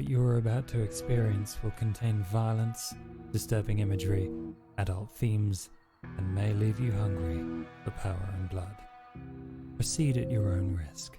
that you are about to experience will contain violence, disturbing imagery, adult themes, and may leave you hungry for power and blood. Proceed at your own risk.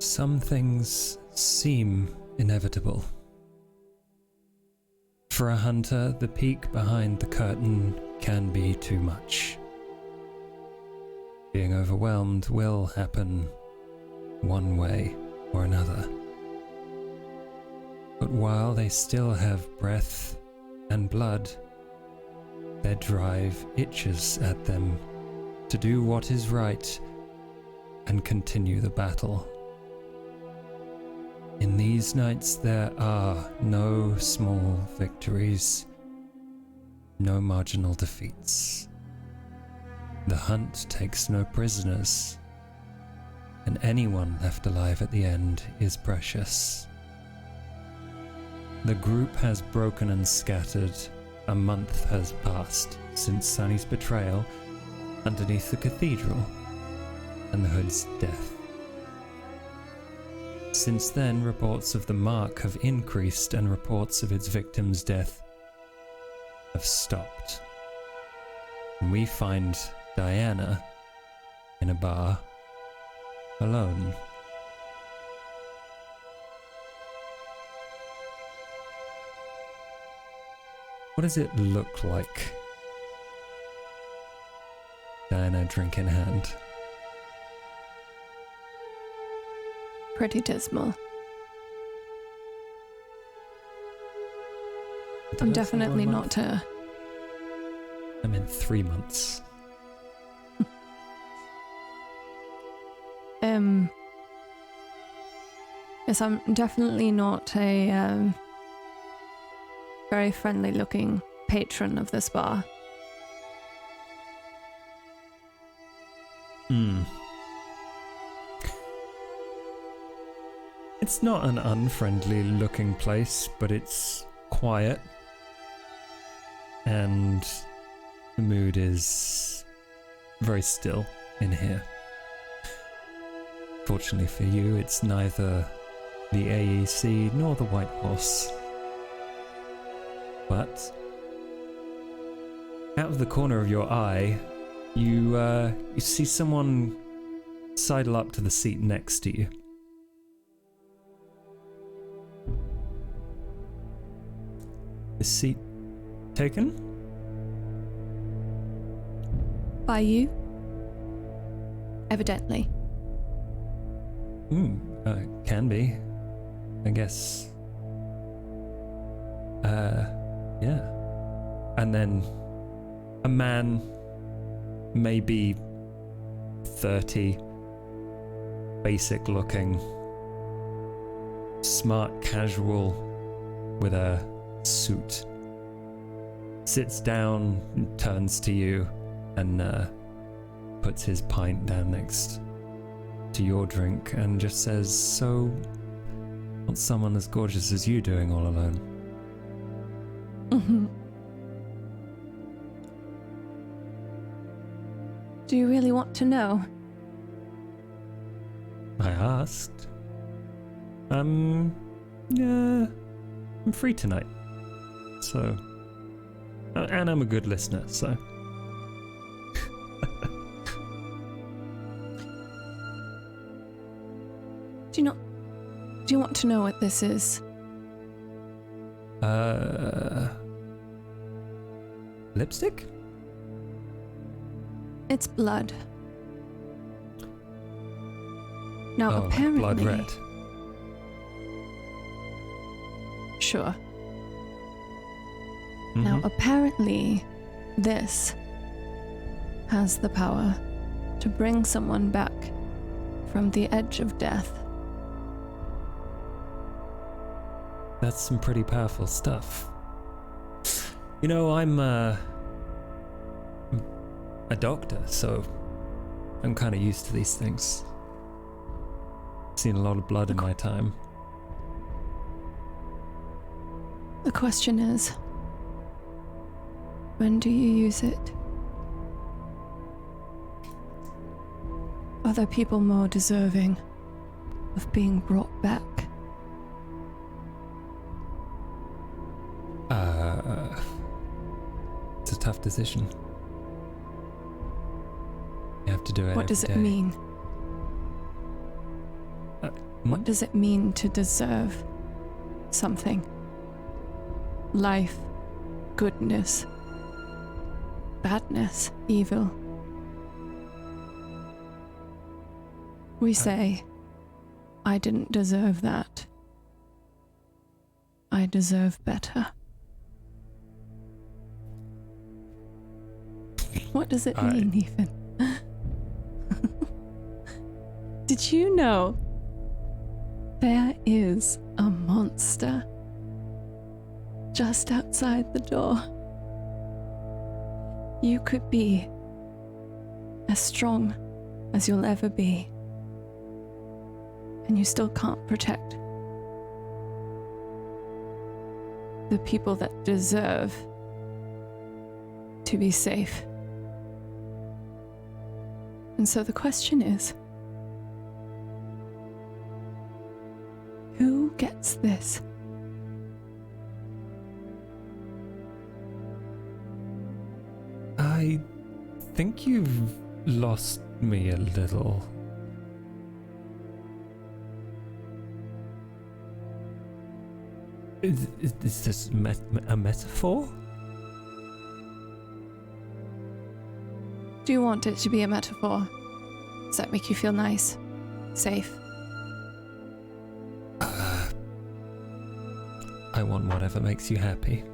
Some things seem inevitable. For a hunter, the peek behind the curtain can be too much. Being overwhelmed will happen one way or another. But while they still have breath and blood, their drive itches at them to do what is right and continue the battle. In these nights there are no small victories, no marginal defeats. The hunt takes no prisoners, and anyone left alive at the end is precious. The group has broken and scattered. A month has passed since Sunny's betrayal underneath the cathedral and the Hood's death. Since then, reports of the mark have increased and reports of its victim's death have stopped. And we find Diana in a bar, alone. What does it look like? Diana, drink in hand. Pretty dismal. I'm definitely not her. I'm in 3 months. Yes, I'm definitely not a very friendly looking patron of this bar. It's not an unfriendly looking place, but it's quiet. And the mood is very still in here. Fortunately for you, it's neither the AEC nor the White Horse. But out of the corner of your eye, you see someone sidle up to the seat next to you. Is seat taken? By you? Evidently. Can be. I guess. Yeah. And then a man, maybe 30, basic looking, smart casual with a suit, sits down, turns to you, and puts his pint down next to your drink and just says, "So, what's someone as gorgeous as you doing all alone?" Do you really want to know? I asked. Yeah, I'm free tonight. So, and I'm a good listener, so. Do you want to know what this is? Lipstick? It's blood. Now, Oh, like apparently... blood red. Sure. Mhm. Now, apparently, this has the power to bring someone back from the edge of death. That's some pretty powerful stuff. You know, I'm a doctor, so I'm kind of used to these things. Seen a lot of blood in my time. The question is, when do you use it? Are there people more deserving of being brought back? It's a tough decision. You have to do it What does it mean? What does it mean to deserve something? Life, goodness, badness, evil. We say, I didn't deserve that. I deserve better. What does it mean, even? Did you know there is a monster just outside the door? You could be as strong as you'll ever be, and you still can't protect the people that deserve to be safe. And so the question is, who gets this? I think you've lost me a little. Is this a metaphor? Do you want it to be a metaphor? Does that make you feel nice? Safe? I want whatever makes you happy.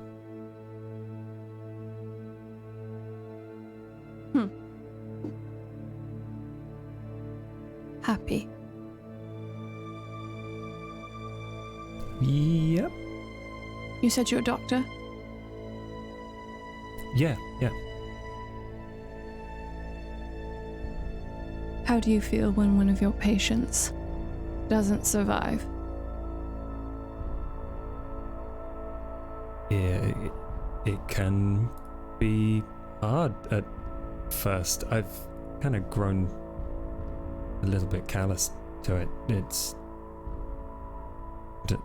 Happy. Yep. You said you're a doctor? Yeah. How do you feel when one of your patients doesn't survive? Yeah, it can be hard at first. I've kind of grown a little bit callous to it. It's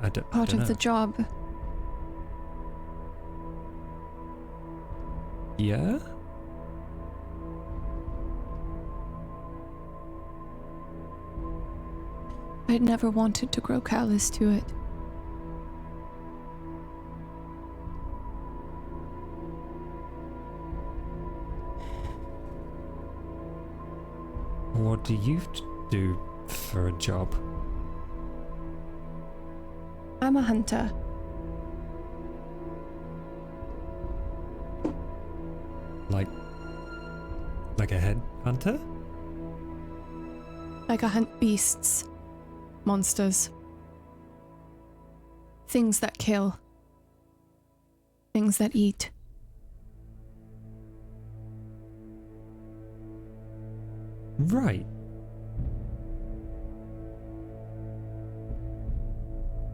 I don't Part of know. the job. Yeah? I'd never wanted to grow callous to it. What do you do for a job? I'm a hunter. Like a head hunter? Like I hunt beasts, monsters, things that kill, things that eat. Right.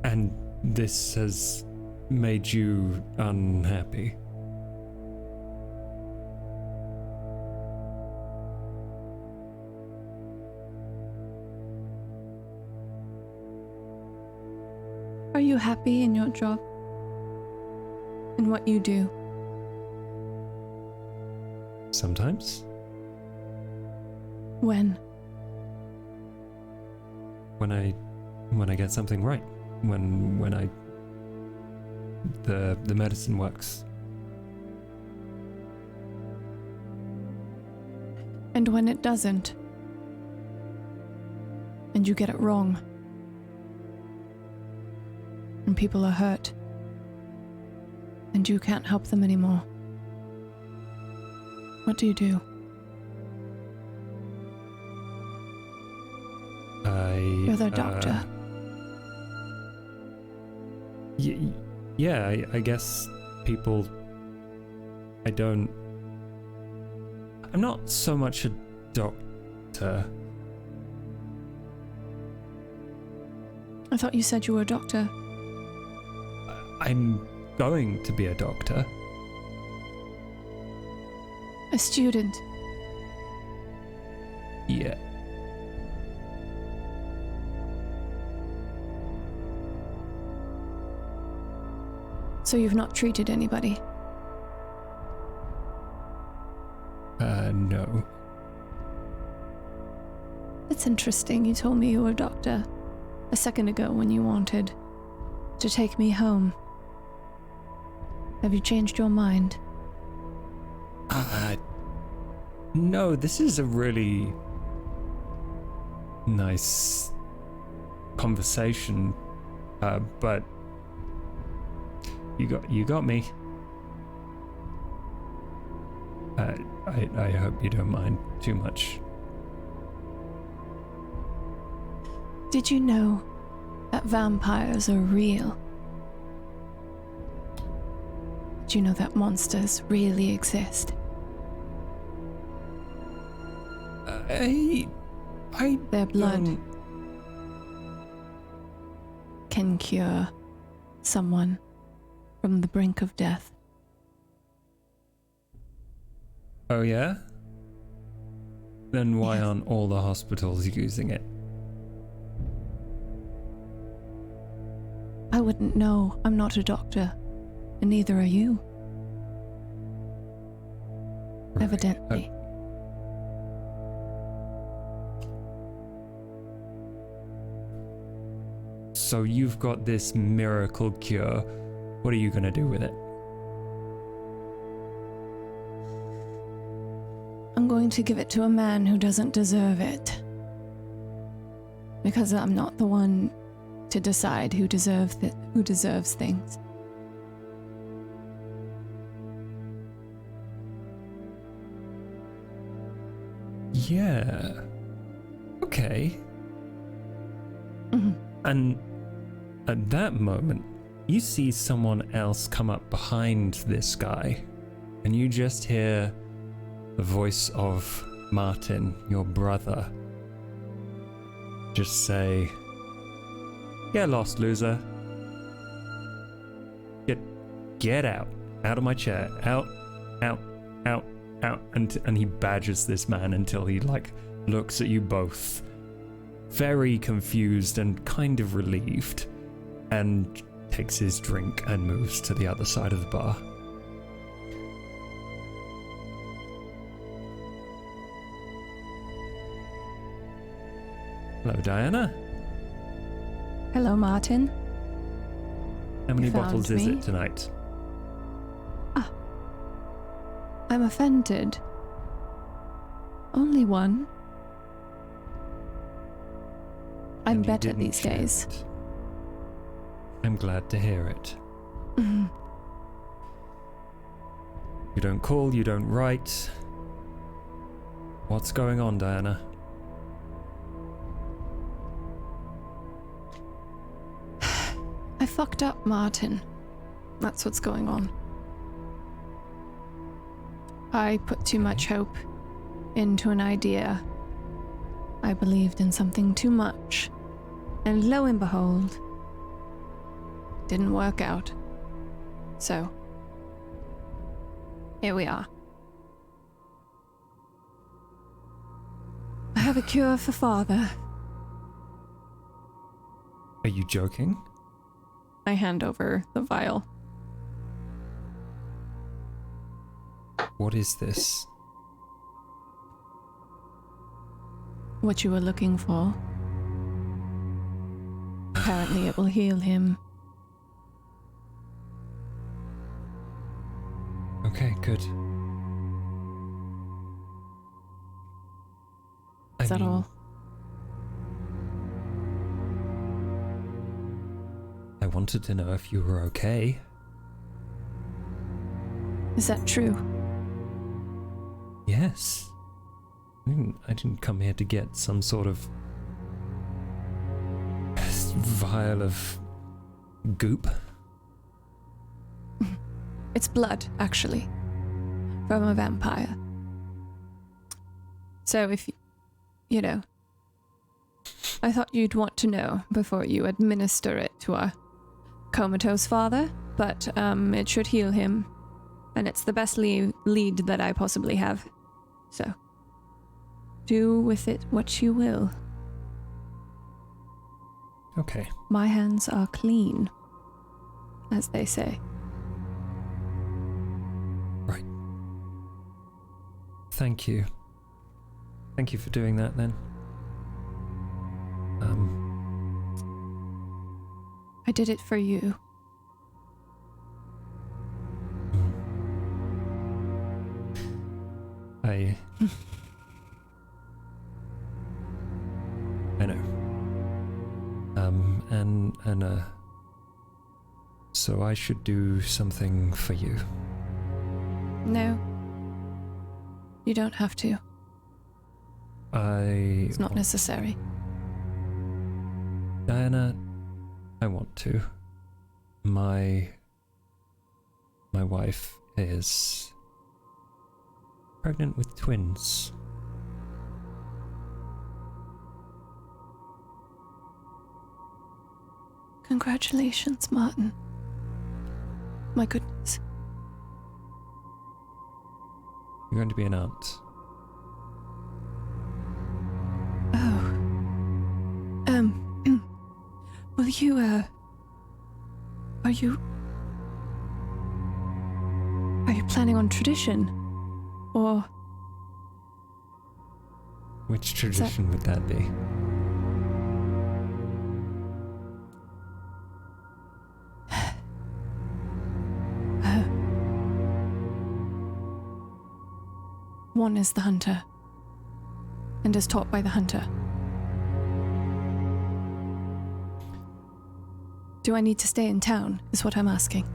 And this has made you unhappy? Are you happy in your job? In what you do? Sometimes. When? When I get something right. When the medicine works. And when it doesn't? And you get it wrong? And people are hurt? And you can't help them anymore? What do you do? You're the doctor. Yeah, I guess people... I'm not so much a doctor. I thought you said you were a doctor. I'm going to be a doctor. A student. Yeah. So you've not treated anybody? No. It's interesting. You told me you were a doctor a second ago when you wanted to take me home. Have you changed your mind? No, this is a really nice conversation, but you got me. I hope you don't mind too much. Did you know that vampires are real? Did you know that monsters really exist? Their blood can cure someone from the brink of death. Oh yeah? Then why Yes. aren't all the hospitals using it? I wouldn't know. I'm not a doctor, and neither are you. Right. Evidently. So you've got this miracle cure. What are you gonna do with it? I'm going to give it to a man who doesn't deserve it. Because I'm not the one to decide who deserves things. Yeah. Okay. Mhm. And at that moment, you see someone else come up behind this guy, and you just hear the voice of Martin, your brother, just say, "Get lost, loser. Get out of my chair, out, out, out, out." And he badgers this man until he looks at you both, very confused and kind of relieved, and takes his drink and moves to the other side of the bar. Hello, Diana. Hello, Martin. How many You found bottles is me? it tonight? I'm offended. Only one. I'm And you better didn't these share days. it. I'm glad to hear it. Mhm. You don't call, you don't write. What's going on, Diana? I fucked up, Martin. That's what's going on. I put too much hope into an idea. I believed in something too much. And lo and behold, didn't work out. So, here we are. I have a cure for father. Are you joking? I hand over the vial. What is this? What you were looking for. Apparently it will heal him. Okay, good. Is that all? I wanted to know if you were okay. Is that true? Yes. I didn't come here to get some sort of vial of goop. It's blood, actually. From a vampire. So if you know, I thought you'd want to know before you administer it to our comatose father, but it should heal him, and it's the best lead that I possibly have. So, do with it what you will. Okay. My hands are clean, as they say. Right. Thank you. Thank you for doing that, then. I did it for you. I know. So I should do something for you. No. You don't have to. It's not necessary. Diana, I want to. My wife is pregnant with twins. Congratulations, Martin. My goodness. You're going to be an aunt. Oh. Will you, Are you planning on tradition? Or... Which tradition would that be? One is the hunter, and is taught by the hunter. Do I need to stay in town, is what I'm asking.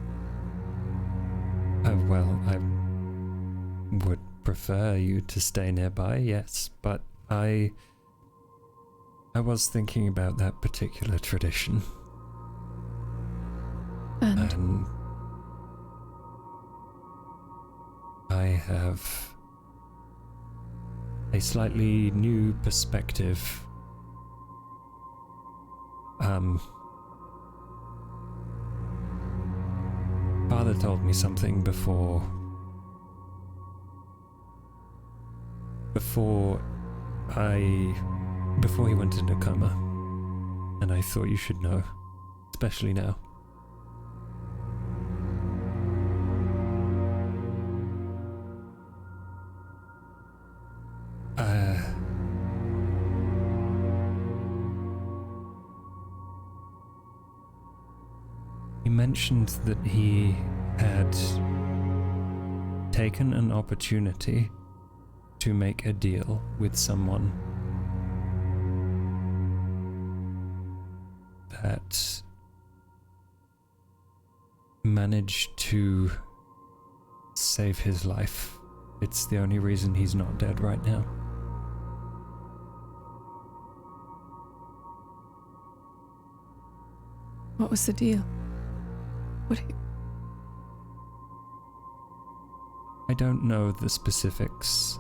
Well, I would prefer you to stay nearby, yes, but I was thinking about that particular tradition. And I have a slightly new perspective. Father told me something before he went into coma, and I thought you should know, especially now. He mentioned that he had taken an opportunity to make a deal with someone that managed to save his life. It's the only reason he's not dead right now. What was the deal? I don't know the specifics.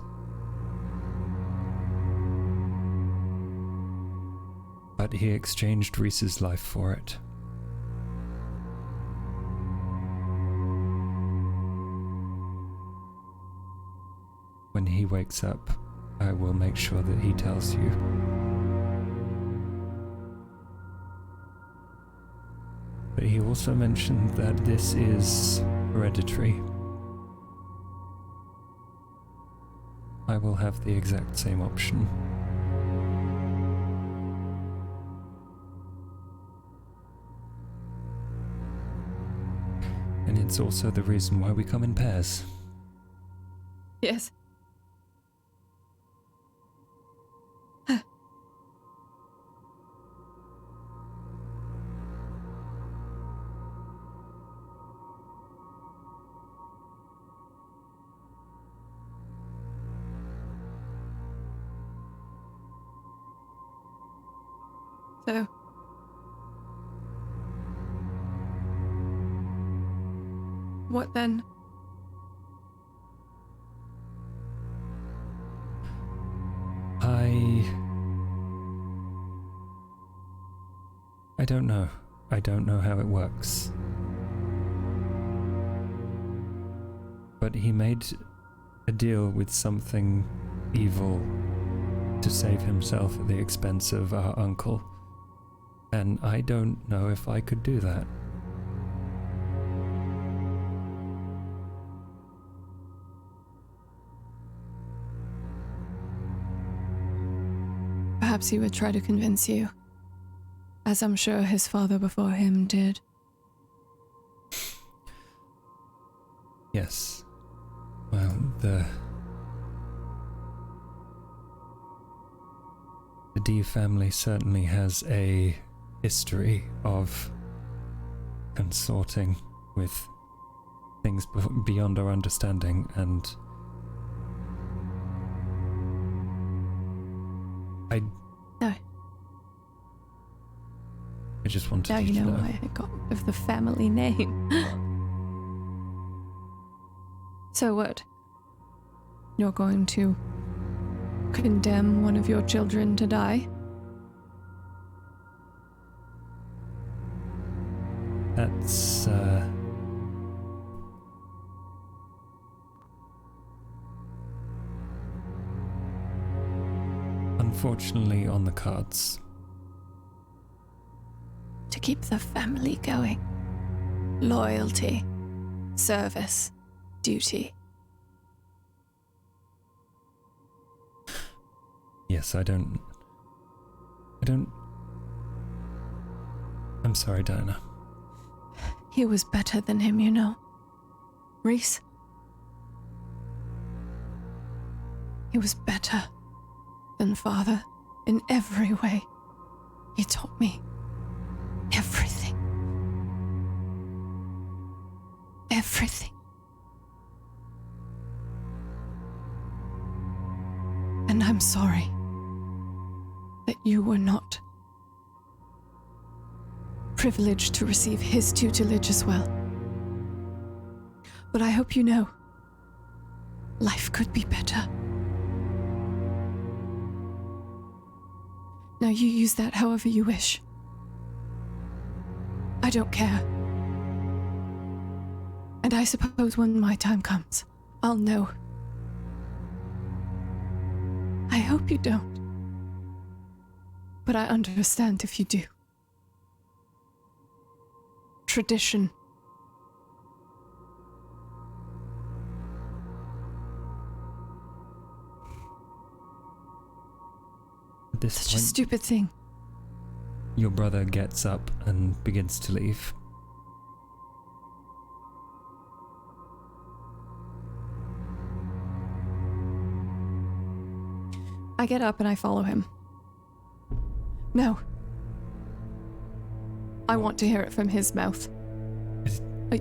But he exchanged Reese's life for it. When he wakes up, I will make sure that he tells you. But he also mentioned that this is hereditary. I will have the exact same option. And it's also the reason why we come in pairs. Yes. So, what then? I don't know. I don't know how it works. But he made a deal with something evil to save himself at the expense of our uncle. And I don't know if I could do that. Perhaps he would try to convince you, as I'm sure his father before him did. Yes. Well, the D family certainly has a history of consorting with things beyond our understanding, and No. I just wanted Now you you to know know. why I got rid of the family name. So what? You're going to condemn one of your children to die? That's, unfortunately on the cards. To keep the family going. Loyalty, service, duty. Yes, I'm sorry, Diana. He was better than him, you know. Reese. He was better than father in every way. He taught me everything. Everything. And I'm sorry that you were not privileged to receive his tutelage as well. But I hope you know, life could be better. Now you use that however you wish. I don't care. And I suppose when my time comes, I'll know. I hope you don't. But I understand if you do. Tradition. At this Such a point, stupid thing. your brother gets up and begins to leave. I get up and I follow him. No. I want to hear it from his mouth.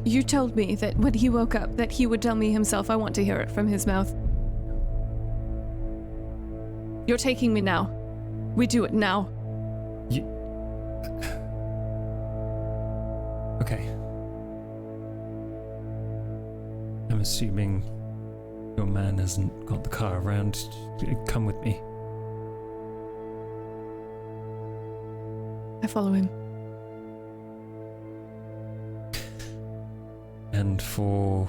You told me that when he woke up that he would tell me himself. I want to hear it from his mouth. You're taking me now. We do it now. Okay. I'm assuming your man hasn't got the car around. Come with me. I follow him. And for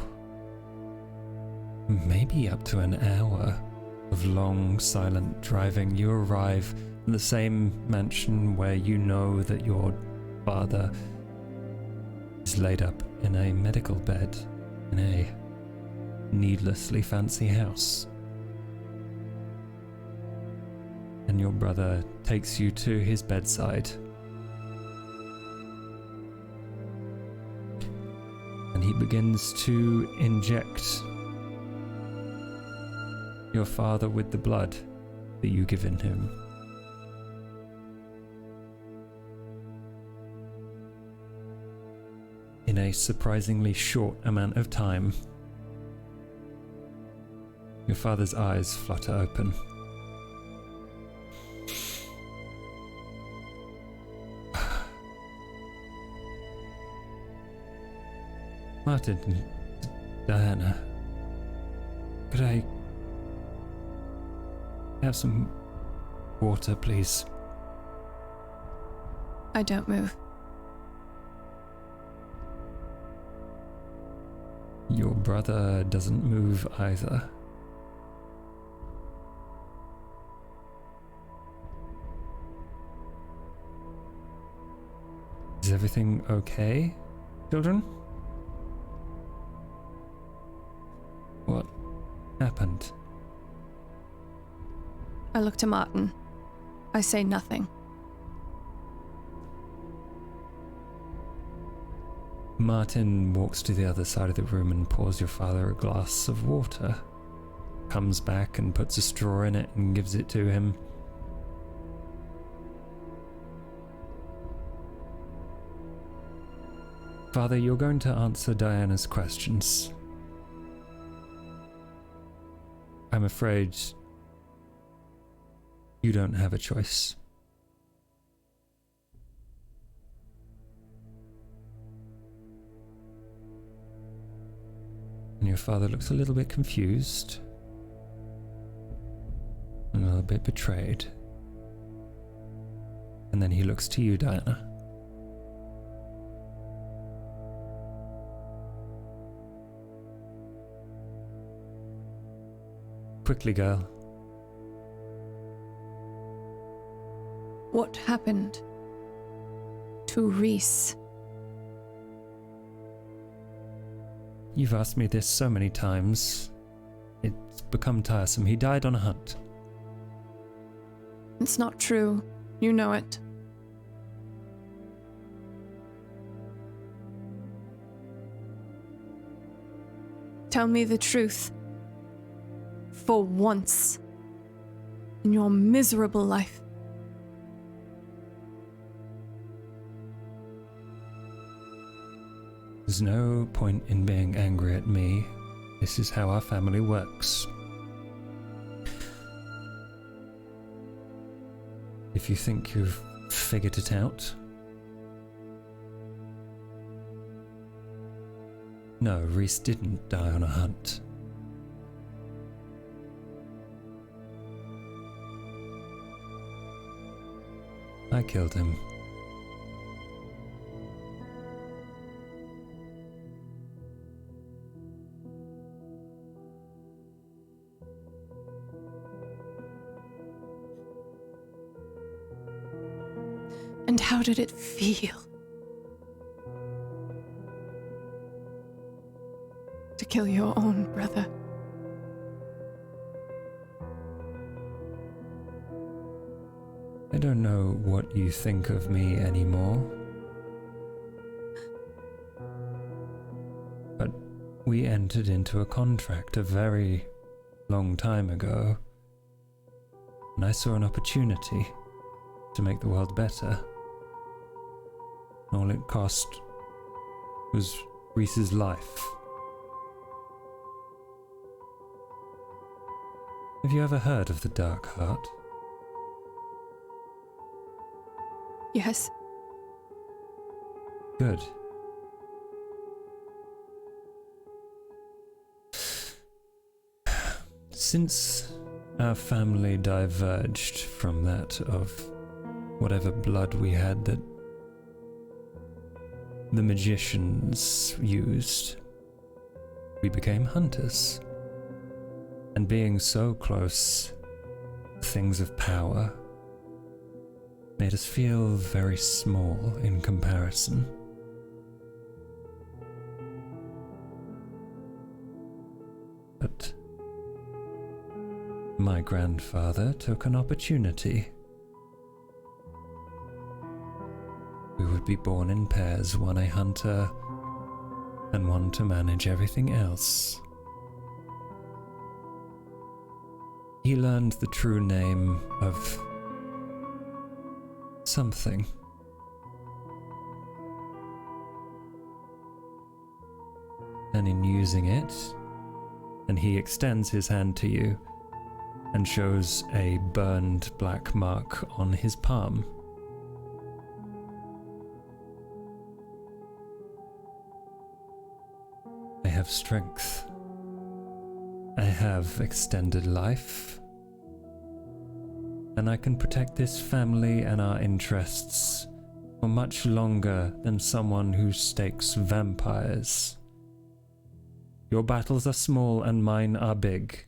maybe up to an hour of long, silent driving, you arrive in the same mansion where you know that your father is laid up in a medical bed in a needlessly fancy house. And your brother takes you to his bedside. And he begins to inject your father with the blood that you given him. In a surprisingly short amount of time, your father's eyes flutter open. Martin, Diana, could I have some water, please? I don't move. Your brother doesn't move either. Is everything okay, children? What happened? I look to Martin. I say nothing. Martin walks to the other side of the room and pours your father a glass of water. Comes back and puts a straw in it and gives it to him. Father, you're going to answer Diana's questions. I'm afraid you don't have a choice. And your father looks a little bit confused, a little bit betrayed. And then he looks to you, Diana. Quickly, girl. What happened to Reese? You've asked me this so many times. It's become tiresome. He died on a hunt. It's not true. You know it. Tell me the truth. For once in your miserable life. There's no point in being angry at me. This is how our family works. If you think you've figured it out. No, Reese didn't die on a hunt. I killed him. And how did it feel? To kill your own brother? I don't know what you think of me anymore. But we entered into a contract a very long time ago. And I saw an opportunity to make the world better. All it cost was Reese's life. Have you ever heard of the Dark Heart? Yes. Good. Since our family diverged from that of whatever blood we had that the magicians used, we became hunters. And being so close to things of power made us feel very small in comparison. My grandfather took an opportunity. We would be born in pairs, one a hunter and one to manage everything else. He learned the true name of something. And in using it, and he extends his hand to you and shows a burned black mark on his palm. I have strength. I have extended life. And I can protect this family and our interests for much longer than someone who stakes vampires. Your battles are small and mine are big.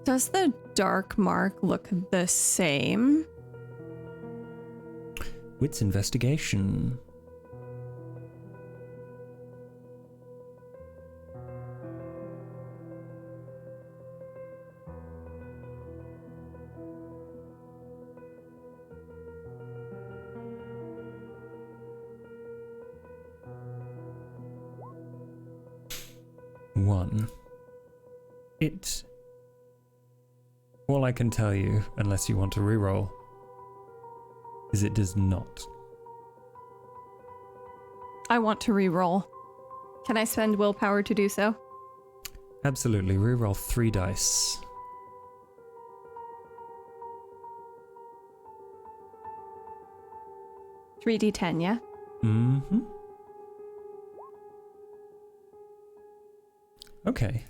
Does the dark mark look the same? Wits investigation. One. All I can tell you, unless you want to reroll, is it does not. I want to reroll. Can I spend willpower to do so? Absolutely. Reroll 3 dice. $3d10, yeah? Mm-hmm. Okay.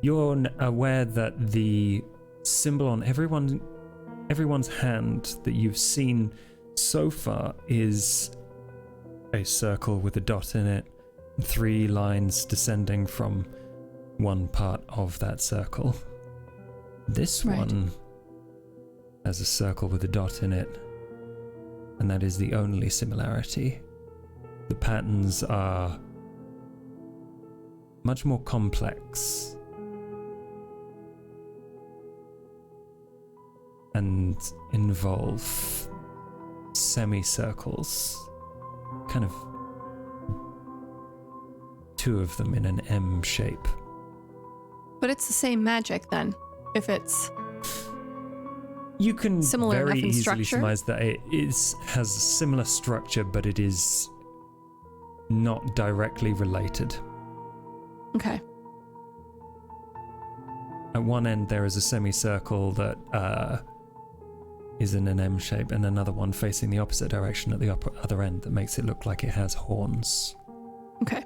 You're aware that the symbol on everyone's hand that you've seen so far is a circle with a dot in it, 3 lines descending from one part of that circle. This one has a circle with a dot in it, and that is the only similarity. The patterns are much more complex and involve semicircles, kind of 2 of them in an M shape. But it's the same magic then, if it's You can similar very enough in easily structure? surmise that it has a similar structure, but it is not directly related. Okay. At one end there is a semicircle that is in an M shape, and another one facing the opposite direction at the other end that makes it look like it has horns. Okay.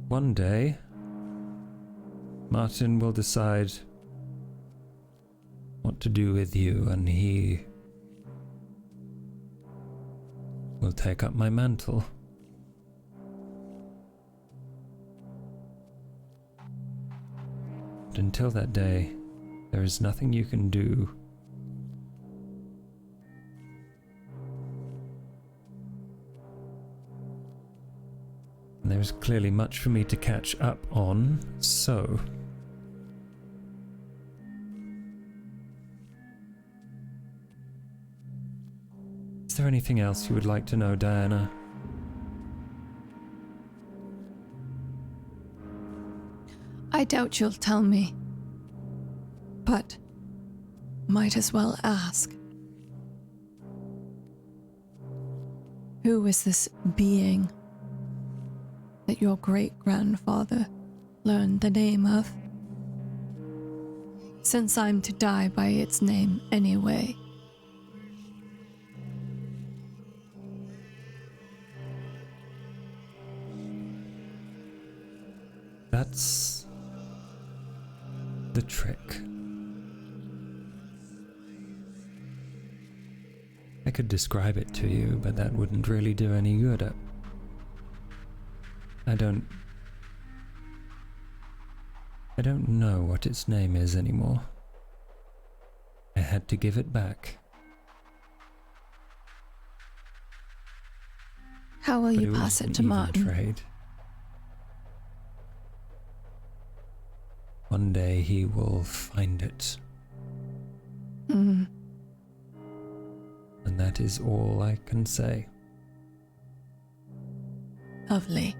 One day, Martin will decide what to do with you, and he will take up my mantle. But until that day, there is nothing you can do. And there is clearly much for me to catch up on, so is there anything else you would like to know, Diana? I doubt you'll tell me, but might as well ask. Who is this being that your great-grandfather learned the name of? Since I'm to die by its name anyway. That's the trick. could describe it to you, but that wouldn't really do any good. I don't know what its name is anymore. I had to give it back. How will But you was pass an it to even Martin? trade. One day he will find it. Hmm. And that is all I can say. Lovely.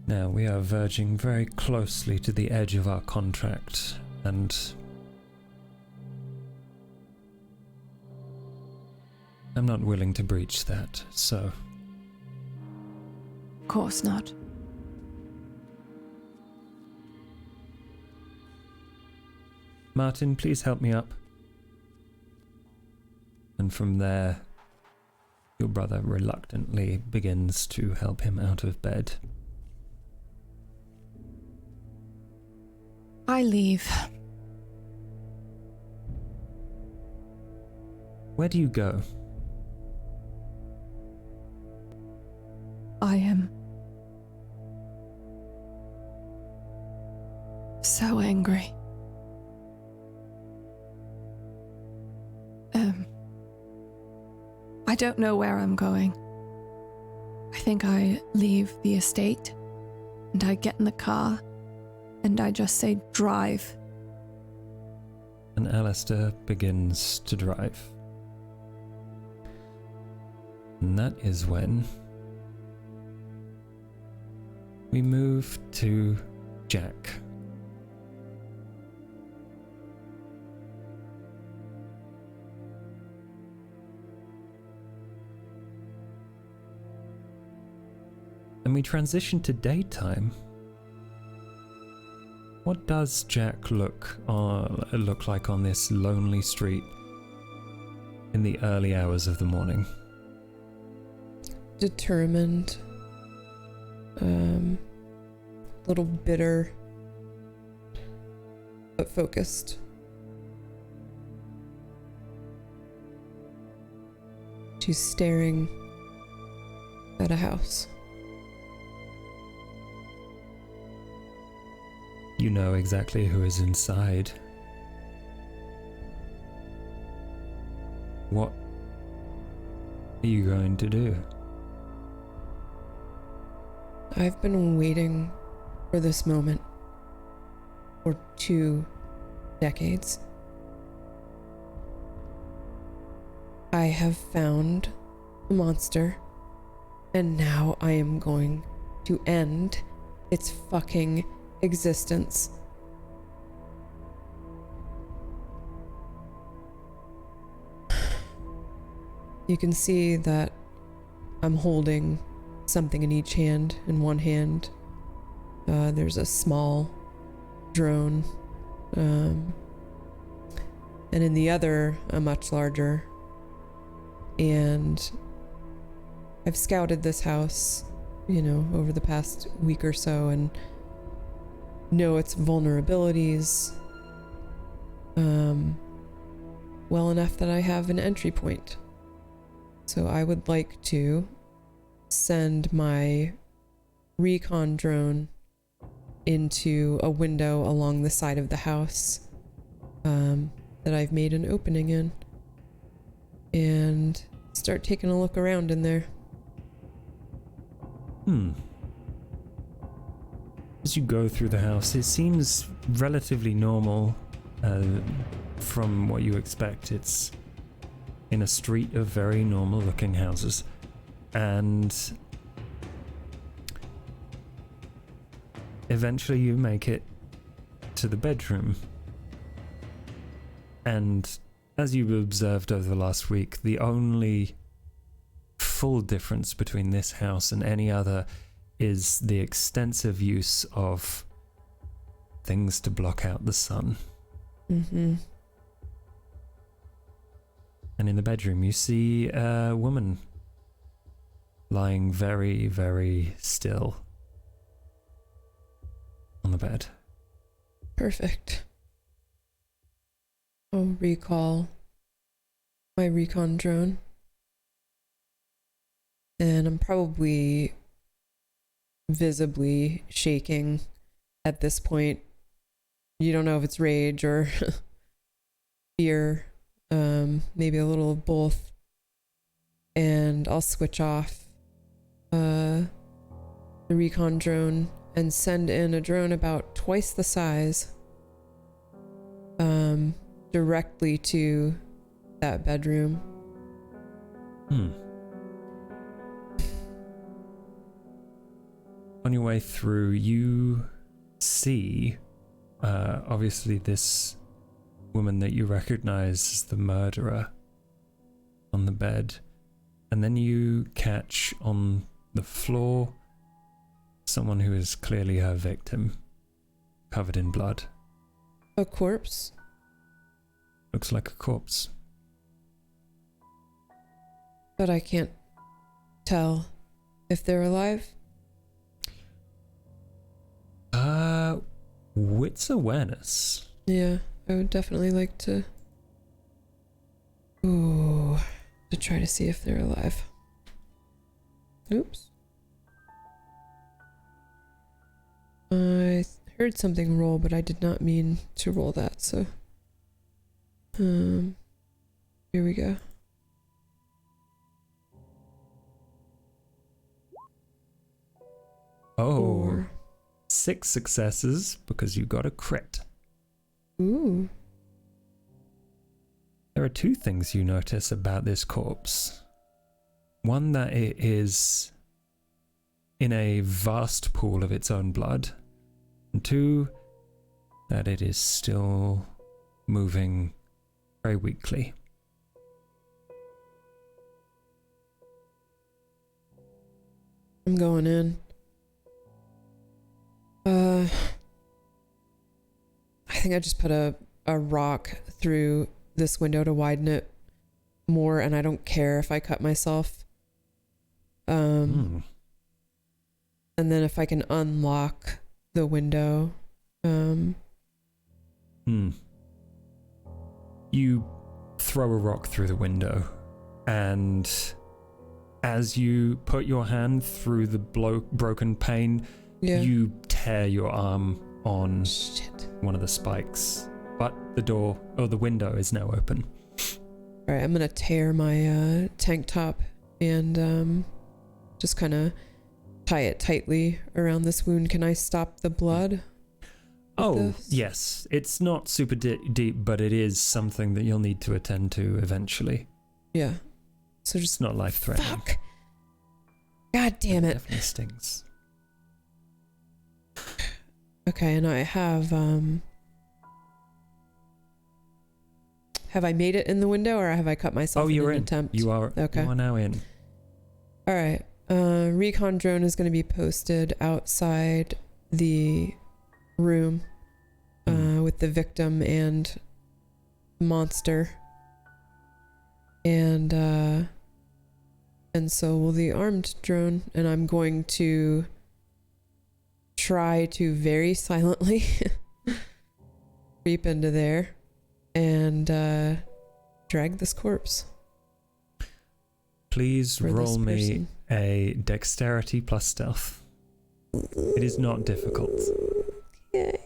Now we are verging very closely to the edge of our contract, and I'm not willing to breach that, so Of course not. Martin, please help me up. And from there, your brother reluctantly begins to help him out of bed. I leave. Where do you go? I am so angry. I don't know where I'm going. I think I leave the estate and I get in the car and I just say drive. And Alistair begins to drive. And that is when we move to Jack. And we transition to daytime. What does Jack look like on this lonely street in the early hours of the morning? Determined, little bitter, but focused. She's staring at a house. You know exactly who is inside. What are you going to do? I've been waiting for this moment for 2 decades. I have found the monster, and now I am going to end its fucking existence. You can see that I'm holding something in each hand. In one hand, there's a small drone, and in the other, a much larger. And I've scouted this house, over the past week or so, and know its vulnerabilities well enough that I have an entry point. So I would like to send my recon drone into a window along the side of the house that I've made an opening in, and start taking a look around in there. As you go through the house, it seems relatively normal from what you expect. It's in a street of very normal looking houses. And eventually you make it to the bedroom. And as you've observed over the last week, the only full difference between this house and any other is the extensive use of things to block out the sun. Mm-hmm. And in the bedroom you see a woman lying very, very still. the bed. Perfect. I'll recall my recon drone. And I'm probably visibly shaking at this point. You don't know if it's rage or fear, maybe a little of both. And I'll switch off the recon drone and send in a drone about twice the size directly to that bedroom. On your way through, you see, obviously, this woman that you recognize as the murderer on the bed. And then you catch on the floor someone who is clearly her victim, covered in blood. A corpse? Looks like a corpse. But I can't tell if they're alive. Wits awareness. Yeah, I would definitely like to try to see if they're alive. Oops. I heard something roll, but I did not mean to roll that, so here we go. Oh, 6 successes because you got a crit. Ooh. There are 2 things you notice about this corpse. One, that it is in a vast pool of its own blood. And 2, that it is still moving very weakly. I'm going in. I think I just put a rock through this window to widen it more, and I don't care if I cut myself. And then if I can unlock the window. You throw a rock through the window, and as you put your hand through the broken pane, you tear your arm on one of the spikes. But the window is now open. Alright, I'm gonna tear my tank top and just kind of tie it tightly around this wound. Can I stop the blood? Yes. It's not super deep, but it is something that you'll need to attend to eventually. Yeah. So just it's not life-threatening. Fuck! God damn it. Definitely stings. Okay, and I have I made it in the window, or have I cut myself in an attempt? You are now in. Alright. Recon drone is going to be posted outside the room with the victim and monster. And so will the armed drone, and I'm going to try to very silently creep into there and drag this corpse. Please roll me a dexterity plus stealth. It is not difficult. Okay.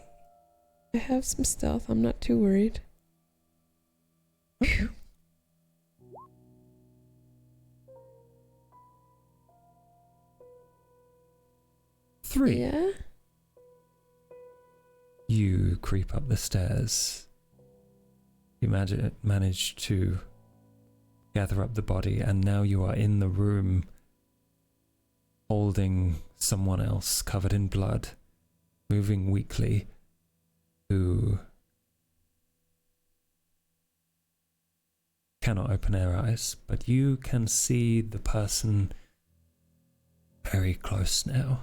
I have some stealth. I'm not too worried. Whew. Three. Yeah. You creep up the stairs. You manage to gather up the body, and now you are in the room holding someone else covered in blood, moving weakly, who cannot open their eyes, but you can see the person very close now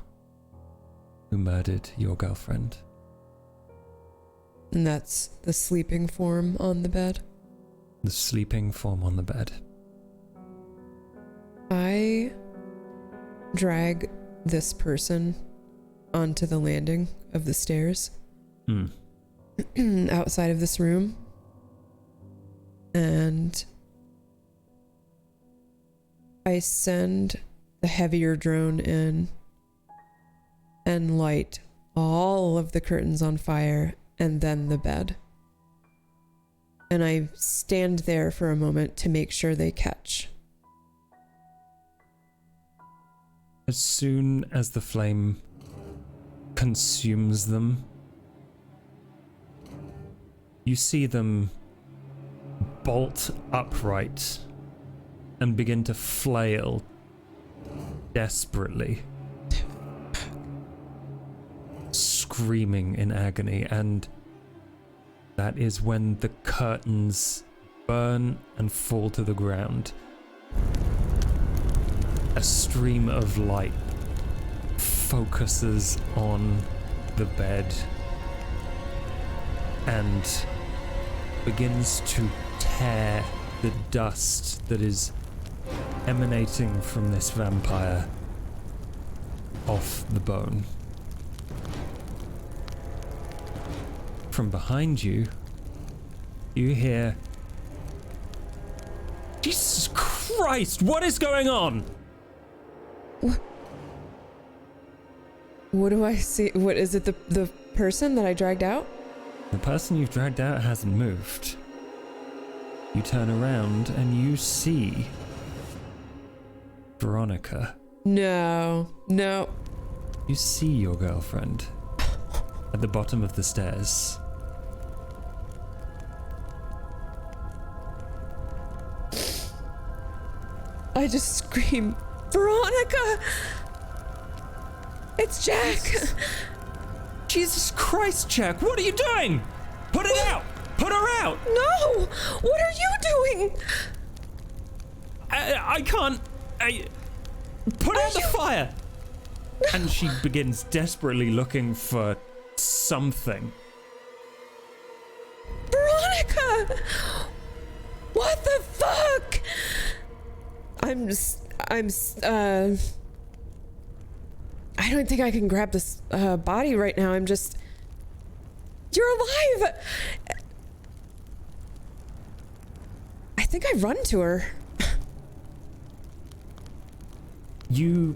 who murdered your girlfriend. And that's the sleeping form on the bed? The sleeping form on the bed. I drag this person onto the landing of the stairs Hmm. outside of this room. And I send the heavier drone in and light all of the curtains on fire and then the bed. And I stand there for a moment to make sure they catch. As soon as the flame consumes them, you see them bolt upright and begin to flail desperately, screaming in agony, and that is when the curtains burn and fall to the ground. A stream of light focuses on the bed and begins to tear the dust that is emanating from this vampire off the bone. From behind you, you hear, Jesus Christ, what is going on? What do I see? What is it? The person that I dragged out? The person you've dragged out hasn't moved. You turn around and you see Veronica. No. You see your girlfriend at the bottom of the stairs. I just scream, Veronica! It's Jack! Jesus Christ, Jack, what are you doing? Put it out! Put her out! No! What are you doing? I can't. Put out the fire! No. And she begins desperately looking for something. Veronica! What the fuck? I don't think I can grab this body right now. You're alive! I think I run to her. You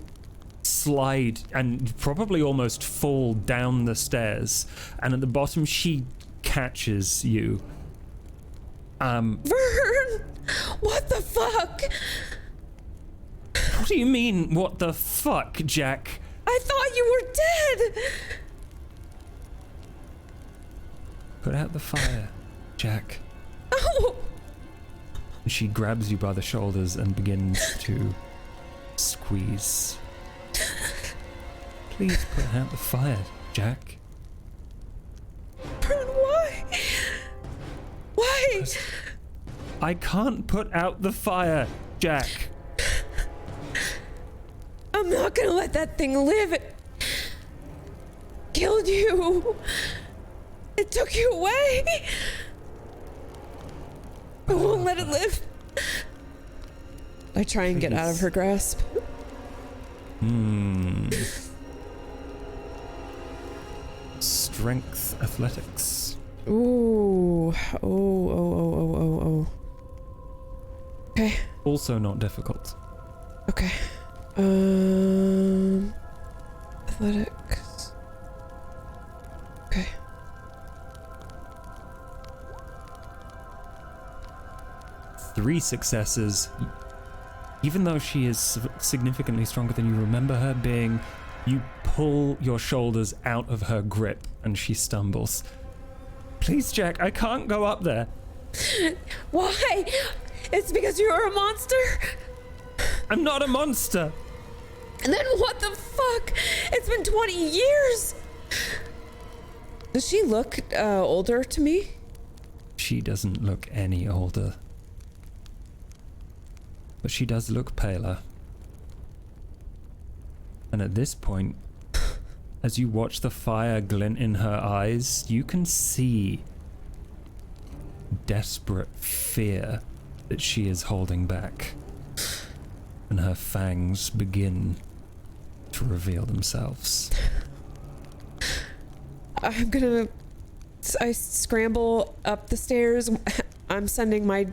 slide and probably almost fall down the stairs, and at the bottom she catches you. Vern! What the fuck? What do you mean, what the fuck, Jack? I thought you were dead! Put out the fire, Jack. Oh! She grabs you by the shoulders and begins to squeeze. Please put out the fire, Jack. Vern, why? Why? I can't put out the fire, Jack. I'm not gonna let that thing live. It killed you. It took you away. I won't let it live. I try and get out of her grasp. Strength athletics. Ooh. Oh. Okay. Also not difficult. Okay. Athletics. Okay. Three successes. Even though she is significantly stronger than you remember her being, you pull your shoulders out of her grip and she stumbles. Please, Jack, I can't go up there. Why? It's because you're a monster? I'm not a monster. Then what the fuck? It's been 20 years. Does she look older to me? She doesn't look any older. But she does look paler. And at this point, as you watch the fire glint in her eyes, you can see desperate fear that she is holding back. And her fangs begin to reveal themselves. I scramble up the stairs. I'm sending my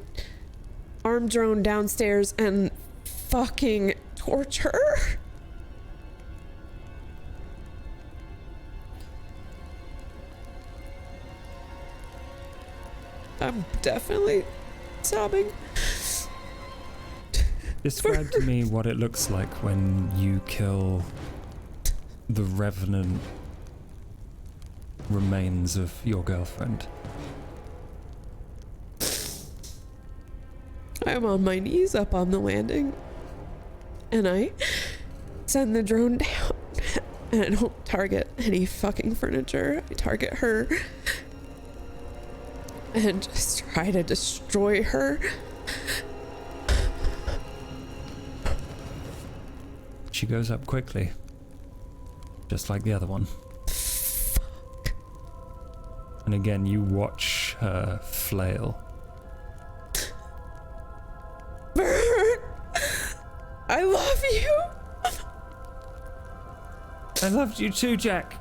arm drone downstairs and fucking torture. I'm definitely sobbing. Describe to me what it looks like when you kill the revenant remains of your girlfriend. I'm on my knees up on the landing, and I send the drone down, and I don't target any fucking furniture. I target her and just try to destroy her. She goes up quickly, just like the other one. Fuck. And again, you watch her flail. Vern! I love you! I loved you too, Jack.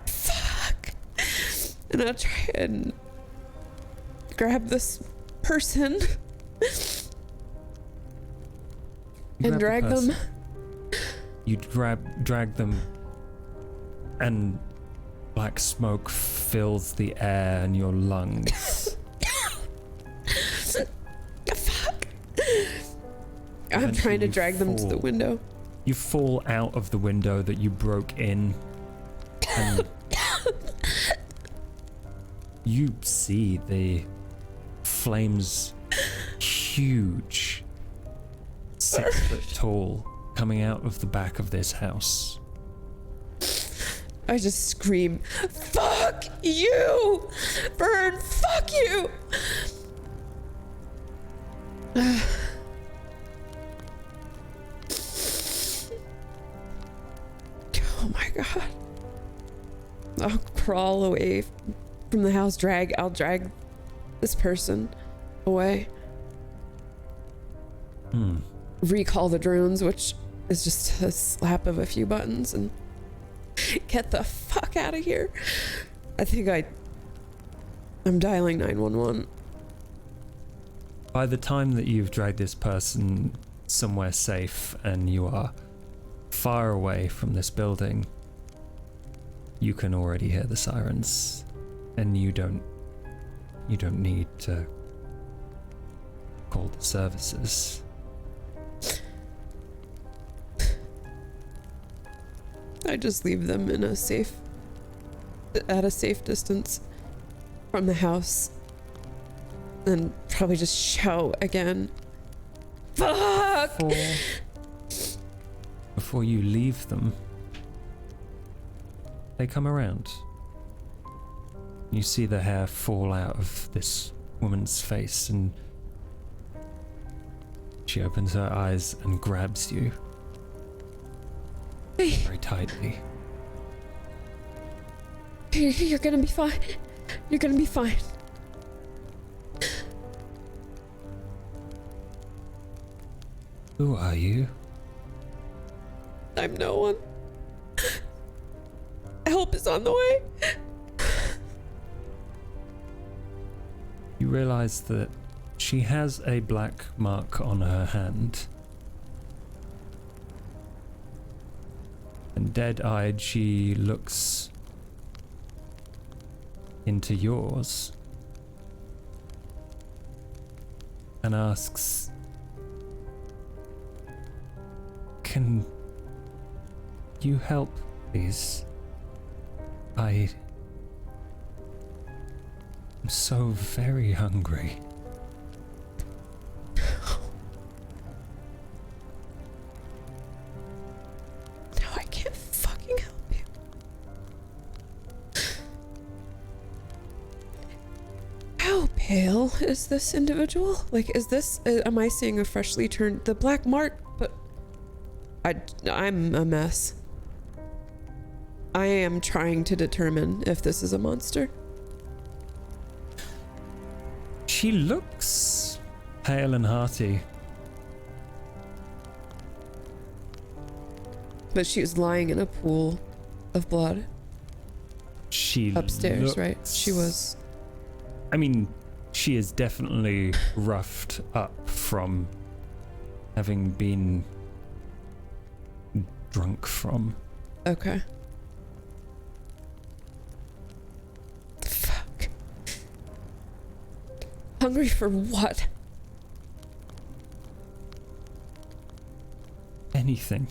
Fuck. And I'll try and grab this person and drag them. You drag them, and black smoke fills the air in your lungs. Fuck. I'm trying to drag them to the window. You fall out of the window that you broke in, and you see the flames, huge, 6 foot tall, coming out of the back of this house. I just scream, fuck you! Vern, fuck you! Oh my god. I'll crawl away from the house, I'll drag this person away. Recall the drones, which is just a slap of a few buttons, and get the fuck out of here. I think I'm dialing 911. By the time that you've dragged this person somewhere safe and you are far away from this building, you can already hear the sirens, and you don't need to call the services. I just leave them at a safe distance from the house, and probably just shout again, fuck! Before you leave them, they come around. You see the hair fall out of this woman's face, and she opens her eyes and grabs you very tightly. You're gonna be fine. You're gonna be fine. Who are you? I'm no one. Help is on the way. You realize that she has a black mark on her hand. And dead-eyed, she looks into yours and asks, "Can you help, please? I'm so very hungry." No, I can't fucking help you. How pale is this individual? Like, is this, am I seeing a freshly turned, the black mark? But I'm a mess. I am trying to determine if this is a monster. She looks pale and hearty, But she was lying in a pool of blood She upstairs, right? looks- She was. I mean, she is definitely roughed up from having been drunk from. Okay. Fuck. Hungry for what? Anything.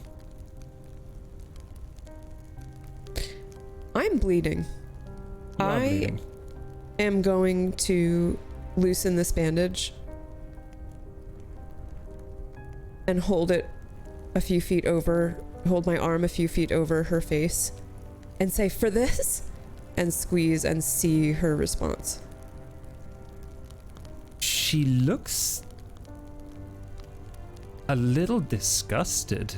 I'm bleeding. You are I bleeding. am going to loosen this bandage and hold it a few feet over, hold my arm a few feet over her face and say, "For this?" and squeeze and see her response. She looks a little disgusted.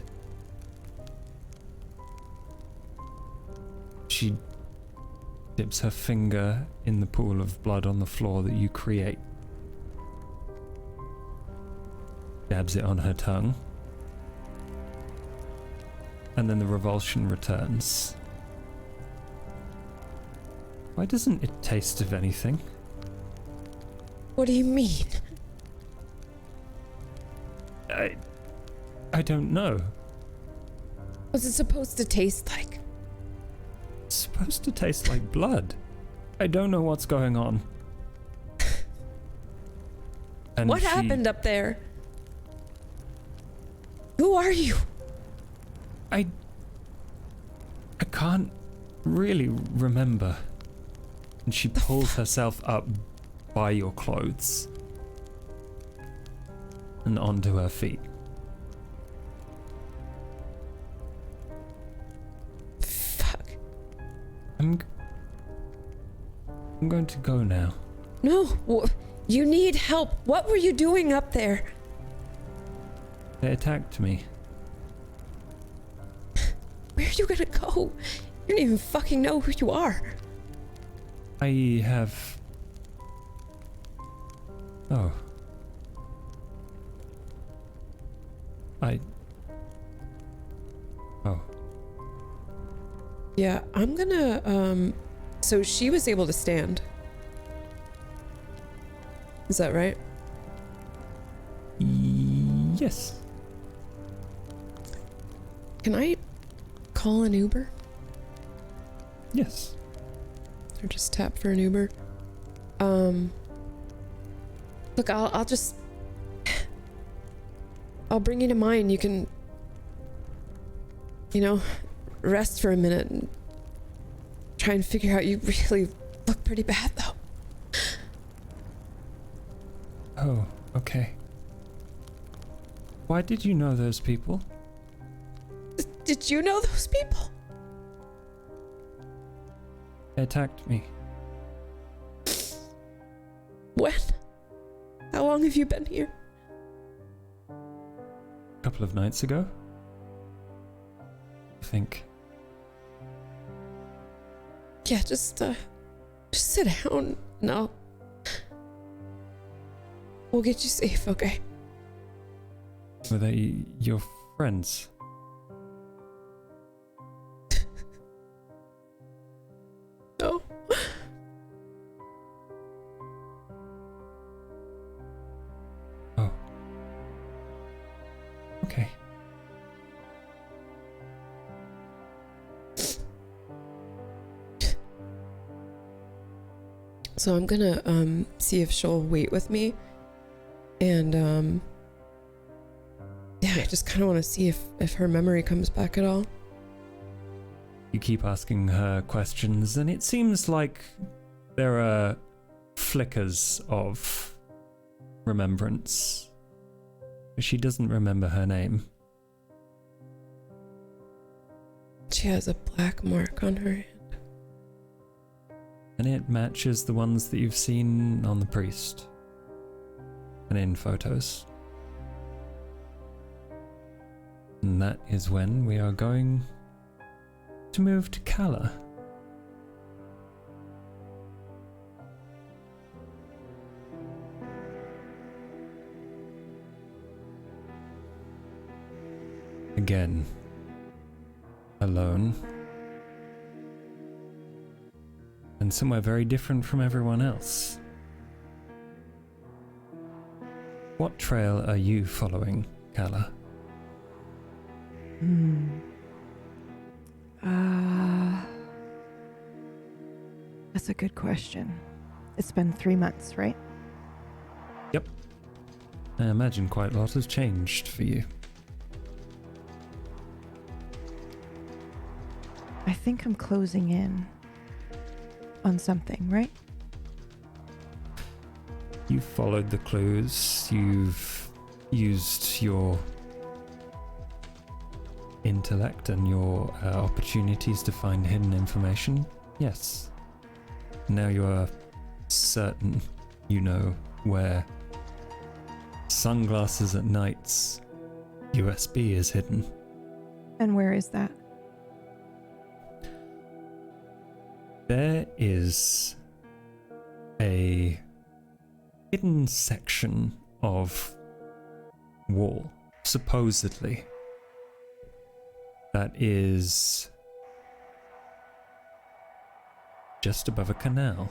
She dips her finger in the pool of blood on the floor that you create. Dabs it on her tongue. And then the revulsion returns. Why doesn't it taste of anything? What do you mean? I don't know. What's it supposed to taste like? It's supposed to taste like blood. I don't know what's going on. And What happened up there? Who are you? I can't really remember. And she pulls herself up by your clothes and onto her feet. Fuck. I'm going to go now. No, you need help. What were you doing up there? They attacked me. Where are you gonna go? You don't even fucking know who you are. I have... Oh. Oh. Yeah, I'm gonna, so she was able to stand. Is that right? Yes. Can I call an Uber? Yes. Or just tap for an Uber? Look, I'll just... I'll bring you to mine. You can... You know, rest for a minute and try and figure out. You really look pretty bad, though. Oh, okay. Why did you know those people? Did you know those people? They attacked me. When? How long have you been here? A couple of nights ago. I think. Yeah, just sit down. No. We'll get you safe, okay? Were they your friends? No. Oh. Okay. So I'm gonna see if she'll wait with me. And yeah, I just kind of want to see if her memory comes back at all. You keep asking her questions, and it seems like there are flickers of remembrance. She doesn't remember her name. She has a black mark on her hand. And it matches the ones that you've seen on the priest. And in photos. And that is when we are going to move to Calla. Again, alone. And somewhere very different from everyone else. What trail are you following, Calla? That's a good question. It's been 3 months, right? Yep. I imagine quite a lot has changed for you. I think I'm closing in on something, right? You've followed the clues, you've used your intellect and your opportunities to find hidden information. Yes. Now you are certain you know where Sunglasses at Night's USB is hidden. And where is that? There is a hidden section of wall, supposedly, that is just above a canal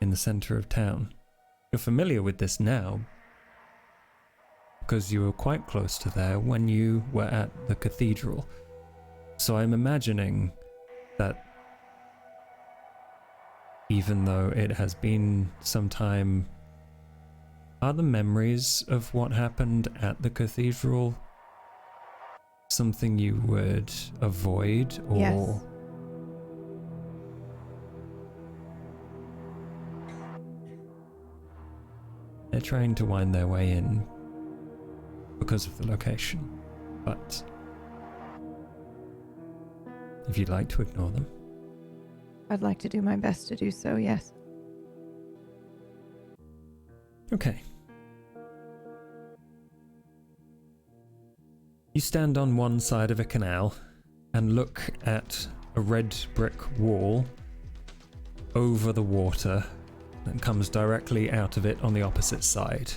in the center of town. You're familiar with this now because you were quite close to there when you were at the cathedral. So I'm imagining that even though it has been some time, are the memories of what happened at the cathedral something you would avoid, or Yes. they're trying to wind their way in because of the location? But if you'd like to ignore them. I'd like to do my best to do so, yes. Okay. You stand on one side of a canal and look at a red brick wall over the water that comes directly out of it on the opposite side.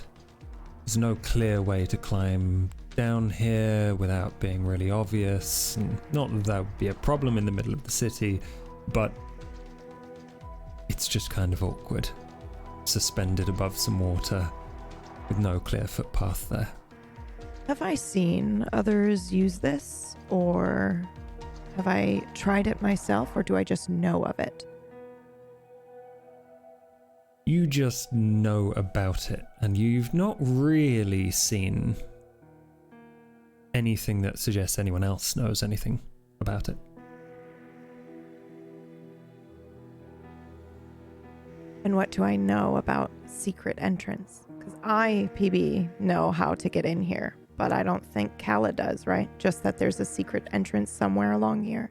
There's no clear way to climb down here without being really obvious, and not that that would be a problem in the middle of the city, but it's just kind of awkward, suspended above some water with no clear footpath there. Have I seen others use this, or have I tried it myself, or do I just know of it? You just know about it, and you've not really seen anything that suggests anyone else knows anything about it. And what do I know about secret entrance? Because I, PB, know how to get in here, but I don't think Calla does, right? Just that there's a secret entrance somewhere along here.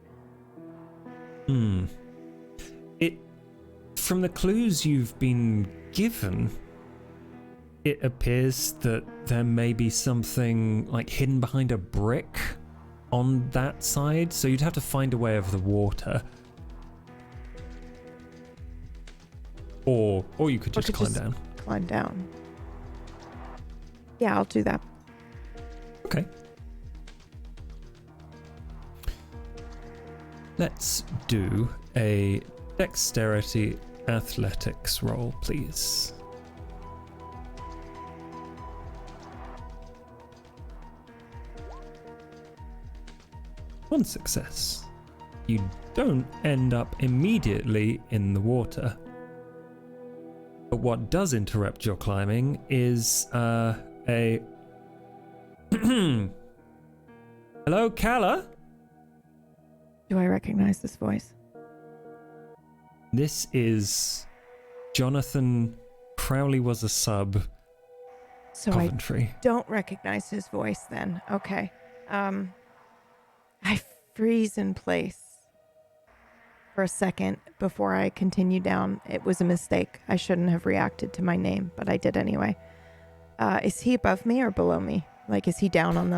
From the clues you've been given, it appears that there may be something like hidden behind a brick on that side, so you'd have to find a way over the water. Or you could just climb down. Climb down. Yeah, I'll do that. Okay. Let's do a dexterity athletics roll, please. One success. You don't end up immediately in the water. But what does interrupt your climbing is a Hello, Calla? Do I recognize this voice? This is Jonathan Crowley was a sub, So Coventry. I don't recognize his voice then. Okay. I freeze in place for a second before I continue down. It was a mistake. I shouldn't have reacted to my name, but I did anyway. Is he above me or below me? Like, is he down on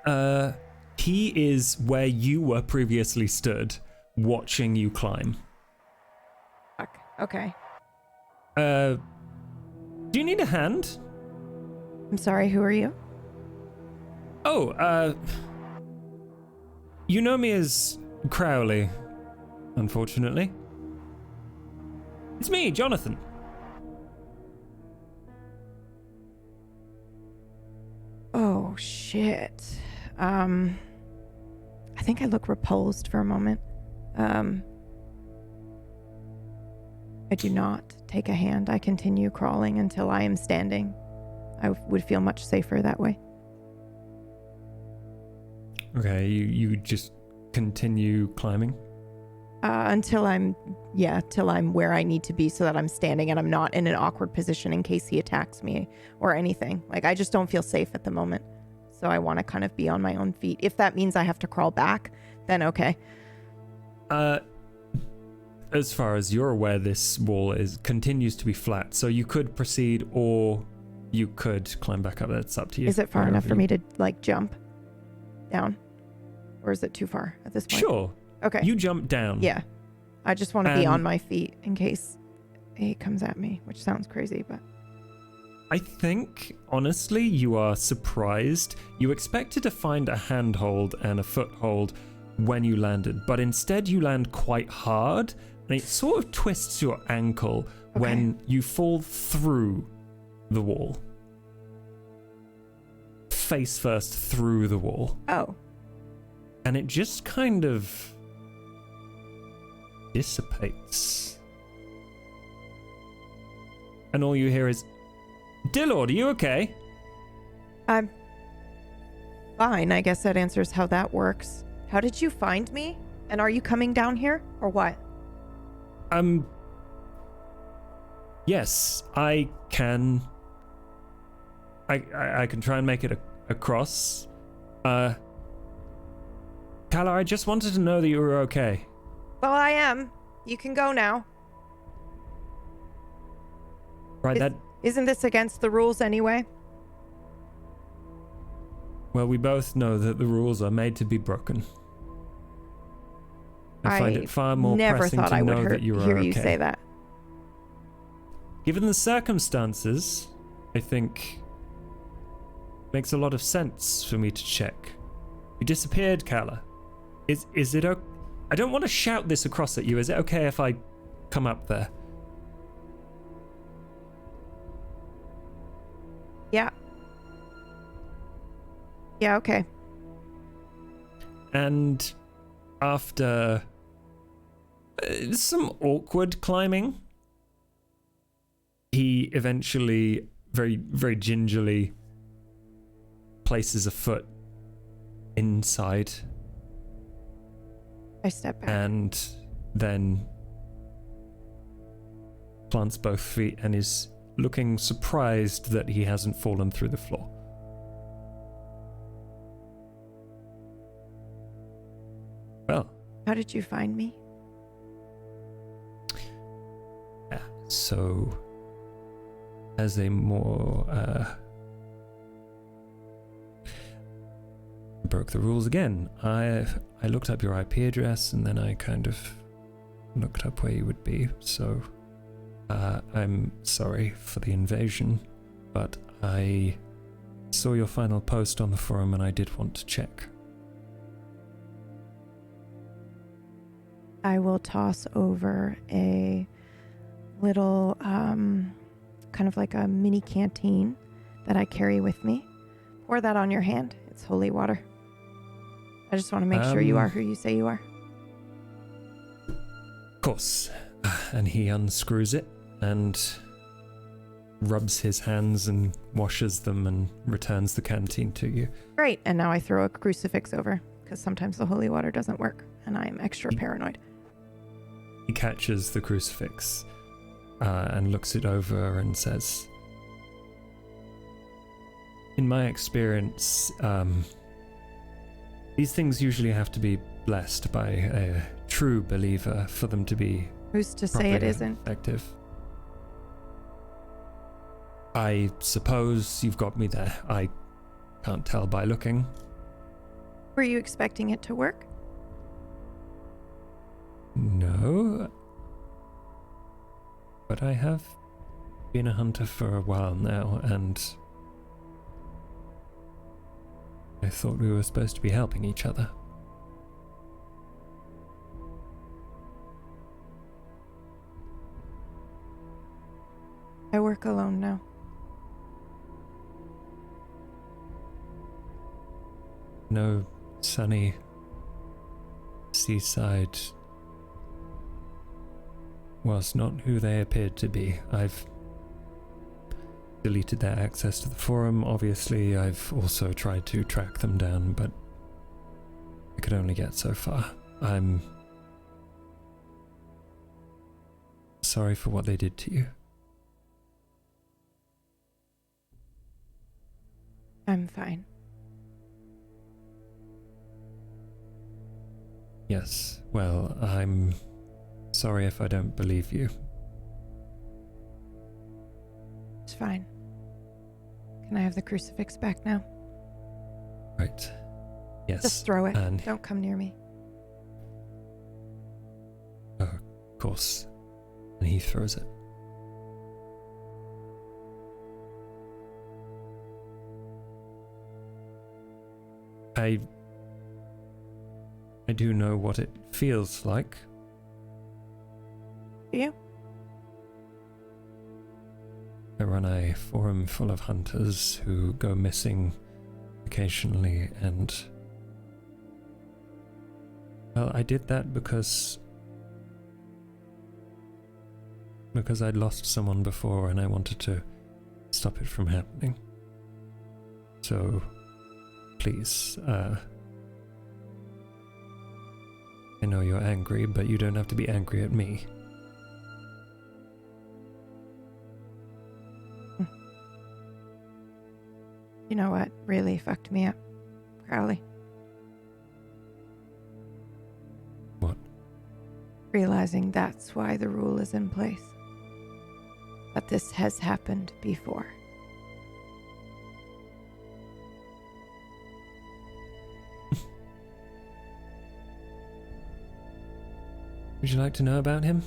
the... He is where you were previously stood, watching you climb. Fuck. Okay. Do you need a hand? I'm sorry, who are you? Oh, You know me as Crowley, unfortunately. It's me, Jonathan. Oh, shit. I think I look repulsed for a moment. I do not take a hand. I continue crawling until I am standing. I would feel much safer that way. Okay, you just continue climbing? Till I'm where I need to be so that I'm standing and I'm not in an awkward position in case he attacks me or anything. Like, I just don't feel safe at the moment. So I want to kind of be on my own feet. If that means I have to crawl back, then okay. As far as you're aware, this wall continues to be flat, so you could proceed or you could climb back up. That's up to you. Is it far enough for me to, like, jump down? Or is it too far at this point? Sure. Okay. You jump down. Yeah. I just want to be on my feet in case he comes at me, which sounds crazy, but... I think, honestly, you are surprised. You expected to find a handhold and a foothold when you landed, but instead you land quite hard, and it sort of twists your ankle when you fall through the wall. Face first through the wall. Oh. And it just kind of dissipates. And all you hear is, "Dear Lord, are you okay?" I'm fine. I guess that answers how that works. How did you find me? And are you coming down here or what? Yes, I can. I can try and make it across. Calla, I just wanted to know that you were okay. Well, I am. You can go now. Right, Isn't this against the rules anyway? well, we both know that the rules are made to be broken. I find it far more never pressing thought to I would know that you are hear okay. you say that. Given the circumstances, I think makes a lot of sense for me to check. You disappeared, Calla. Is it okay? I don't want to shout this across at you. Is it okay if I come up there? Yeah. Yeah, okay. And after some awkward climbing, he eventually, very, very gingerly, places a foot inside I step back. and then plants both feet and is looking surprised that he hasn't fallen through the floor. Well, How did you find me? yeah, so as a more broke the rules again. I looked up your IP address and then I kind of looked up where you would be. So I'm sorry for the invasion, but I saw your final post on the forum and I did want to check. I will toss over a little, kind of like a mini canteen that I carry with me. Pour that on your hand. It's holy water. I just want to make sure you are who you say you are. Of course. And he unscrews it and rubs his hands and washes them and returns the canteen to you. Great. And now I throw a crucifix over because sometimes the holy water doesn't work and I am extra paranoid. He catches the crucifix and looks it over and says, "In my experience, these things usually have to be blessed by a true believer for them to be Who's to say it properly isn't? effective. I suppose you've got me there. I can't tell by looking. Were you expecting it to work? No. But I have been a hunter for a while now, and I thought we were supposed to be helping each other. work alone now. No sunny seaside was not who they appeared to be. I've deleted their access to the forum, obviously. I've also tried to track them down, but I could only get so far. I'm sorry for what they did to you. I'm fine. Yes, well, I'm sorry if I don't believe you. It's fine. Can I have the crucifix back now? Right. Yes. Just throw it. And Don't come near me. of course. And he throws it. I do know what it feels like. Do you? I run a forum full of hunters who go missing occasionally, and well, I did that because I'd lost someone before and I wanted to stop it from happening. So please, I know you're angry, but you don't have to be angry at me. You know what really fucked me up, Crowley? What? Realizing that's why the rule is in place. That this has happened before. Would you like to know about him?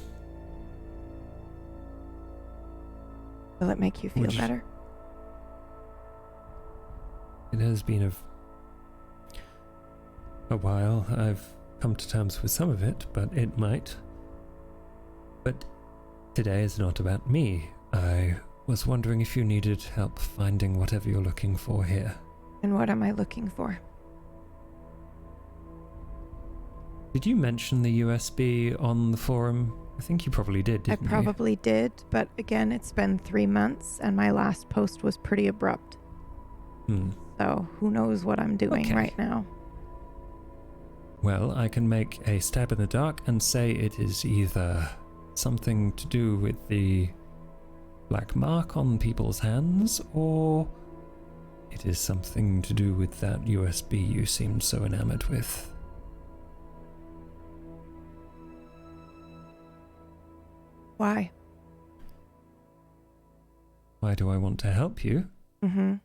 Will it make you feel Would you- better? It has been a while. I've come to terms with some of it, but it might. But today is not about me. I was wondering if you needed help finding whatever you're looking for here. And what am I looking for? Did you mention the USB on the forum? I think you probably did, didn't you? I probably did, but again, it's been 3 months and my last post was pretty abrupt. So who knows what I'm doing right now. Well, I can make a stab in the dark and say it is either something to do with the black mark on people's hands, or it is something to do with that USB you seemed so enamored with. Why? Why do I want to help you? Mm-hmm.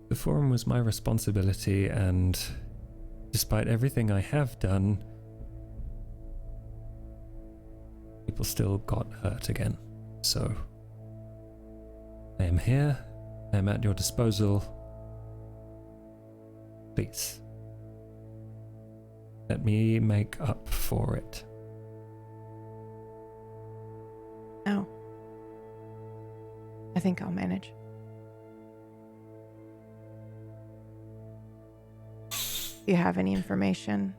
The forum was my responsibility, and despite everything I have done, people still got hurt again. So, I am here, I am at your disposal. Please, let me make up for it. No. I think I'll manage. Do you have any information?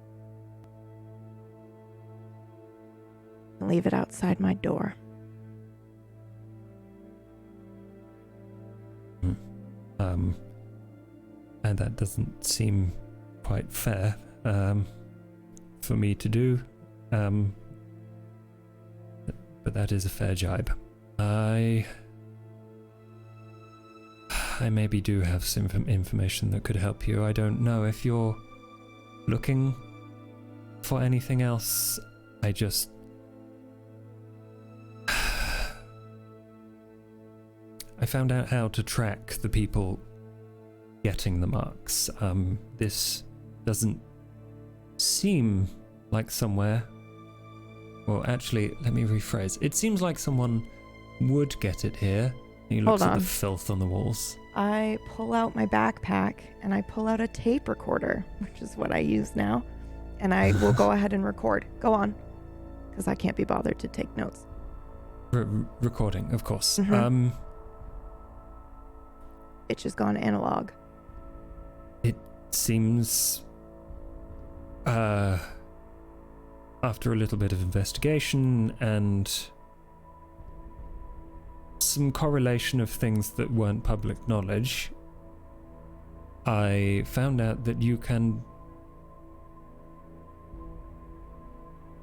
Leave it outside my door. And that doesn't seem quite fair for me to do. But that is a fair jibe. I maybe do have some information that could help you. I don't know if you're looking for anything else. I found out how to track the people getting the marks. This doesn't seem like somewhere. Well, actually, let me rephrase. It seems like someone would get it here. He looks at the filth on the walls. I pull out my backpack and I pull out a tape recorder, which is what I use now, and I will go ahead and record. Go on. because I can't be bothered to take notes. Recording, of course. Mhm. It's just gone analog. It seems, after a little bit of investigation and some correlation of things that weren't public knowledge, I found out that you can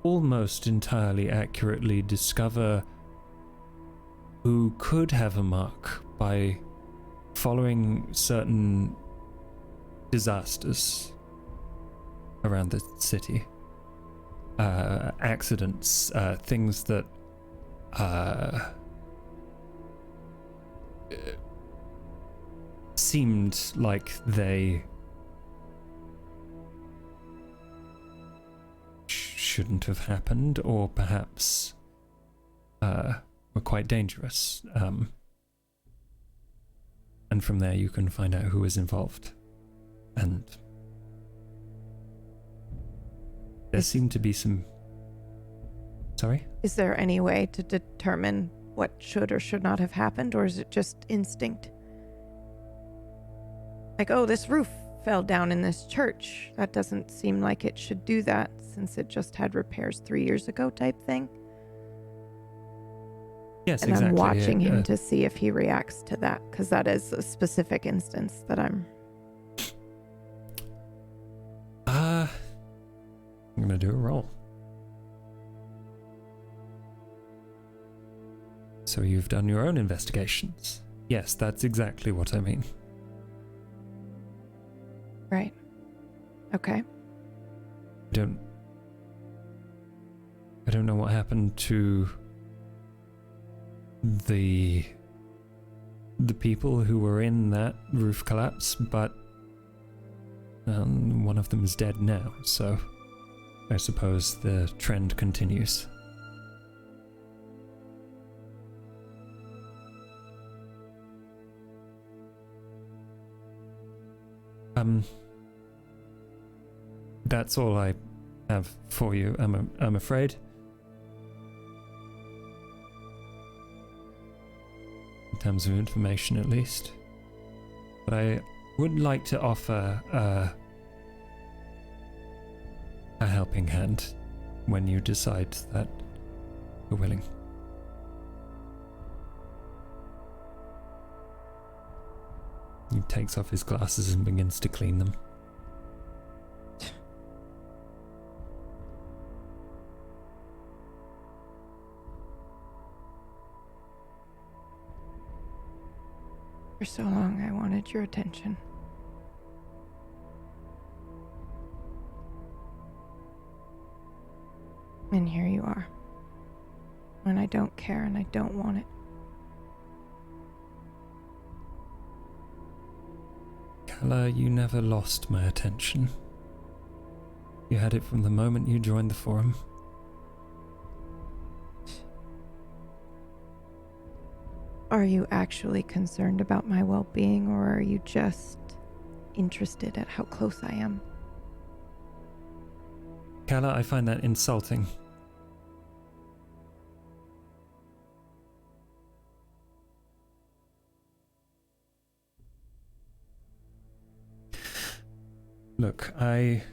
almost entirely accurately discover who could have a mark by following certain disasters around the city. Accidents, things that seemed like they shouldn't have happened, or perhaps were quite dangerous. And from there you can find out who is involved. And there seem to be some... Sorry? Is there any way to determine what should or should not have happened, or is it just instinct? Like, oh, this roof fell down in this church. That doesn't seem like it should do that since it just had repairs 3 years ago type thing. Yes, and exactly. I'm watching him to see if he reacts to that, because that is a specific instance that I'm going to do a roll. So you've done your own investigations. Yes, that's exactly what I mean. right. Okay. I don't know what happened to the people who were in that roof collapse, but one of them is dead now, so I suppose the trend continues. That's all I have for you, I'm afraid. In terms of information, at least. But I would like to offer a helping hand when you decide that you're willing. He takes off his glasses and begins to clean them. For so long, I wanted your attention. And here you are. When I don't care and I don't want it. Calla, you never lost my attention. You had it from the moment you joined the forum. Are you actually concerned about my well-being, or are you just interested at how close I am? Calla, I find that insulting. Look, I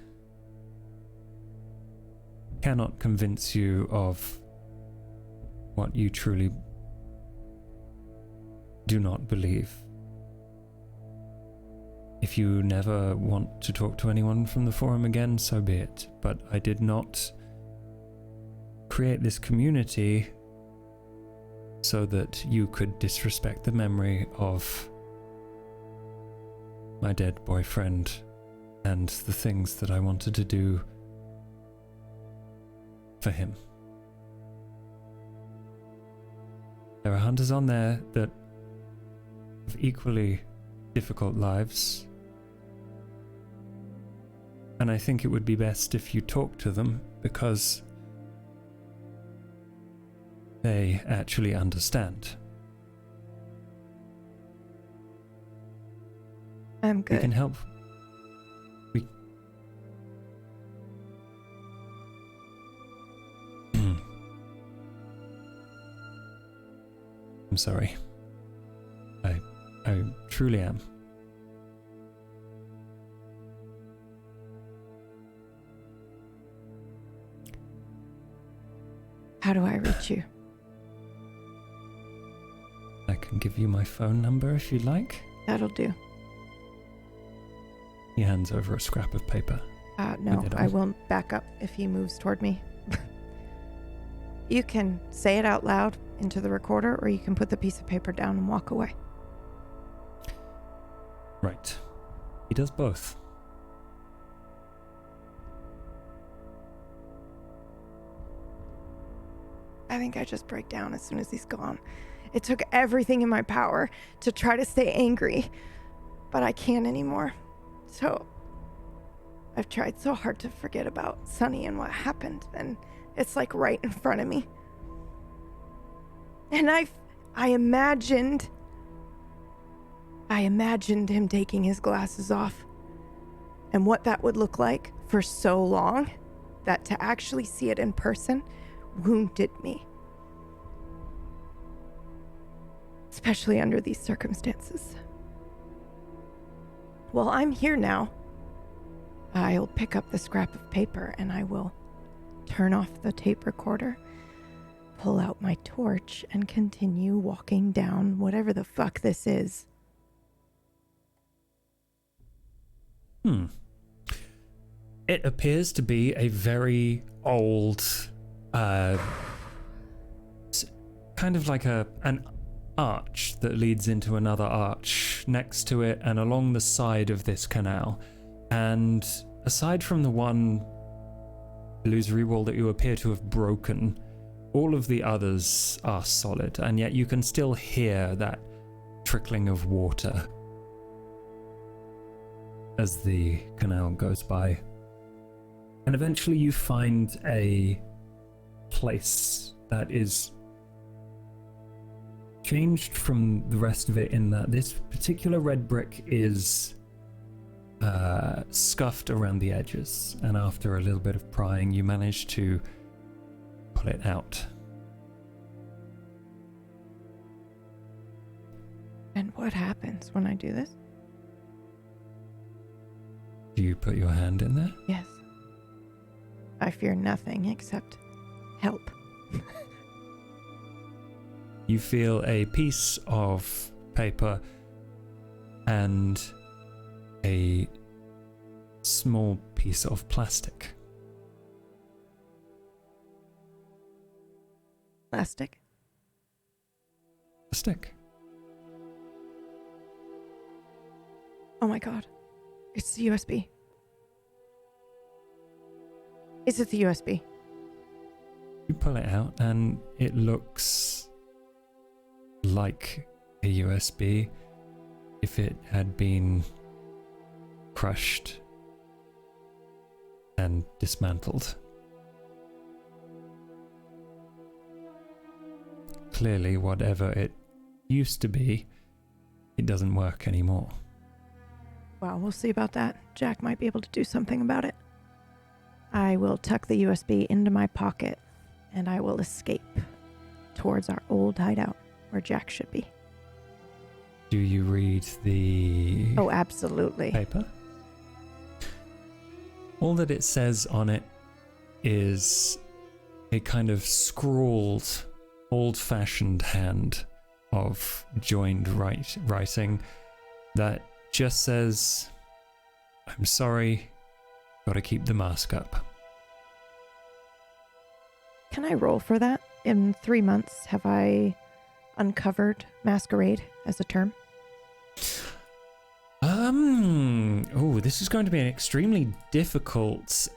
cannot convince you of what you truly do not believe. If you never want to talk to anyone from the forum again, so be it. But I did not create this community so that you could disrespect the memory of my dead boyfriend and the things that I wanted to do for him. There are hunters on there that have equally difficult lives, and I think it would be best if you talk to them, because they actually understand. I'm We good. can help. I'm sorry. I truly am. How do I reach you? I can give you my phone number if you'd like. That'll do. He hands over a scrap of paper. No, with it I on. won't back up if he moves toward me. You can say it out loud into the recorder, or you can put the piece of paper down and walk away. Right. He does both. I think I just break down as soon as he's gone. It took everything in my power to try to stay angry, but I can't anymore. So I've tried so hard to forget about Sonny and what happened, and it's like right in front of me. And I imagined him taking his glasses off and what that would look like for so long that to actually see it in person wounded me. Especially under these circumstances. Well, I'm here now. I'll pick up the scrap of paper and I will turn off the tape recorder, pull out my torch, and continue walking down whatever the fuck this is. It appears to be a very old, kind of like an arch that leads into another arch next to it and along the side of this canal. And aside from the one illusory wall that you appear to have broken, all of the others are solid, and yet you can still hear that trickling of water as the canal goes by. And eventually you find a place that is changed from the rest of it in that this particular red brick is scuffed around the edges, and after a little bit of prying you manage to pull it out. And what happens when I do this? Do you put your hand in there? Yes. I fear nothing except help. You feel a piece of paper and a small piece of plastic. Plastic? A stick. Oh my god. It's the USB. Is it the USB? You pull it out and it looks like a USB if it had been crushed and dismantled. Clearly, whatever it used to be, it doesn't work anymore. Well, we'll see about that. Jack might be able to do something about it. I will tuck the USB into my pocket and I will escape towards our old hideout where Jack should be. Do you read the Oh, absolutely. paper? All that it says on it is a kind of scrawled, old-fashioned hand of joined writing that just says, "I'm sorry, gotta keep the mask up." Can I roll for that? In 3 months, have I uncovered Masquerade as a term? Oh, this is going to be an extremely difficult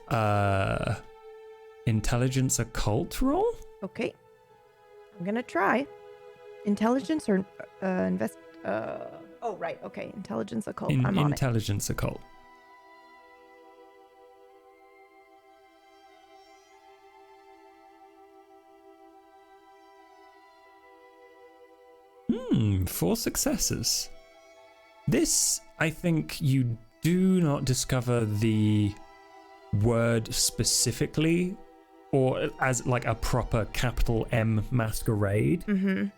intelligence occult roll. Okay. I'm going to try. Intelligence or oh, right. Okay. Intelligence occult. I'm on it. Intelligence occult. Four successes. This, I think you do not discover the word specifically, or as like a proper capital M masquerade. Mm-hmm.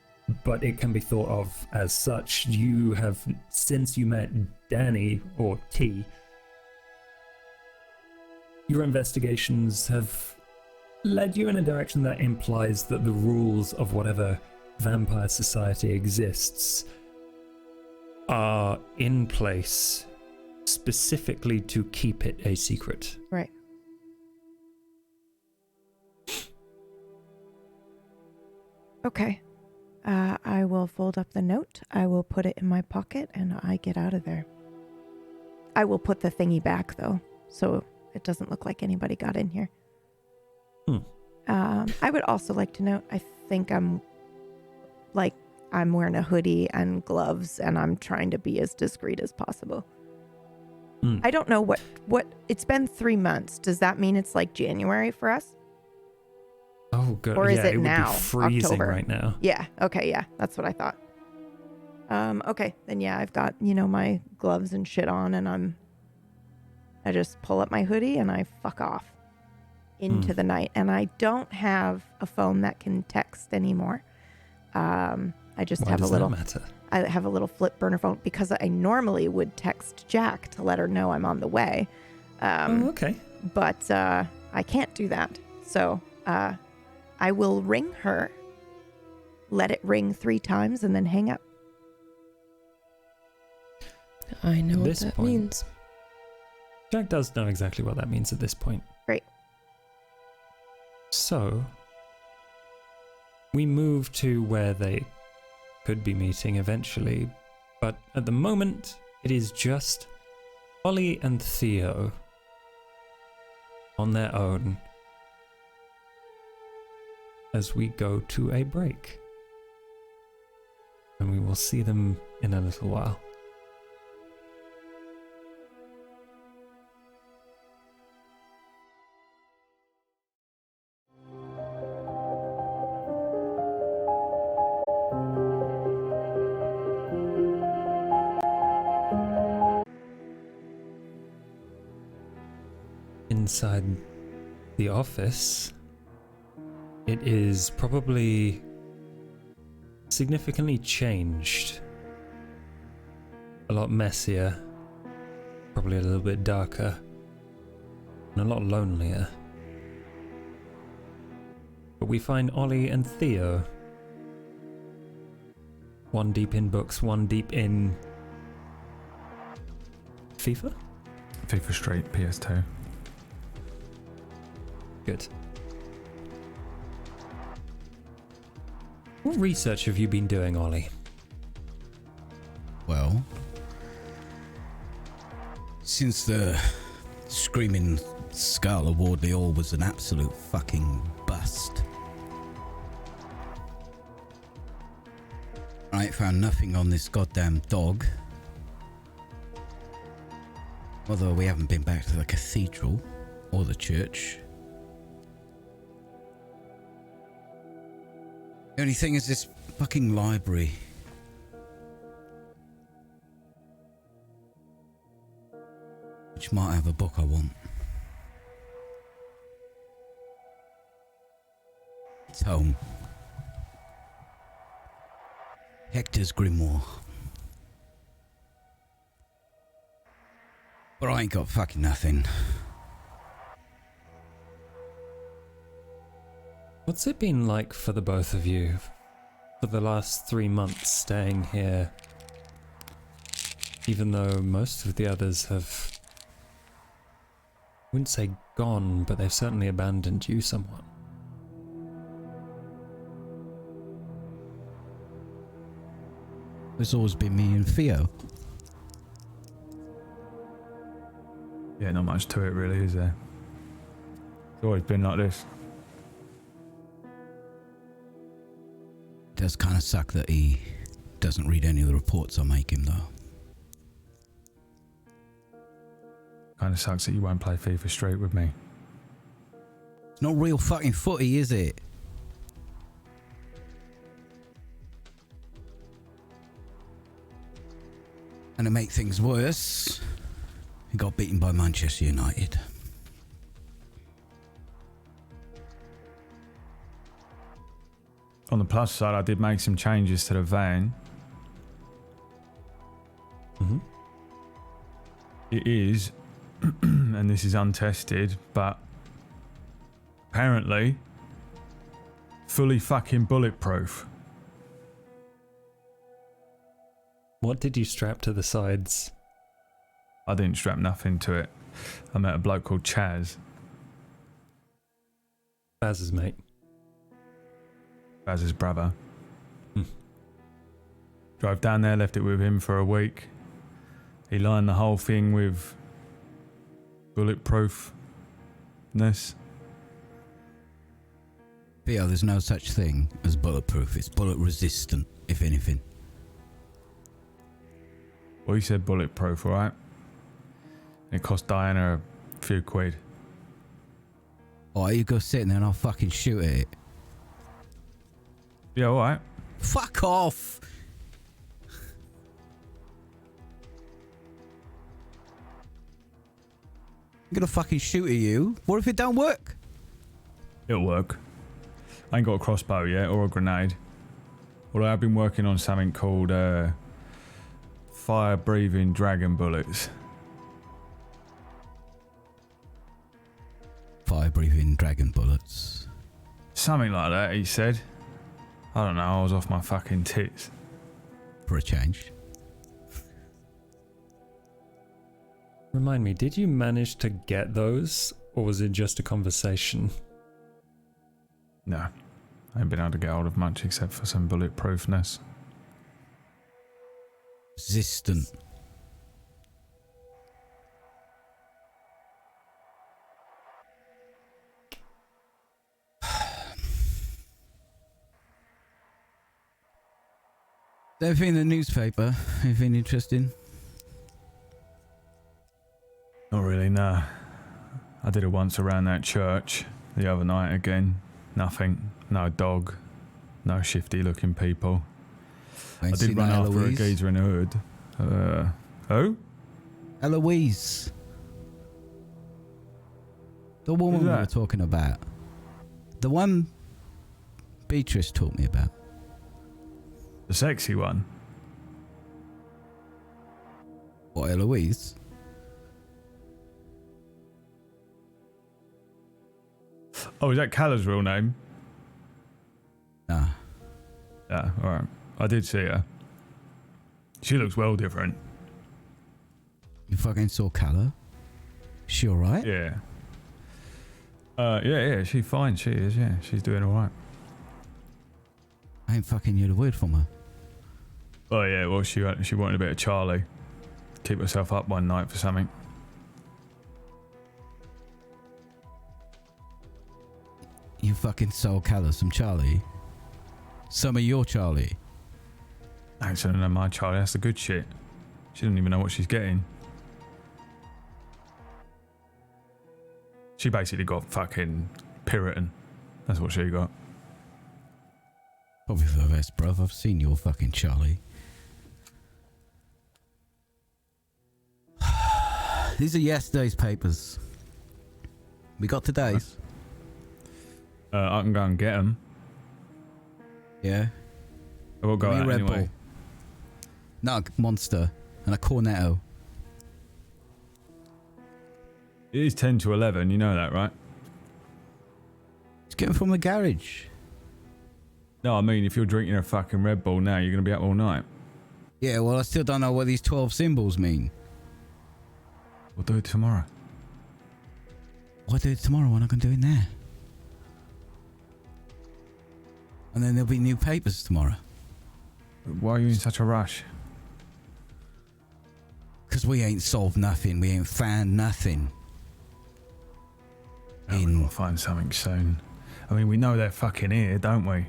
but it can be thought of as such. You have, since you met Danny, or T, your investigations have led you in a direction that implies that the rules of whatever vampire society exists are in place specifically to keep it a secret. Right. Okay. I will fold up the note. I will put it in my pocket and I get out of there. I will put the thingy back though, so it doesn't look like anybody got in here. I would also like to note, I think I'm wearing a hoodie and gloves and I'm trying to be as discreet as possible. I don't know what it's been 3 months. Does that mean it's like January for us? Oh god. Or is yeah, it would now? be freezing October? right now. Yeah. Okay. Yeah. That's what I thought. Okay. Then yeah, I've got, my gloves and shit on and I just pull up my hoodie and I fuck off into the night. And I don't have a phone that can text anymore. I just Why have does a little, that matter? I have a little flip burner phone because I normally would text Jack to let her know I'm on the way. Okay. But I can't do that. So I will ring her, let it ring 3 times, and then hang up. I know what This that point- means. Jack does know exactly what that means at this point. Great. So, we move to where they could be meeting eventually, but at the moment, it is just Ollie and Theo on their own as we go to a break. And we will see them in a little while. Inside the office, it is probably significantly changed. A lot messier, probably a little bit darker, and a lot lonelier. But we find Ollie and Theo, one deep in books, one deep in FIFA? FIFA Straight PS2. Good. What research have you been doing, Ollie? Well, since the Screaming Skull award, they all was an absolute fucking bust. I ain't found nothing on this goddamn dog. Although we haven't been back to the cathedral or the church. The only thing is this fucking library. Which might have a book I want. It's home. Hector's Grimoire. But I ain't got fucking nothing. What's it been like for the both of you for the last 3 months staying here? Even though most of the others have, I wouldn't say gone, but they've certainly abandoned you somewhat. It's always been me and Theo. Yeah, not much to it really, is there? It's always been like this. It does kind of suck that he doesn't read any of the reports I make him, though. Kind of sucks that you won't play FIFA Straight with me. It's not real fucking footy, is it? And to make things worse, he got beaten by Manchester United. On the plus side, I did make some changes to the van. Mm-hmm. It is, and this is untested, but apparently fully fucking bulletproof. What did you strap to the sides? I didn't strap nothing to it. I met a bloke called Chaz. Baz's mate. Chaz's brother. Hmm. Drove down there, left it with him for a week. He lined the whole thing with bulletproofness. Theo, there's no such thing as bulletproof. It's bullet resistant, if anything. Well, he said bulletproof, alright? It cost Diana a few quid. Oh, you go sit there and I'll fucking shoot at it. Yeah, alright. Fuck off! I'm gonna fucking shoot at you. What if it don't work? It'll work. I ain't got a crossbow yet or a grenade. Although I've been working on something called fire-breathing dragon bullets. Fire-breathing dragon bullets. Something like that, he said. I don't know, I was off my fucking tits. For a change. Remind me, did you manage to get those, or was it just a conversation? No, I ain't been able to get hold of much except for some bulletproofness. Resistant. Anything in the newspaper? Anything interesting? Not really, no. I did it once around that church the other night again. Nothing. No dog. No shifty looking people. I did run after a geezer in a hood. Who? Eloise. The woman we were that? talking about. The one Beatrice taught me about. The sexy one? What, Eloise? Oh, is that Calla's real name? Nah. Yeah, alright. I did see her. She looks well different. You fucking saw Calla? She alright? Yeah. Yeah, she's fine. She is, yeah. She's doing alright. I ain't fucking heard a word from her. Oh, yeah, well, she wanted a bit of Charlie. Keep herself up one night for something. You fucking sold Calla some Charlie. Some of your Charlie. I ain't selling her my Charlie. That's the good shit. She doesn't even know what she's getting. She basically got fucking Puritan. That's what she got. Probably for the best, bruv. I've seen your fucking Charlie. These are yesterday's papers. We got today's. I can go and get them. Yeah. I will go Give me out a Red anyway. Bull. Nug, Monster, and a Cornetto. It is 10 to 11, you know that, right? Just get them from the garage. No, I mean, if you're drinking a fucking Red Bull now, you're going to be up all night. Yeah, well, I still don't know what these 12 symbols mean. We'll do it tomorrow. Why do it tomorrow when I can do it now? And then there'll be new papers tomorrow. Why are you in such a rush? Because we ain't solved nothing. We ain't found nothing. We'll find something soon. I mean, we know they're fucking here, don't we?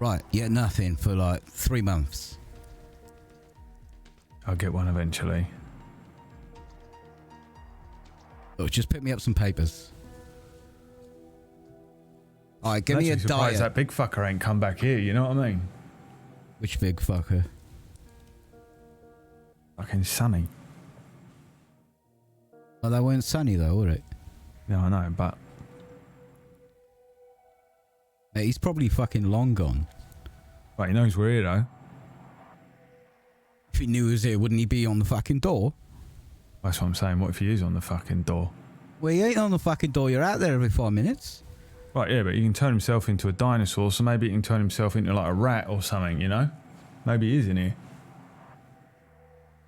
Right, yet nothing for like 3 months. I'll get one eventually. Look, just pick me up some papers. Alright, give me a surprised diet. that big fucker ain't come back here, you know what I mean? Which big fucker? Fucking Sonny. Oh, they weren't sunny though, were it? Yeah, I know, but... He's probably fucking long gone. But he knows we're here, though. If he knew he was here, wouldn't he be on the fucking door? That's what I'm saying. What if he is on the fucking door? Well, he ain't on the fucking door. You're out there every 5 minutes. Right, yeah, but he can turn himself into a dinosaur, so maybe he can turn himself into like a rat or something, you know? Maybe he is in here.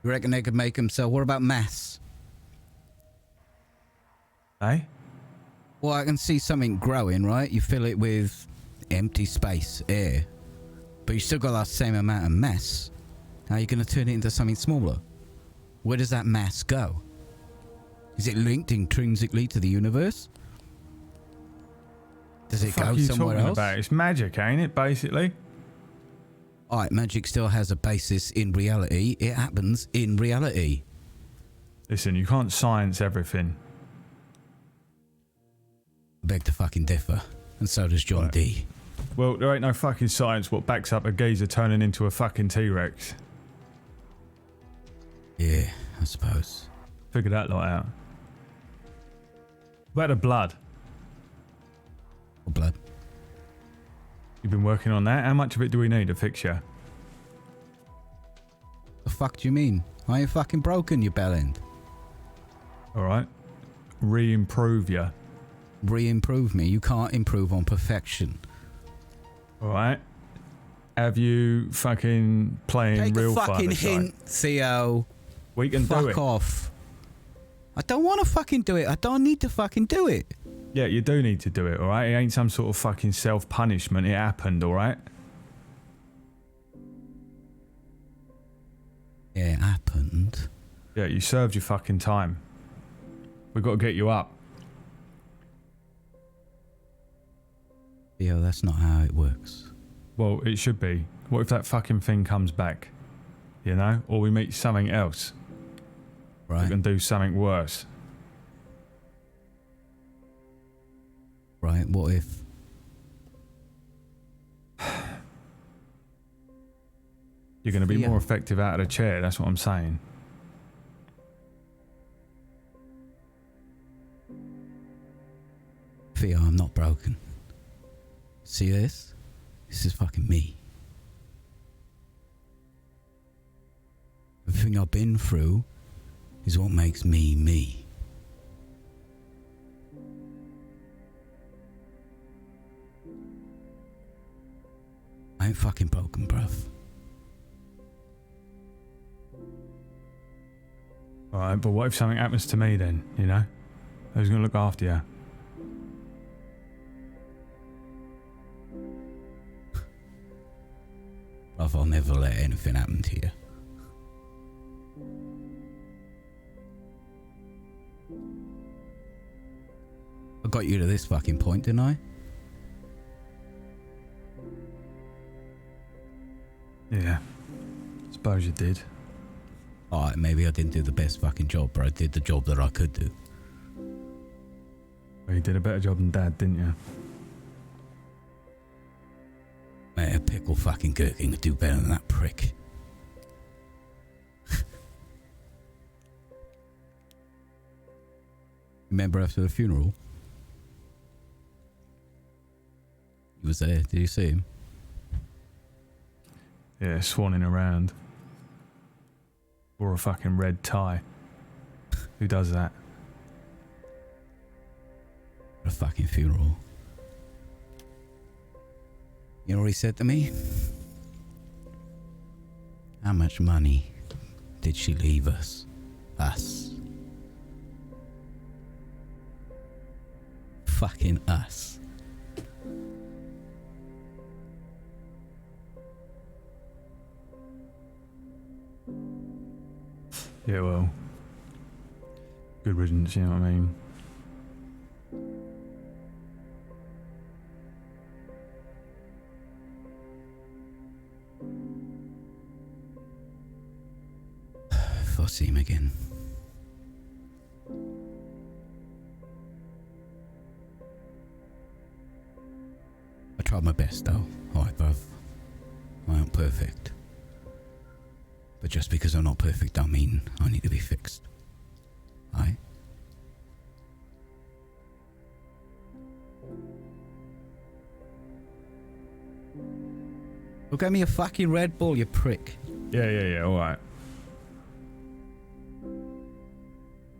You reckon they could make himself? What about mass? Eh? Well, I can see something growing, right? You fill it with empty space, air. But you still got that same amount of mass. How are you going to turn it into something smaller? Where does that mass go? Is it linked intrinsically to the universe? Does it go somewhere else? About? It's magic, ain't it, basically? Alright, magic still has a basis in reality. It happens in reality. Listen, you can't science everything. I beg to fucking differ. And so does John Right. D. Well, there ain't no fucking science what backs up a geezer turning into a fucking T-Rex. Yeah, I suppose. Figure that lot out. What about the blood? Or blood. You've been working on that? How much of it do we need to fix you? The fuck do you mean? I ain't fucking broken, you bellend. Alright. Re-improve you. Re-improve me. You can't improve on perfection. Alright. Have you fucking playing Take real a fucking five-a-side? hint, Theo. We can do Fuck it. off. I don't want to fucking do it. I don't need to fucking do it. Yeah, you do need to do it, alright? It ain't some sort of fucking self-punishment. It happened, alright? Yeah, it happened. Yeah, you served your fucking time. We've got to get you up. Theo, that's not how it works. Well, it should be. What if that fucking thing comes back? You know? Or we meet something else. We Right? can do something worse. Right, what if... You're going to be Yeah. more effective out of the chair, that's what I'm saying. Theo, I'm not broken. See this? This is fucking me. Everything I've been through is what makes me me. I ain't fucking broken, bruv. Alright, but what if something happens to me then, you know? Who's going to look after you? Bruv, I'll never let anything happen to you. I got you to this fucking point, didn't I? Yeah. Suppose you did. Alright, maybe I didn't do the best fucking job, but I did the job that I could do. Well, you did a better job than Dad, didn't you? Mate, a pickle fucking gherkin could do better than that prick. Remember after the funeral? He was there. Did you see him? Yeah, swanning around. Wore a fucking red tie. Who does that? At a fucking funeral. You know what he said to me? How much money did she leave us? Us. Fucking us. Yeah, well. Good riddance, you know what I mean? If I see him again. I tried my best though. Alright, bruv. I ain't perfect. But just because I'm not perfect don't mean I need to be fixed. Aye? Well, get me a fucking Red Bull, you prick. Yeah, all right.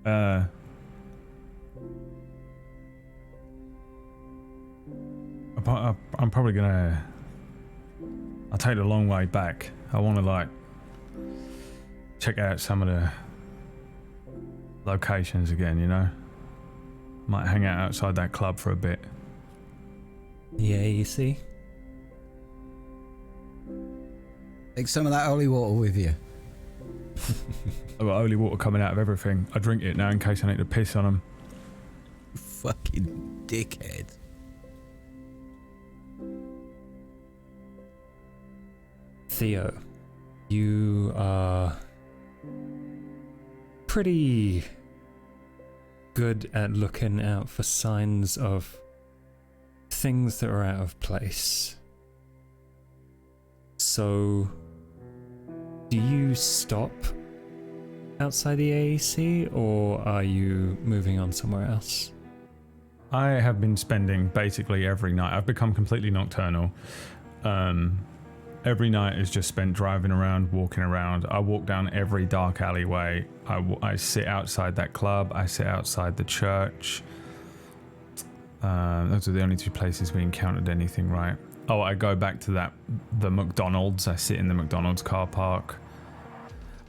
I'm probably gonna... I'll take the long way back. I want to, like, check out some of the locations again, you know? Might hang out outside that club for a bit. Yeah, you see? Take some of that holy water with you. I've got holy water coming out of everything. I drink it now in case I need to piss on them. Fucking dickhead. Theo, you are pretty good at looking out for signs of things that are out of place. So, do you stop outside the AEC, or are you moving on somewhere else? I have been spending basically every night. I've become completely nocturnal. Every night is just spent driving around, walking around. I walk down every dark alleyway. I sit outside that club. I sit outside the church. Those are the only two places we encountered anything, right? Oh, I go back to the McDonald's. I sit in the McDonald's car park.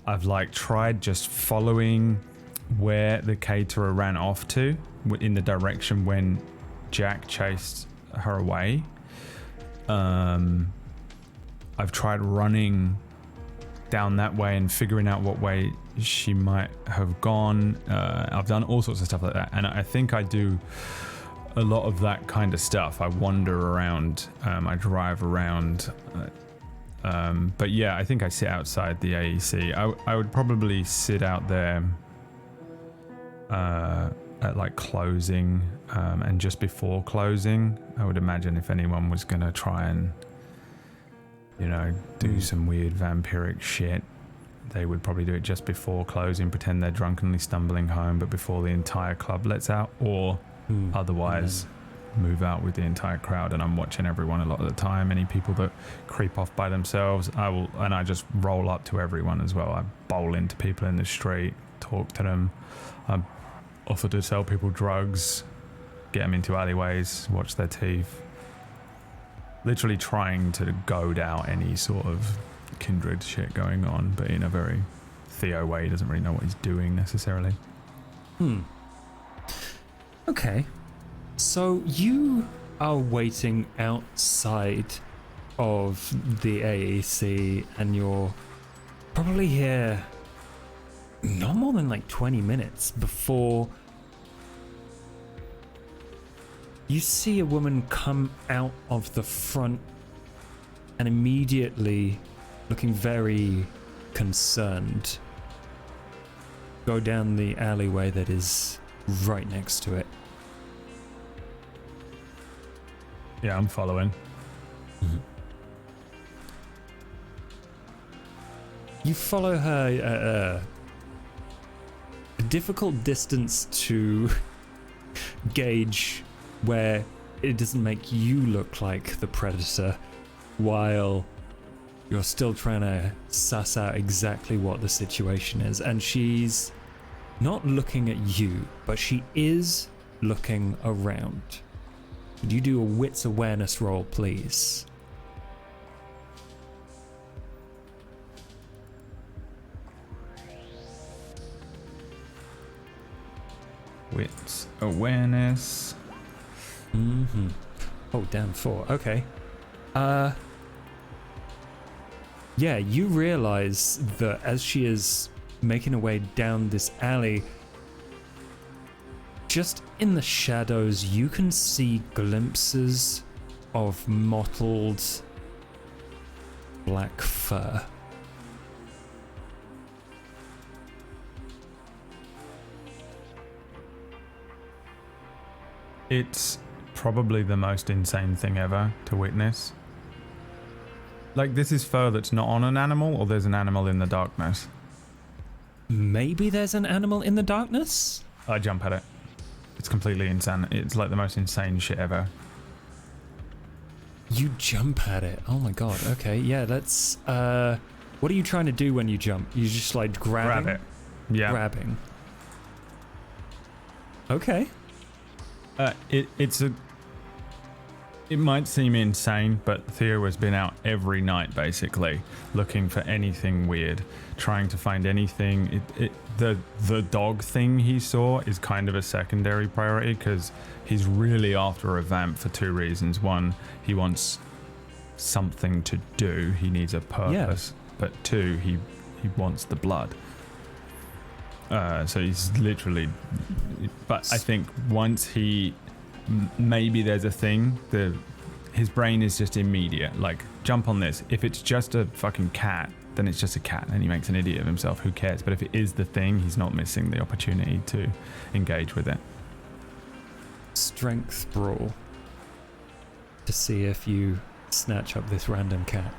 I've like tried just following where the caterer ran off to in the direction when Jack chased her away. I've tried running down that way and figuring out what way she might have gone. I've done all sorts of stuff like that, and I think I do a lot of that kind of stuff. I wander around, I drive around, but yeah, I think I sit outside the AEC. I would probably sit out there at like closing, and just before closing. I would imagine if anyone was gonna try and, you know, do some weird vampiric shit, they would probably do it just before closing, pretend they're drunkenly stumbling home, but before the entire club lets out, or otherwise move out with the entire crowd. And I'm watching everyone a lot of the time. Any people that creep off by themselves, I just roll up to everyone as well. I bowl into people in the street, talk to them. I offer to sell people drugs, get them into alleyways, watch their teeth. Literally trying to goad out any sort of kindred shit going on, but in a very Theo way. He doesn't really know what he's doing necessarily. Okay. So you are waiting outside of the AEC, and you're probably here not more than like 20 minutes before you see a woman come out of the front and immediately, looking very concerned, go down the alleyway that is right next to it. Yeah, I'm following. You follow her a difficult distance to gauge where it doesn't make you look like the predator, while you're still trying to suss out exactly what the situation is. And she's not looking at you, but she is looking around. Could you do a wits awareness roll, please? Wits awareness. Oh, damn, 4. Okay. Yeah, you realize that as she is making her way down this alley, just in the shadows, you can see glimpses of mottled black fur. It's probably the most insane thing ever to witness. Like, this is fur that's not on an animal, or there's an animal in the darkness? Maybe there's an animal in the darkness? I jump at it. It's completely insane. It's like the most insane shit ever. You jump at it. Oh my god. Okay, yeah, that's what are you trying to do when you jump? You just like grabbing? Grab it. Yeah. Grabbing. Okay. It might seem insane, but Theo has been out every night basically looking for anything weird, trying to find anything. The dog thing he saw is kind of a secondary priority because he's really after a vamp for two reasons. One, he wants something to do. He needs a purpose. Yeah. But two, he wants the blood. So he's literally... But I think once he... Maybe there's a thing. His brain is just immediate. Like, jump on this. If it's just a fucking cat, then it's just a cat and he makes an idiot of himself. Who cares? But if it is the thing, he's not missing the opportunity to engage with it. Strength brawl. To see if you snatch up this random cat.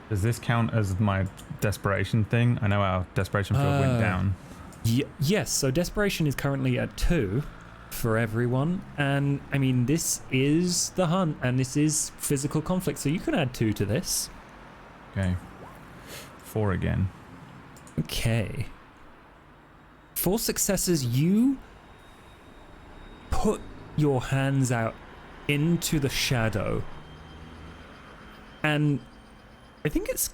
Does this count as my desperation thing? I know our desperation field went down. Yes, so desperation is currently at 2 for everyone, and I mean this is the hunt and this is physical conflict, so you can add 2 to this. Okay. 4 again. Okay. 4 successes. You put your hands out into the shadow, and I think it's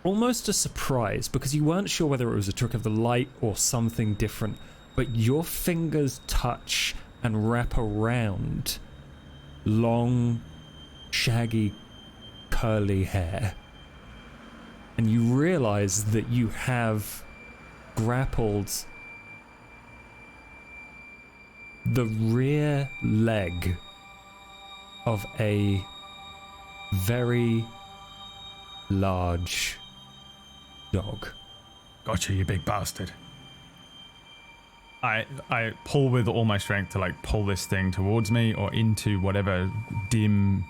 almost a surprise because you weren't sure whether it was a trick of the light or something different, but your fingers touch and wrap around long, shaggy, curly hair. And you realize that you have grappled the rear leg of a very large dog. Gotcha, you big bastard. I pull with all my strength to like pull this thing towards me or into whatever dim,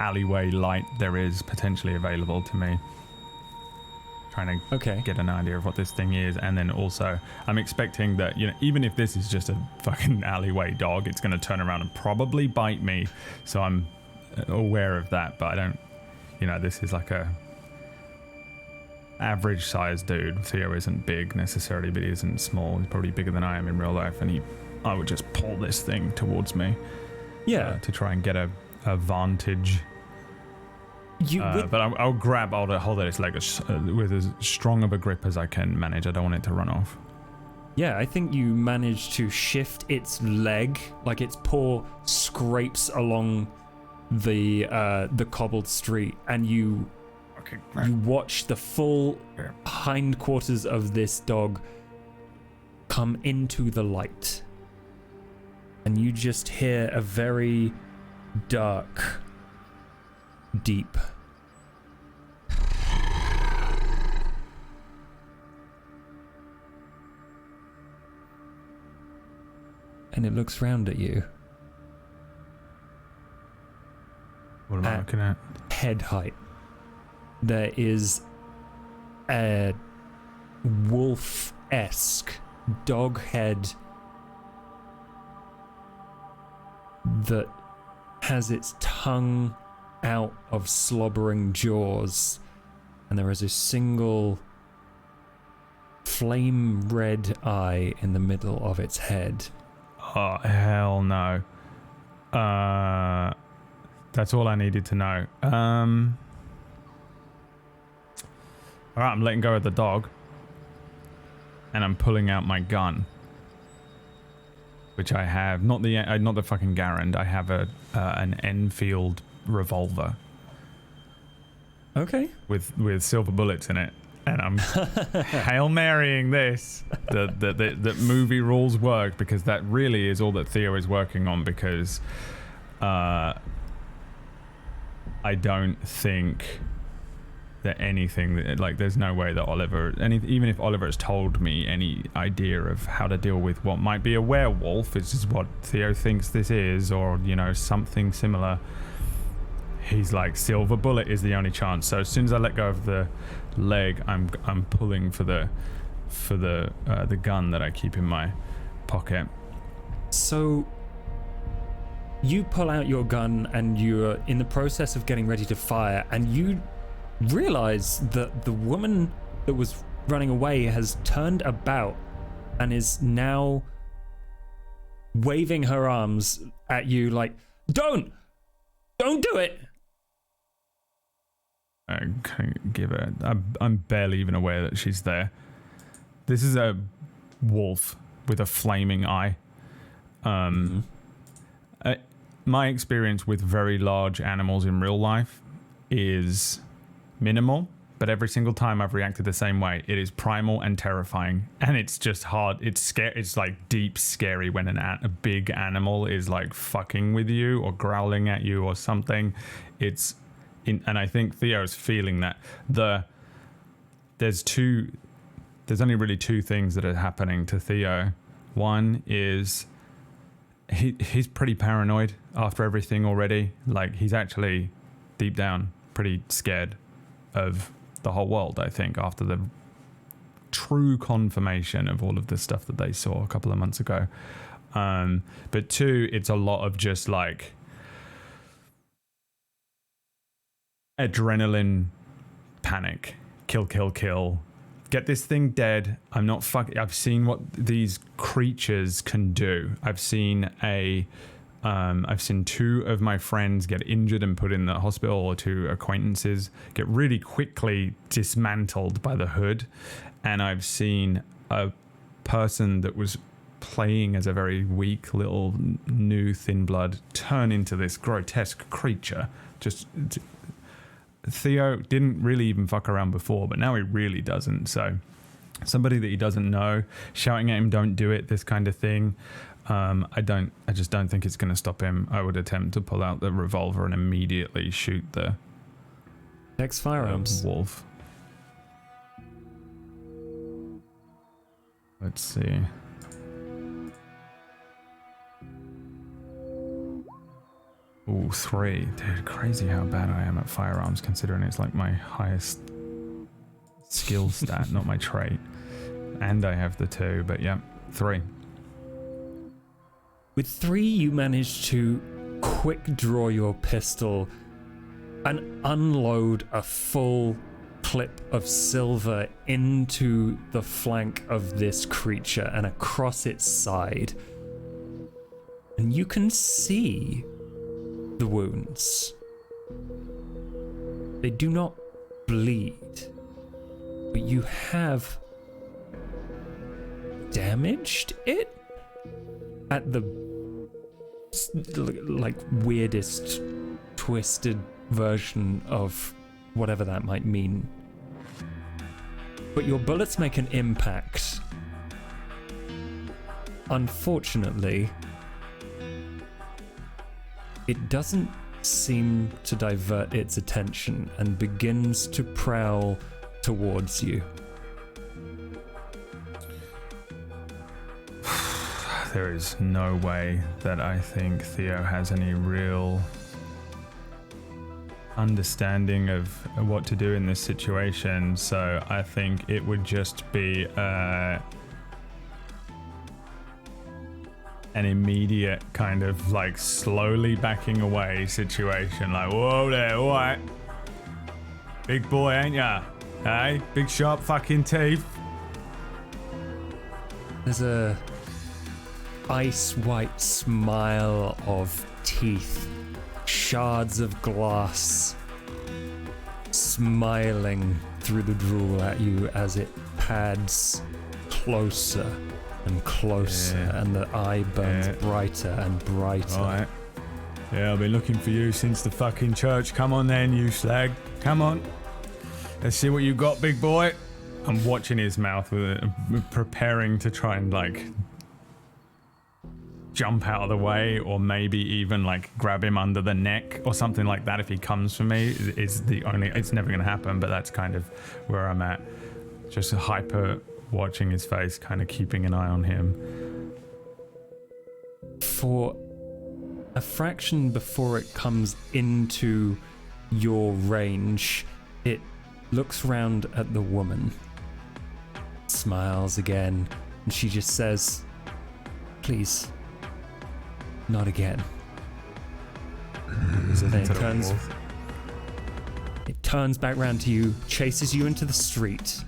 alleyway light there is potentially available to me. Trying to get an idea of what this thing is, and then also I'm expecting that, even if this is just a fucking alleyway dog, it's going to turn around and probably bite me. So I'm aware of that, but I don't, this is like a average sized dude. Theo isn't big necessarily, but he isn't small. He's probably bigger than I am in real life, and I would just pull this thing towards me. Yeah. To try and get a vantage. But I'll hold its leg with as strong of a grip as I can manage. I don't want it to run off. Yeah, I think you manage to shift its leg, like its paw scrapes along the cobbled street, and you watch the full hindquarters of this dog come into the light. And you just hear a very dark, deep and it looks round at you. What am I looking at? Head height. There is a wolf-esque dog head that has its tongue out of slobbering jaws, and there is a single flame red eye in the middle of its head. Oh, hell no. That's all I needed to know. Alright, I'm letting go of the dog. And I'm pulling out my gun. Which I have, not the fucking Garand, I have an Enfield revolver. Okay. With silver bullets in it. And I'm Hail Marying this. That movie rules work, because that really is all that Theo is working on, because I don't think that anything, like, there's no way that Oliver, even if Oliver has told me any idea of how to deal with what might be a werewolf, which is what Theo thinks this is, or, something similar, he's like, silver bullet is the only chance. So as soon as I let go of the leg, I'm pulling for the gun that I keep in my pocket. So you pull out your gun and you're in the process of getting ready to fire, and you realize that the woman that was running away has turned about and is now waving her arms at you like, don't do it. I can't give it. I'm barely even aware that she's there. This is a wolf with a flaming eye. My experience with very large animals in real life is minimal, but every single time I've reacted the same way. It is primal and terrifying, and it's just hard. It's scary. It's like deep scary when a big animal is like fucking with you or growling at you or something. And I think Theo's feeling that. There's only really two things that are happening to Theo. One is he's pretty paranoid after everything already. Like, he's actually deep down pretty scared of the whole world, I think, after the true confirmation of all of the stuff that they saw a couple of months ago. But two, it's a lot of just like adrenaline, panic, kill, get this thing dead. I'm not fucking. I've seen what these creatures can do. I've seen two of my friends get injured and put in the hospital, or two acquaintances get really quickly dismantled by the hood. And I've seen a person that was playing as a very weak little new thin blood turn into this grotesque creature. Theo didn't really even fuck around before, but now he really doesn't. So somebody that he doesn't know shouting at him, don't do it, this kind of thing. I just don't think it's going to stop him. I would attempt to pull out the revolver and immediately shoot the next firearms wolf. Let's see. Ooh, 3. Dude, crazy how bad I am at firearms, considering it's like my highest skill stat, not my trait. And I have the 2, but yeah, 3. With 3, you manage to quick draw your pistol and unload a full clip of silver into the flank of this creature and across its side. And you can see the wounds. They do not bleed, but you have damaged it at the like weirdest twisted version of whatever that might mean. But your bullets make an impact. Unfortunately, it doesn't seem to divert its attention and begins to prowl towards you. There is no way that I think Theo has any real understanding of what to do in this situation, so I think it would just be an immediate kind of like slowly backing away situation. Like, whoa there, what? Big boy, ain't ya? Hey, big sharp fucking teeth. There's a ice white smile of teeth, shards of glass smiling through the drool at you as it pads closer and closer, and the eye burns brighter and brighter. All right. Yeah, I've been looking for you since the fucking church. Come on then, you slag. Come on. Let's see what you got, big boy. I'm watching his mouth with it, preparing to try and like jump out of the way, or maybe even like grab him under the neck or something like that if he comes for me. It's never going to happen, but that's kind of where I'm at. Just hyper watching his face, kind of keeping an eye on him. For a fraction before it comes into your range, it looks round at the woman, smiles again, and she just says, "Please, not again." And it turns back round to you, chases you into the street.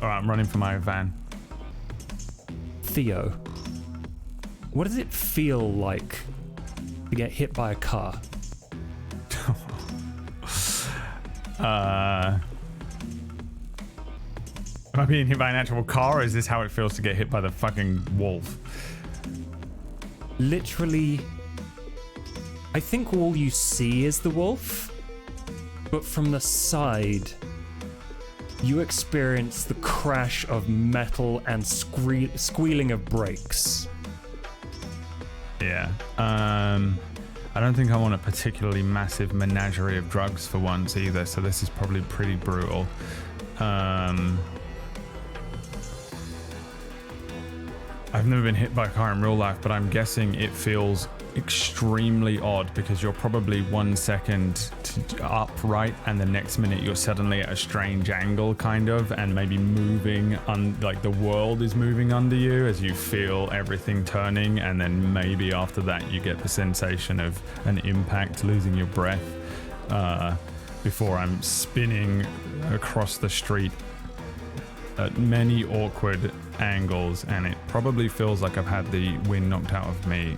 Alright, I'm running for my van. Theo, what does it feel like to get hit by a car? Am I being hit by an actual car, or is this how it feels to get hit by the fucking wolf? Literally, I think all you see is the wolf, but from the side, you experience the crash of metal and squealing of brakes. Yeah. I don't think I want a particularly massive menagerie of drugs for once either, so this is probably pretty brutal. I've never been hit by a car in real life, but I'm guessing it feels extremely odd because you're probably 1 second upright and the next minute you're suddenly at a strange angle kind of, and maybe moving like the world is moving under you as you feel everything turning, and then maybe after that you get the sensation of an impact, losing your breath before I'm spinning across the street at many awkward angles, and it probably feels like I've had the wind knocked out of me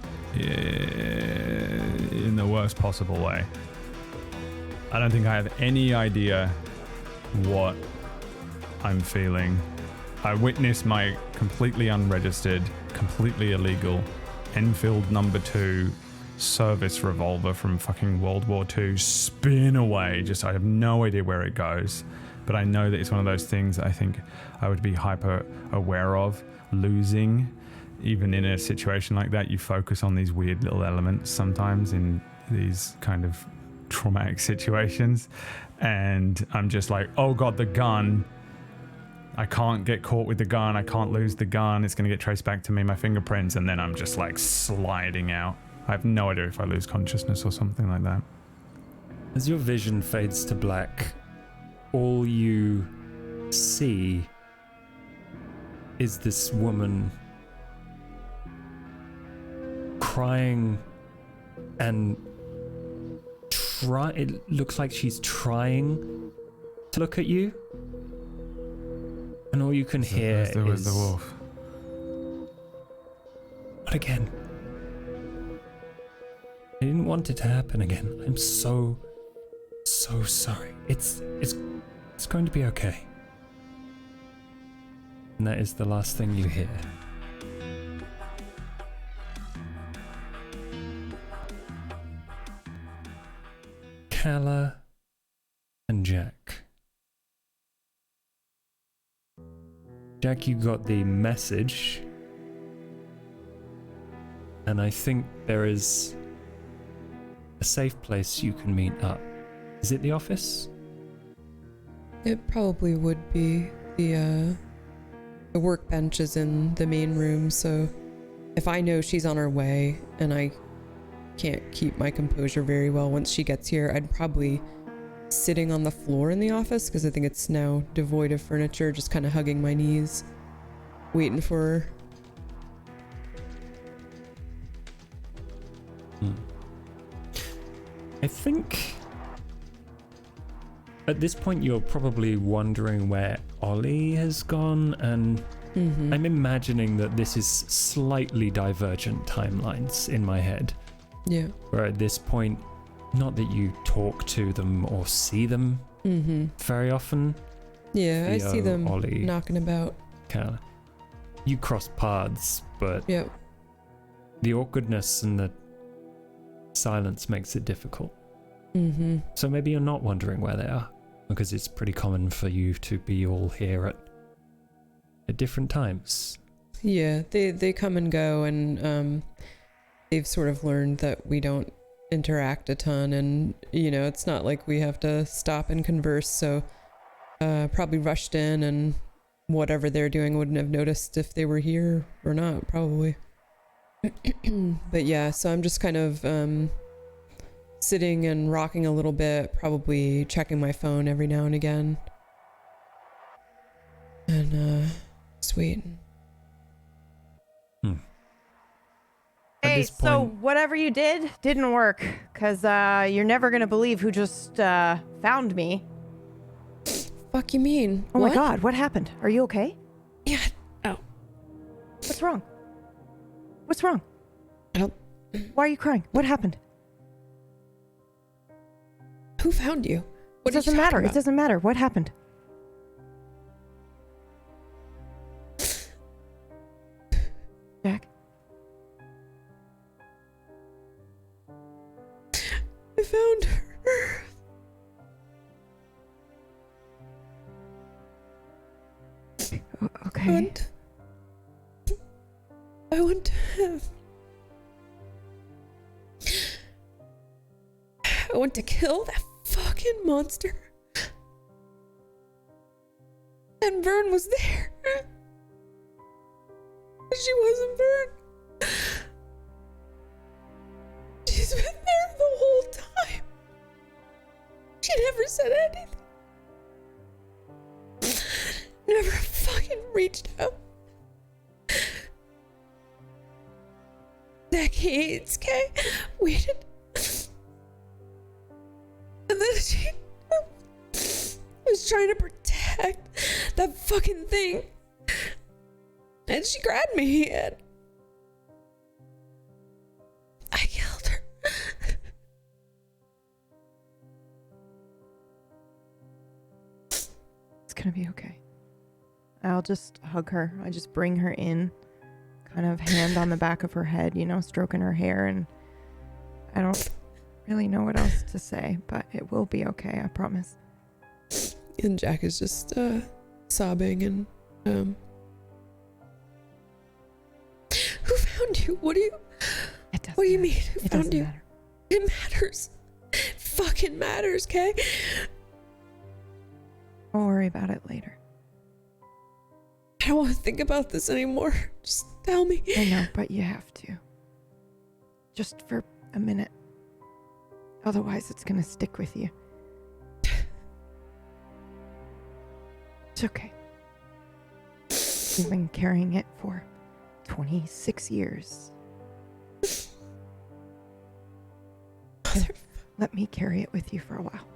in the worst possible way. I don't think I have any idea what I'm feeling. I witnessed my completely unregistered, completely illegal Enfield No. 2 service revolver from fucking World War II spin away. Just, I have no idea where it goes, but I know that it's one of those things that I think I would be hyper aware of losing. Even in a situation like that, you focus on these weird little elements sometimes in these kind of traumatic situations, and I'm just like, oh god, the gun, I can't get caught with the gun, I can't lose the gun, it's going to get traced back to me, my fingerprints, and then I'm just like sliding out. I have no idea if I lose consciousness or something like that. As your vision fades to black, all you see is this woman crying and it looks like she's trying to look at you, and all you can hear is the wolf. But again, I didn't want it to happen again. I'm so sorry. It's going to be okay. And that is the last thing you hear. Calla and Jack. Jack, you got the message, and I think there is a safe place you can meet up. Is it the office? It probably would be. The workbench is in the main room, so if I know she's on her way and I can't keep my composure very well once she gets here, I'd probably sitting on the floor in the office because I think it's now devoid of furniture, just kind of hugging my knees, waiting for her. I think at this point you're probably wondering where Ollie has gone, and I'm imagining that this is slightly divergent timelines in my head. Yeah. Where at this point, not that you talk to them or see them very often. Yeah, Theo, I see them Ollie, knocking about. Calla. You cross paths, but Yep. the awkwardness and the silence makes it difficult. So maybe you're not wondering where they are, because it's pretty common for you to be all here at different times. Yeah, they come and go, and they've sort of learned that we don't interact a ton, and it's not like we have to stop and converse, so probably rushed in, and whatever they're doing wouldn't have noticed if they were here or not, probably. But yeah, so I'm just kind of sitting and rocking a little bit, probably checking my phone every now and again, and just waiting. At this so point, whatever you did didn't work, because you're never going to believe who just found me. Fuck you mean? Oh What? my god, what happened? Are you okay? Yeah. Oh. What's wrong? What's wrong? I don't. Why are you crying? What happened? Who found you? What It doesn't matter. It doesn't matter. What happened? Jack? I found her. Okay. I want to have. I want to kill that fucking monster. And Vern was there. She wasn't Vern. She's been there the whole time. She never said anything. Never fucking reached out. Decades, okay? Waited. And then she was trying to protect that fucking thing. And she grabbed me and I killed her. It's gonna be okay. I'll just hug her. I just bring her in, kind of hand on the back of her head, stroking her hair, and I don't really know what else to say, but it will be okay, I promise. And Jack is just sobbing and who found you? What do you mean? Who It found doesn't you? matter. It matters. It fucking matters, okay? Don't worry about it later. I don't want to think about this anymore. Just tell me. I know, but you have to. Just for a minute. Otherwise, it's gonna stick with you. It's okay. You've been carrying it for 26 years. Let me carry it with you for a while.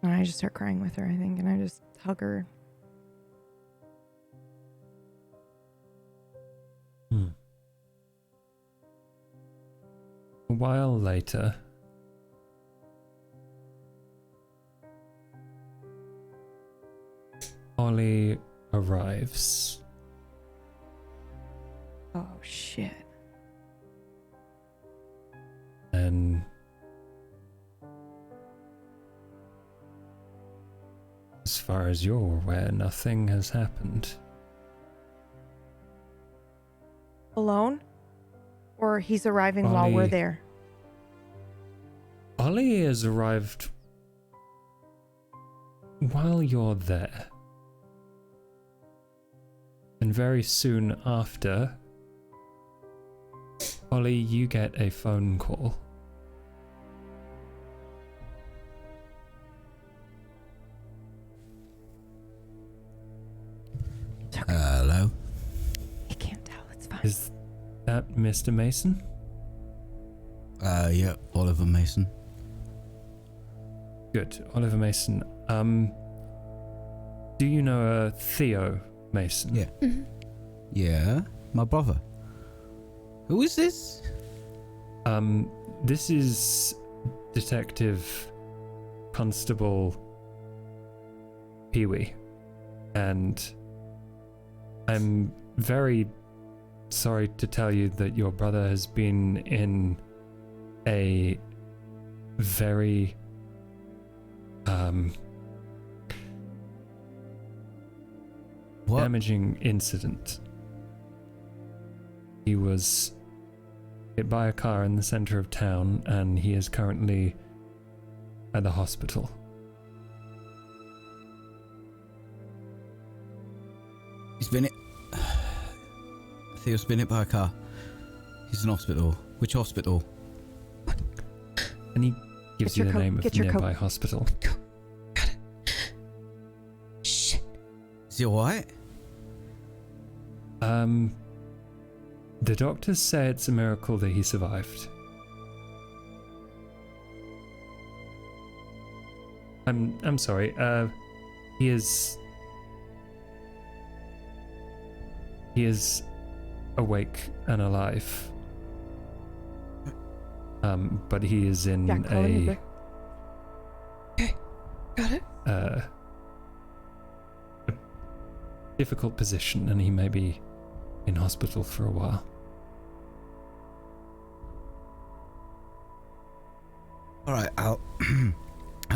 And I just start crying with her, I think, and I just hug her. A while later, Ollie arrives. Oh, shit. And as far as you're aware, nothing has happened. Alone? Or he's arriving while we're Ollie- there? Ollie has arrived while you're there. And very soon after, Ollie, you get a phone call. Hello? He can't tell, it's fine. Is that Mr. Mason? Yeah, Oliver Mason. Good, Oliver Mason. Do you know Theo Mason? Yeah. Yeah, my brother. Who is this? This is Detective Constable Pee-wee, and I'm very sorry to tell you that your brother has been in a very What? damaging incident. He was hit by a car in the center of town, and he is currently at the hospital. He's been hit. Theo's been hit by a car. He's in hospital. Which hospital? And he Gives Get you your the coat, name of get the your coat. nearby hospital. Shit. Is he alright? The doctors say it's a miracle that he survived. I'm sorry. He is awake and alive. But he is in Yeah, call an Uber. Okay, got it. a difficult position, and he may be in hospital for a while. Alright, I'll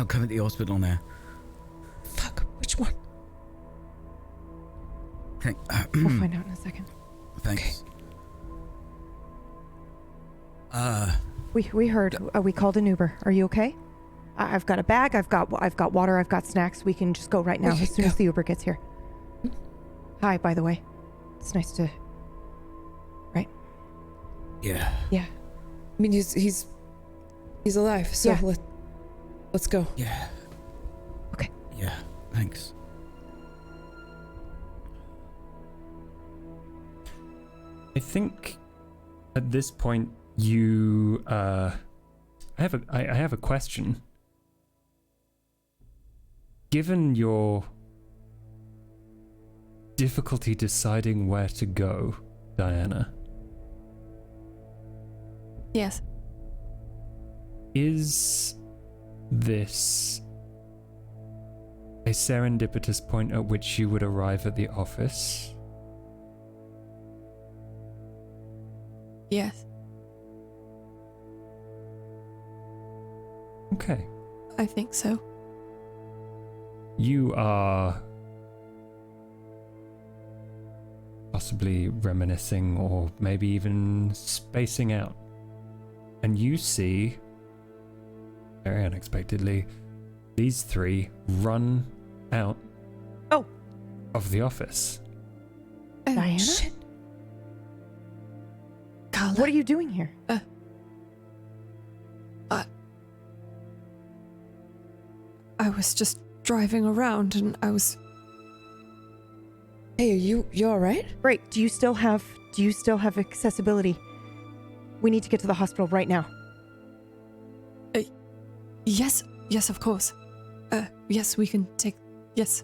come at the hospital now. Fuck, which one? Thank, We'll find out in a second. thanks. We heard. We called an Uber. Are you okay? I've got a bag. I've got water. I've got snacks. We can just go right now Okay, as soon as go. the Uber gets here. Hi, by the way. It's nice to. Right. Yeah. Yeah. I mean, he's alive, so Yeah. let's go. Yeah. Okay. Yeah, thanks. I think at this point you I have a question. Given your difficulty deciding where to go, Diana, Yes. is this a serendipitous point at which you would arrive at the office? Yes. Okay. I think so. You are possibly reminiscing or maybe even spacing out. And you see, very unexpectedly, these three run out of the office. Diana? Shit. Calla. What are you doing here? I was just driving around and I was. Hey, you all right? Great. Do you still have accessibility? We need to get to the hospital right now. Yes, of course. Yes, we can take. Yes.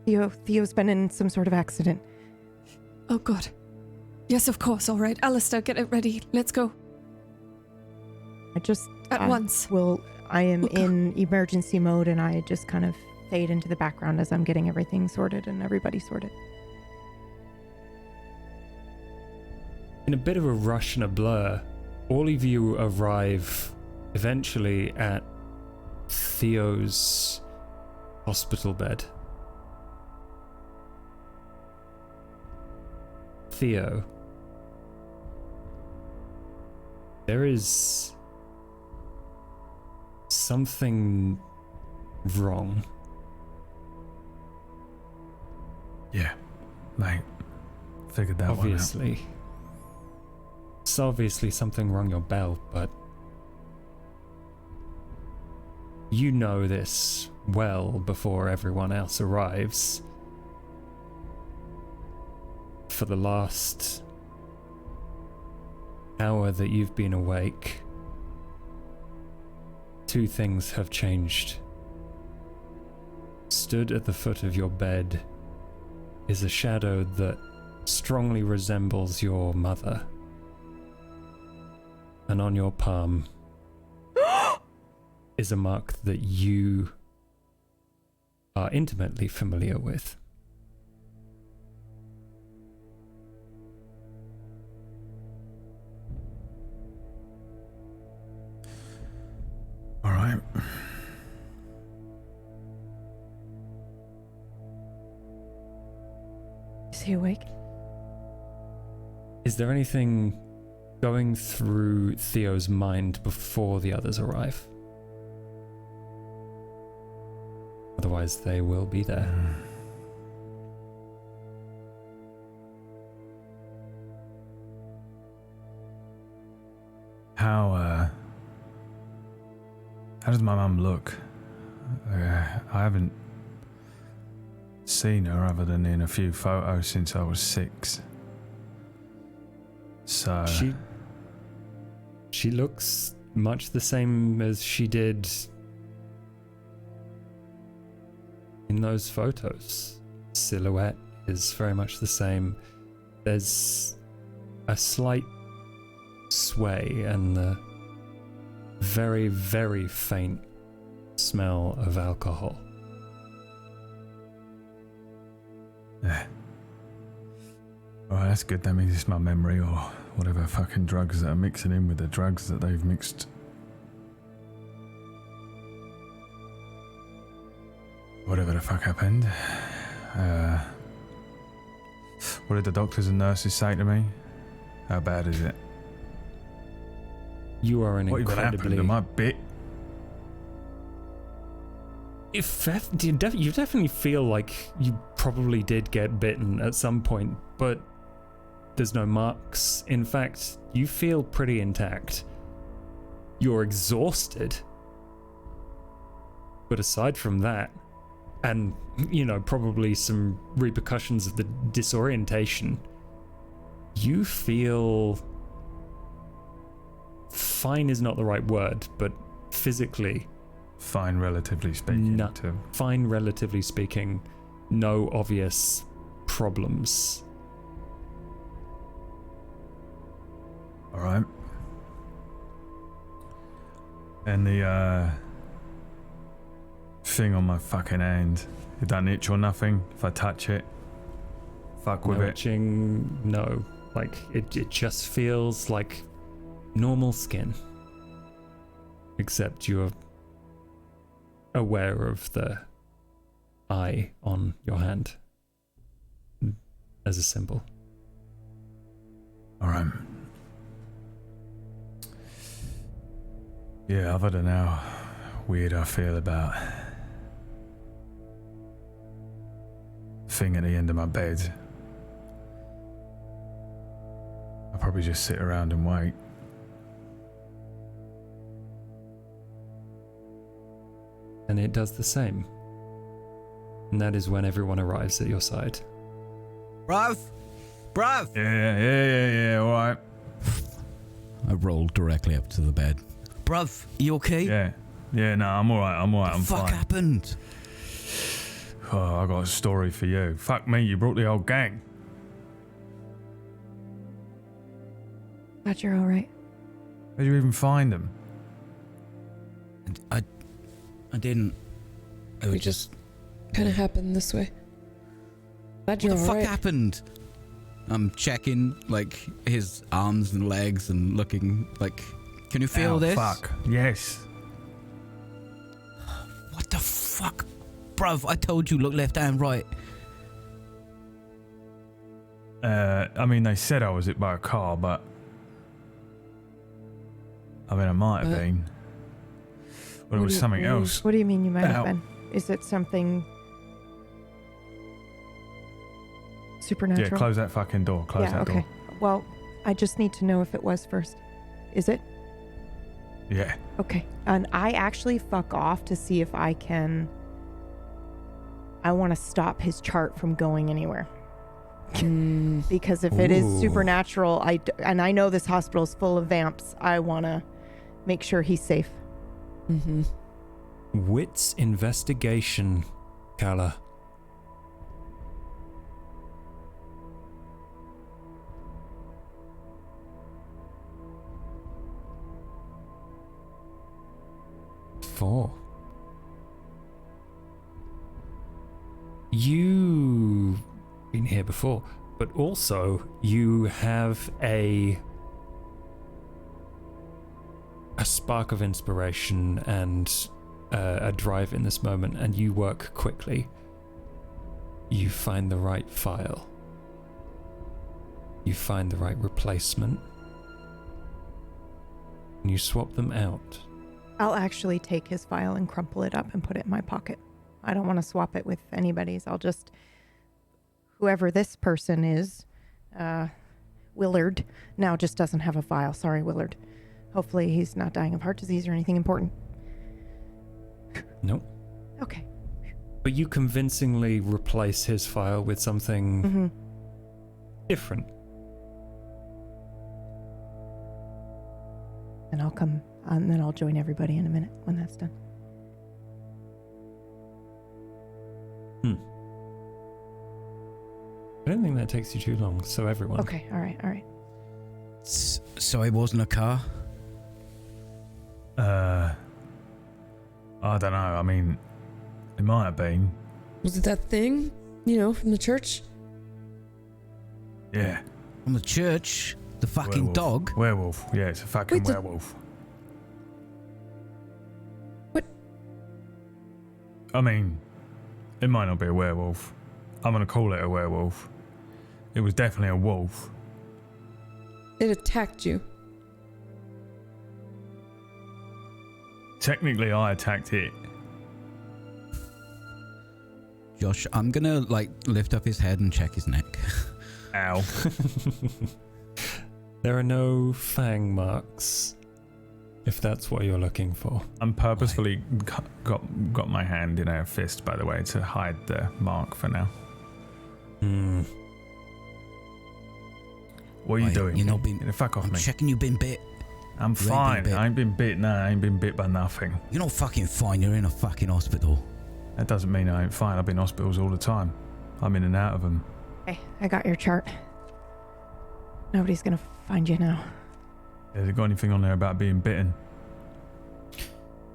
Theo's been in some sort of accident. Oh, God. Yes, of course. All right. Alistair, get it ready. Let's go. At once. I am Okay. in emergency mode, and I just kind of fade into the background as I'm getting everything sorted and everybody sorted. In a bit of a rush and a blur, all of you arrive eventually at Theo's hospital bed. Theo, there is something wrong. Yeah, mate. Figured that Obviously. It's obviously something wrong your belt, but you know this well before everyone else arrives. For the last hour that you've been awake, two things have changed. Stood at the foot of your bed is a shadow that strongly resembles your mother. And on your palm is a mark that you are intimately familiar with. All right. Is he awake? Is there anything going through Theo's mind before the others arrive? Otherwise, they will be there. How does my mum look? I haven't seen her other than in a few photos since I was 6. So She looks much the same as she did in those photos. Silhouette is very much the same. There's a slight sway and the very, very faint smell of alcohol. Alright, that's good. That means it's my memory or whatever fucking drugs that are mixing in with the drugs that they've mixed. Whatever the fuck happened. What did the doctors and nurses say to me? How bad is it? You are an What even happened? incredibly... Am I bit? You definitely feel like you probably did get bitten at some point, but there's no marks. In fact, you feel pretty intact. You're exhausted. But aside from that, and, you know, probably some repercussions of the disorientation, you feel... fine is not the right word, but physically... Fine, relatively speaking. No, fine, relatively speaking. No obvious problems. Alright. And the thing on my fucking hand, it doesn't itch or nothing if I touch it. Fuck with No it. itching, no. Like, it just feels like normal skin. Except you're aware of the eye on your hand as a symbol. Alright. Yeah, other than how weird I feel about thing at the end of my bed, I'll probably just sit around and wait. And it does the same. And that is when everyone arrives at your side. Bruv! Bruv! Yeah, alright. I rolled directly up to the bed. Bruv, you okay? Yeah, no, I'm alright, I'm What fine. happened? Oh, I got a story for you. Fuck me, you brought the whole gang. Glad you're all right. How'd you even find them? I didn't. It We was just kind of happened this way. Glad What you're the fuck alright. happened? I'm checking, like, his arms and legs and looking, like, can you feel Ow, this? Fuck, yes. What the fuck? Bruv, I told you, look left and right. I mean, they said I was hit by a car, but... I mean, I might have been. But it What was do you something mean? else. What do you mean you might Ow. have been? Is it something supernatural? Yeah, close that fucking door. Close that okay. door. Well, I just need to know if it was first. Is it? Yeah. Okay. And I actually fuck off to see if I can... I want to stop his chart from going anywhere. Because if it is Ooh. supernatural, and I know this hospital is full of vamps, I want to make sure he's safe. Mm-hmm. Wits investigation, Calla. Four. You've been here before, but also you have a spark of inspiration and a drive in this moment, and you work quickly. You find the right file. You find the right replacement. And you swap them out. I'll actually take his file and crumple it up and put it in my pocket. I don't want to swap it with anybody's. I'll just... Whoever this person is, Willard, now just doesn't have a file. Sorry, Willard. Hopefully he's not dying of heart disease or anything important. Nope. Okay. But you convincingly replace his file with something Mm-hmm. different. And I'll come, and then I'll join everybody in a minute when that's done. I don't think that takes you too long, so everyone. Okay, all right. So it wasn't a car? I don't know. I mean, it might have been. Was it that thing, you know, from the church? Yeah. From the church? The fucking Werewolf. dog? Werewolf. Yeah, it's a fucking Wait, werewolf. What? I mean, it might not be a werewolf. I'm gonna call it a werewolf. It was definitely a wolf. It attacked you. Technically, I attacked it. Josh, I'm gonna, lift up his head and check his neck. Ow. There are no fang marks, if that's what you're looking for. I'm purposefully got my hand in a fist, by the way, to hide the mark for now. Hmm. What are you Wait, doing? you're not being- Get the fuck off I'm me. checking you've been bit. I'm You ain't been fine. bit. I ain't been bit. No, I ain't been bit by nothing. You're not fucking fine, you're in a fucking hospital. That doesn't mean I ain't fine. I've been in hospitals all the time. I'm in and out of them. Hey, I got your chart. Nobody's gonna find you now. Has it got anything on there about being bitten?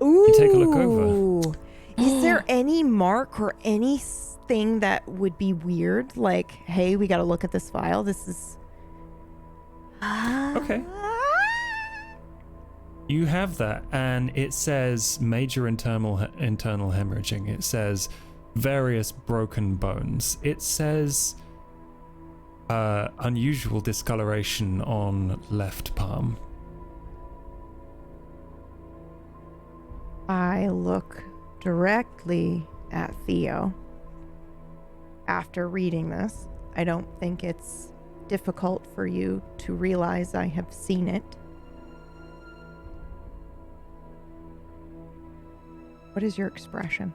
Ooh. You take a look over. Is there any mark or anything that would be weird? Like, hey, we got to look at this file. This is. Okay. You have that, and it says major internal hemorrhaging. It says various broken bones. It says unusual discoloration on left palm. I look directly at Theo after reading this. I don't think it's difficult for you to realize I have seen it. What is your expression?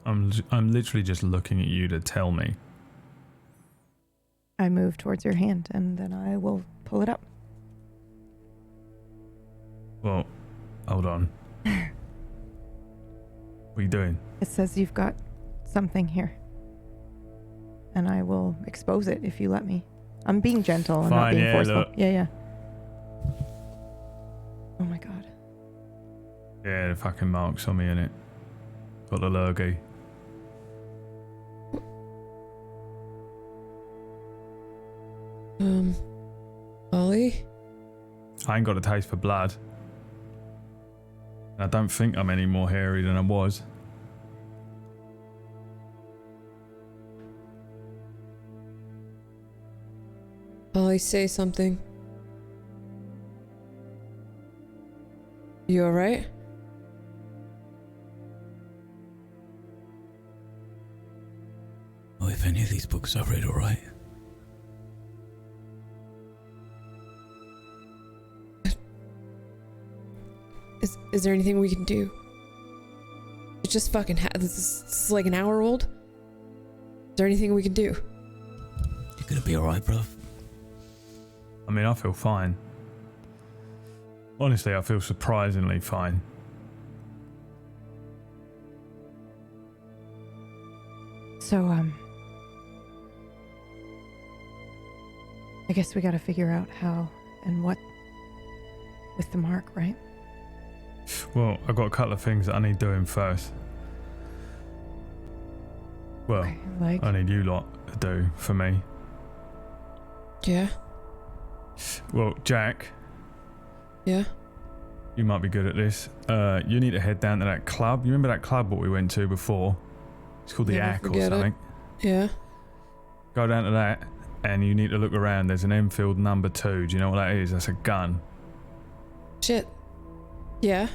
I'm literally just looking at you to tell me. I move towards your hand and then I will pull it up. Well, hold on. What are you doing? It says you've got something here. And I will expose it if you let me. I'm being gentle. I'm not Fine, being yeah, forceful. look. Yeah. Oh my god. Yeah, the fucking marks on me in it. Got the lurgy. Ollie? I ain't got a taste for blood. I don't think I'm any more hairy than I was. Ollie, say something. You alright? Oh, if any of these books I've read, alright. Is there anything we can do? It's just fucking this is like an hour old. Is there anything we can do? You're gonna be alright, bruv. I mean, I feel fine. Honestly, I feel surprisingly fine. So, I guess we gotta figure out how and what with the mark, right? Well, I've got a couple of things that I need doing first. Well, Okay, like, I need you lot to do for me. Yeah? Well, Jack, Yeah? you might be good at this. You need to head down to that club. You remember that club what we went to before? It's called the Never Ack or forget it. something. Yeah? Go down to that and you need to look around. There's an Enfield number 2. Do you know what that is? That's a gun. Shit. Yeah?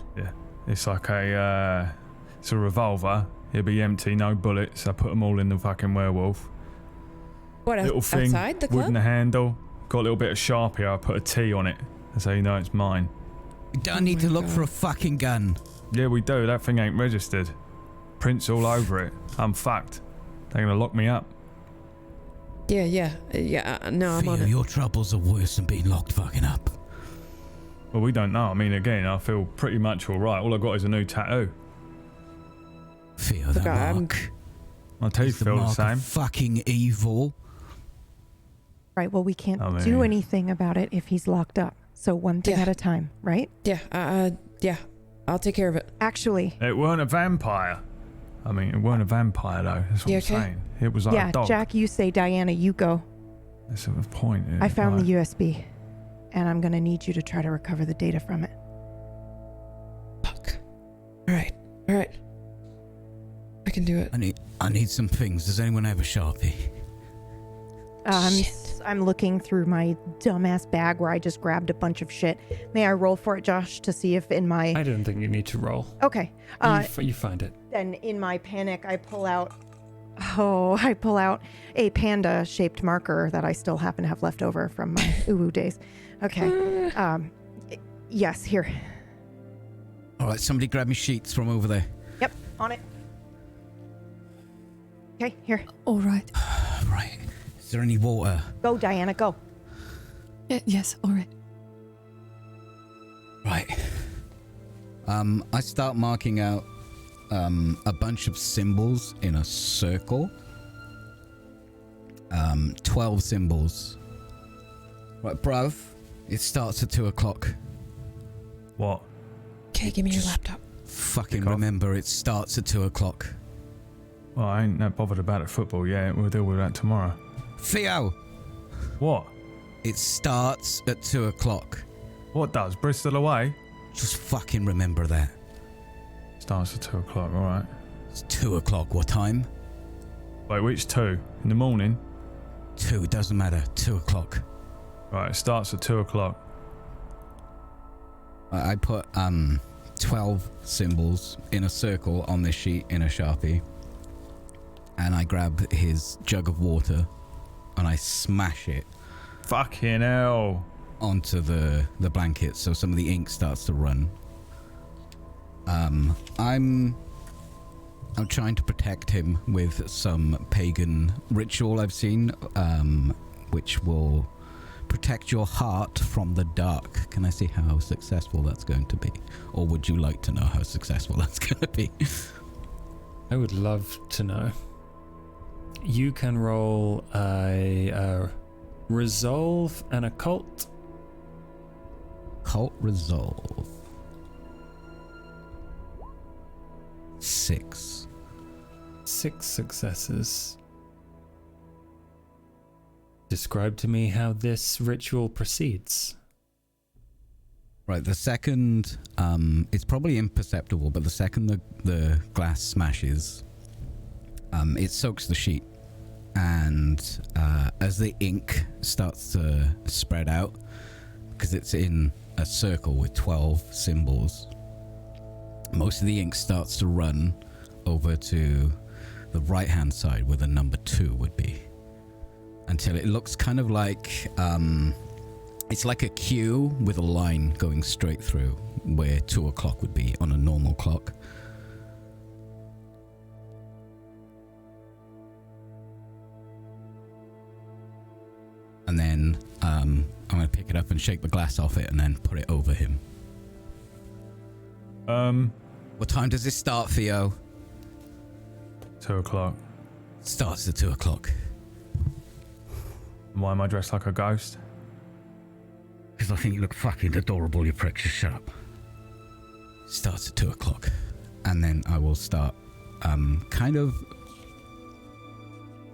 It's like it's a revolver. It'll be empty, no bullets. I put them all in the fucking werewolf. What, Little thing, outside the wood club? in the handle. Got a little bit of Sharpie. I put a T on it. That's how you know it's mine. You don't Oh need to my look God. for a fucking gun. Yeah, we do. That thing ain't registered. Prints all over it. I'm fucked. They're gonna lock me up. Yeah. No, I'm on Theo, it. your troubles are worse than being locked fucking up. Well, we don't know. I mean, again, I feel pretty much alright. All I got is a new tattoo. Theo, Look, that mark. My teeth It's the feel the mark same. of fucking evil. Right. Well, we can't I mean- do anything about it if he's locked up. So one thing Yeah. at a time, right? Yeah. I'll take care of it. Actually, It weren't a vampire. I mean, it weren't a vampire though. That's what You I'm okay? saying. It was like yeah, a dog. Jack, you say Diana, you go. That's the point. I found the USB, and I'm gonna need you to try to recover the data from it. Fuck. All right. I can do it. I need some things. Does anyone have a Sharpie? I'm looking through my dumbass bag where I just grabbed a bunch of shit. May I roll for it, Josh, to see if in my... I don't think you need to roll. Okay. You find it. Then in my panic, I pull out a panda-shaped marker that I still happen to have left over from my uwu days. Okay. Yes, here. All right, somebody grab me sheets from over there. Yep, on it. Okay, here. All right. Right. Is there any water? Go, Diana, go. Yes, all right. Right. I start marking out a bunch of symbols in a circle. 12 symbols. Right, bruv. It starts at 2 o'clock. What? Okay, give me your Just- laptop. Fucking Kick off. remember, it starts at 2 o'clock. Well, I ain't that bothered about it football yet. We'll deal with that tomorrow. Theo! What? It starts at 2 o'clock. What does? Bristol away? Just fucking remember that. Starts at 2 o'clock, alright. It's 2 o'clock. What time? Wait, which 2? In the morning? 2, it doesn't matter. 2 o'clock. Right, it starts at 2 o'clock. I put 12 symbols in a circle on this sheet in a Sharpie. And I grab his jug of water and I smash it Fucking hell. onto the blanket so some of the ink starts to run. I'm trying to protect him with some pagan ritual I've seen, which will protect your heart from the dark. Can I see how successful that's going to be? Or would you like to know how successful that's going to be? I would love to know. You can roll a resolve and occult. Cult resolve. 6. 6 successes. Describe to me how this ritual proceeds. Right, the second, it's probably imperceptible, but the second the glass smashes, it soaks the sheet. And as the ink starts to spread out, because it's in a circle with 12 symbols, most of the ink starts to run over to the right-hand side where the number 2 would be. Until it looks kind of like, it's like a Q with a line going straight through where 2 o'clock would be on a normal clock. And then I'm going to pick it up and shake the glass off it and then put it over him. What time does this start, Theo? 2 o'clock. Starts at 2 o'clock. Why am I dressed like a ghost? Because I think you look fucking adorable, you pricks. Just shut up. Starts at 2 o'clock. And then I will start kind of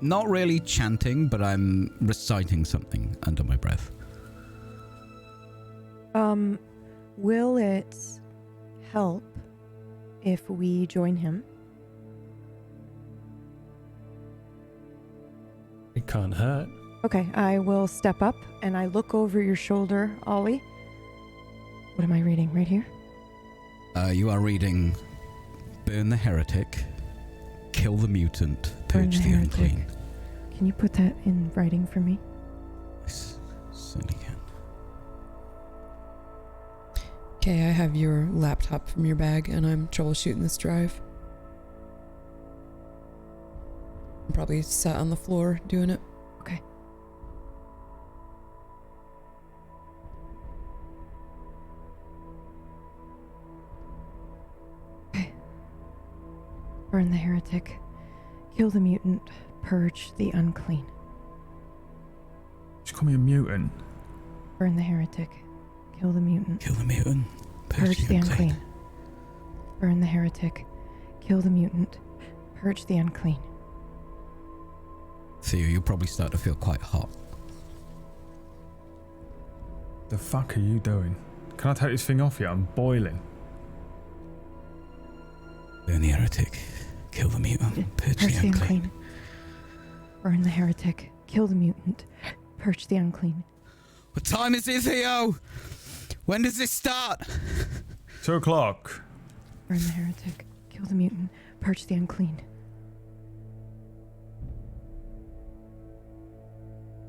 not really chanting, but I'm reciting something under my breath. Will it help if we join him? It can't hurt. Okay, I will step up and I look over your shoulder, Ollie. What am I reading? Right here? You are reading Burn the Heretic, Kill the Mutant, Burn Purge the the Heretic. Unclean. Can you put that in writing for me? Yes, certainly can. Okay, I have your laptop from your bag, and I'm troubleshooting this drive. I'm probably sat on the floor doing it. Okay. Okay. Burn the heretic. Kill the mutant. Purge the unclean. Just call me a mutant. Burn the heretic. Kill the mutant. Kill the mutant. Purge the unclean. Burn the heretic. Kill the mutant. Purge the unclean. Theo, you'll probably start to feel quite hot. The fuck are you doing? Can I take this thing off you? I'm boiling. Burn the heretic. Kill the mutant. Purge the unclean. Burn the heretic. Kill the mutant. Purge the unclean. What time is it, Theo? When does this start? 2 o'clock. Burn the heretic. Kill the mutant. Purge the unclean.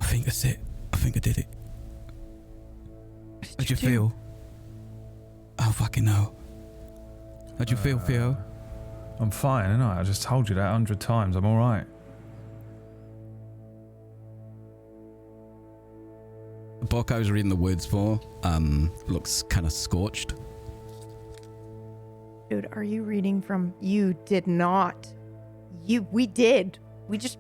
I think that's it. I think I did it. What How'd did you do? feel? I don't fucking know. How'd you feel, Theo? I'm fine, ain't I? I just told you that 100 times. I'm alright. The book I was reading the words for looks kind of scorched. Dude, are you reading from... You did not. We did. We just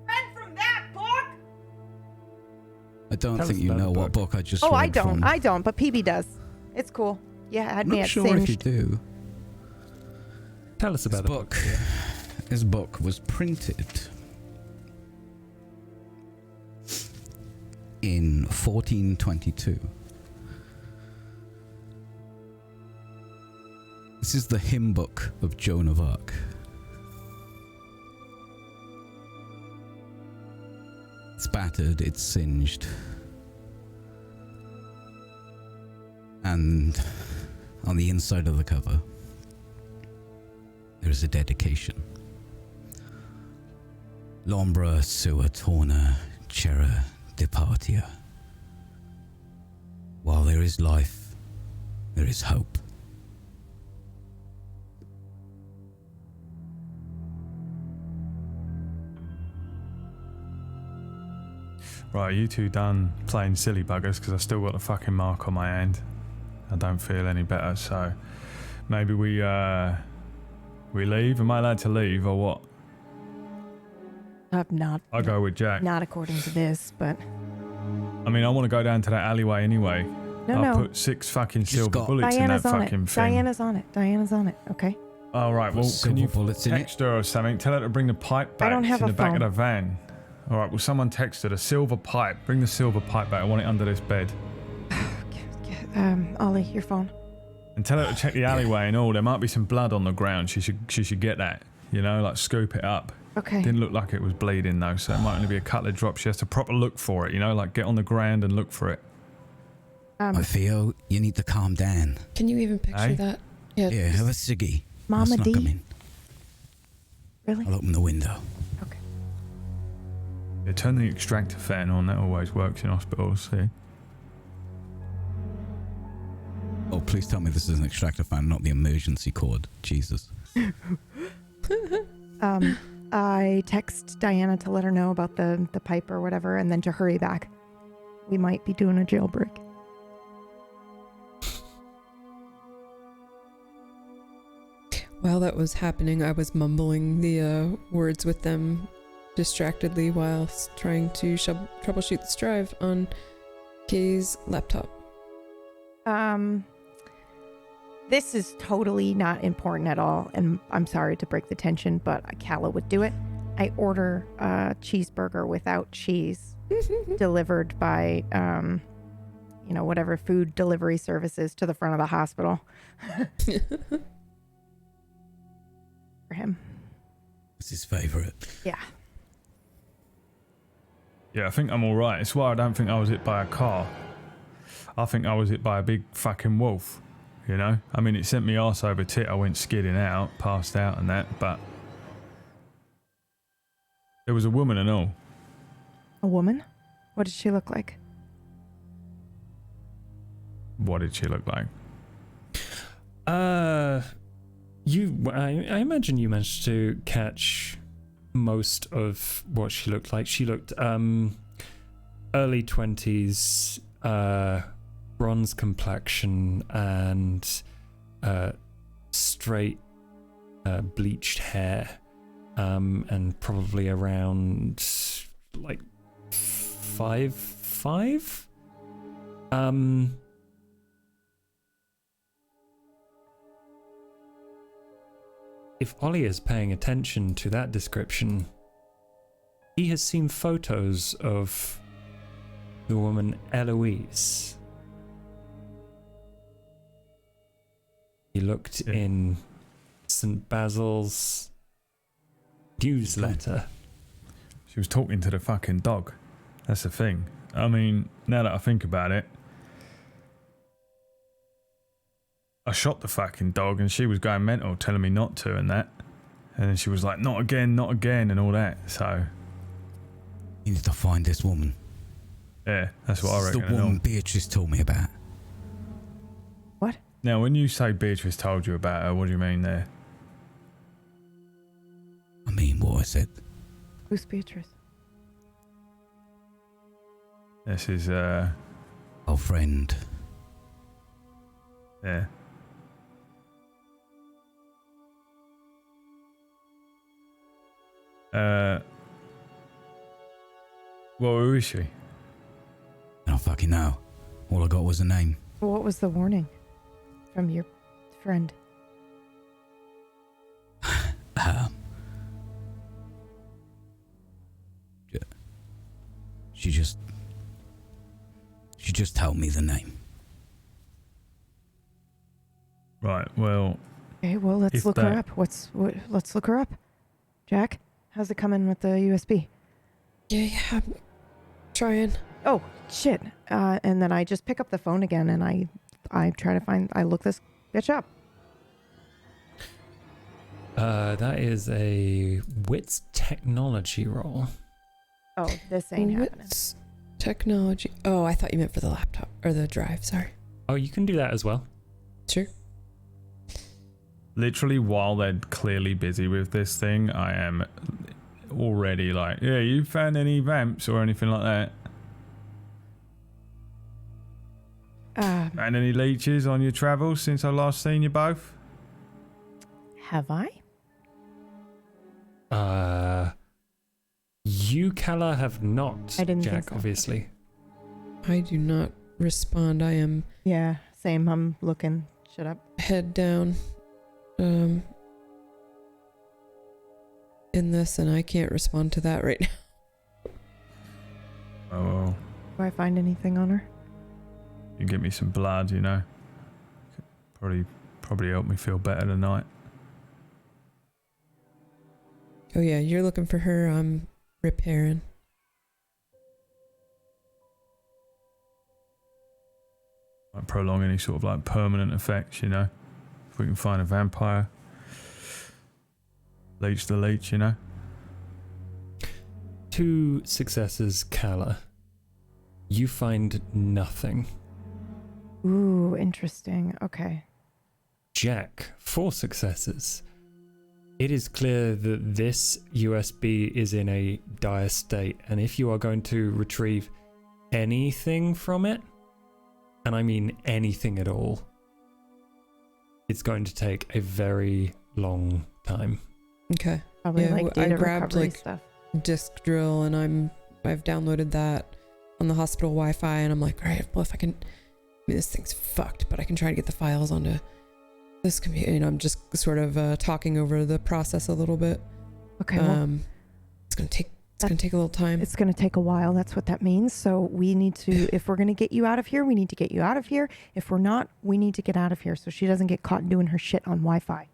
read from that book? I don't Tell think us you about know the what book. book I just Oh, read I don't. from. I don't, but PB does. It's cool. Yeah, had I'm me not at sure if you singed. do. Tell us about This the book. This book was printed in 1422. This is the hymn book of Joan of Arc. It's battered, it's singed. And on the inside of the cover, there is a dedication. L'ombra sua torna cera departia. While there is life, there is hope. Right, you two done playing silly buggers because I still got a fucking mark on my hand. I don't feel any better, so maybe we leave. Am I allowed to leave or what? Not. I'll go with Jack. Not according to this, but I mean, I want to go down to that alleyway anyway. no, I'll no. put 6 fucking Just silver got- bullets Diana's in that on fucking it. thing. Diana's on it. Diana's on it. Okay. All right, well, can Silver you bullets in it? text her or something? Tell her to bring the pipe back. I don't have it's in a the back phone. of the van. All right, well, someone text her the silver pipe. Bring the silver pipe back. I want it under this bed. Ollie, your phone. And tell her to check the alleyway and all. There might be some blood on the ground. She should get that. You know, like scoop it up. Okay. Didn't look like it was bleeding though, so it might only be a couple of drops. She has to proper look for it. You know, like get on the ground and look for it. Oh, Theo, you need to calm down. Can you even picture Aye. that? Yeah, have a ciggy. Mama Let's not D? come in. Really? I'll open the window. Okay. Yeah, turn the extractor fan on. That always works in hospitals. See. Oh, please tell me this is an extractor fan, not the emergency cord. Jesus. I text Diana to let her know about the pipe or whatever, and then to hurry back. We might be doing a jailbreak. While that was happening, I was mumbling the words with them distractedly whilst trying to troubleshoot this drive on Kay's laptop. This is totally not important at all, and I'm sorry to break the tension, but Calla would do it. I order a cheeseburger without cheese delivered by, whatever food delivery services to the front of the hospital. For him. It's his favourite. Yeah. Yeah, I think I'm all right. It's why I don't think I was hit by a car. I think I was hit by a big fucking wolf. You know, I mean, it sent me arse over tit. I went skidding out, passed out, and that. But there was a woman and all. A woman? What did she look like? what did she look like? I imagine you managed to catch most of what she looked like. She looked early 20s, bronze complexion, and straight bleached hair, and probably around like 5'5". If Ollie is paying attention to that description, he has seen photos of the woman Eloise. He looked in St. Basil's newsletter. She was talking to the fucking dog. That's the thing. I mean, now that I think about it, I shot the fucking dog and she was going mental, telling me not to and that. And then she was like, not again, and all that. So, You need to find this woman. yeah, that's what I This is reckon. the woman Beatrice told me about. What? Now, when you say Beatrice told you about her, what do you mean there? I mean what I said. Who's Beatrice? This is, Our friend. yeah. Well, who is she? I don't fucking know. All I got was a name. What was the warning from your friend? She just told me the name. Right, well, Okay, well, let's If look her that- up. Let's look her up. Jack, how's it coming with the USB? Yeah, I'm trying. Oh, shit. And then I just pick up the phone again and I try to I look this bitch up. That is a wits technology roll. Oh, this ain't happening. What's technology? Oh, I thought you meant for the laptop or the drive. Sorry. Oh, you can do that as well. Sure. literally while they're clearly busy with this thing, I am already like, yeah, you found any vamps or anything like that? And any leeches on your travels since I last seen you both? Have I? You, Calla, have not. I didn't Jack, think so. obviously. I do not respond. I am Yeah, same. I'm looking. Shut up. head down in this, and I can't respond to that right now. Oh, well, Do I find anything on her? you get me some blood, you know. Probably help me feel better tonight. Oh yeah, you're looking for her. I'm repairing. Might prolong any sort of like permanent effects, you know. If we can find a vampire. Leech the leech, you know. 2 successes, Calla. You find nothing. Ooh, interesting. Okay. Jack, 4 successes. It is clear that this USB is in a dire state, and if you are going to retrieve anything from it, and I mean anything at all, it's going to take a very long time. Okay. Probably Yeah, like I data grabbed, recovery like, stuff. Disk drill, and I've downloaded that on the hospital Wi-Fi, and I'm like, all right, well, if I can, this thing's fucked, but I can try to get the files onto this computer. You know, I'm just sort of talking over the process a little bit. Okay, well, it's gonna take a little time. it's going to take a while. That's what that means. So we need to, if we're going to get you out of here, we need to get you out of here. If we're not, we need to get out of here so she doesn't get caught doing her shit on Wi-Fi.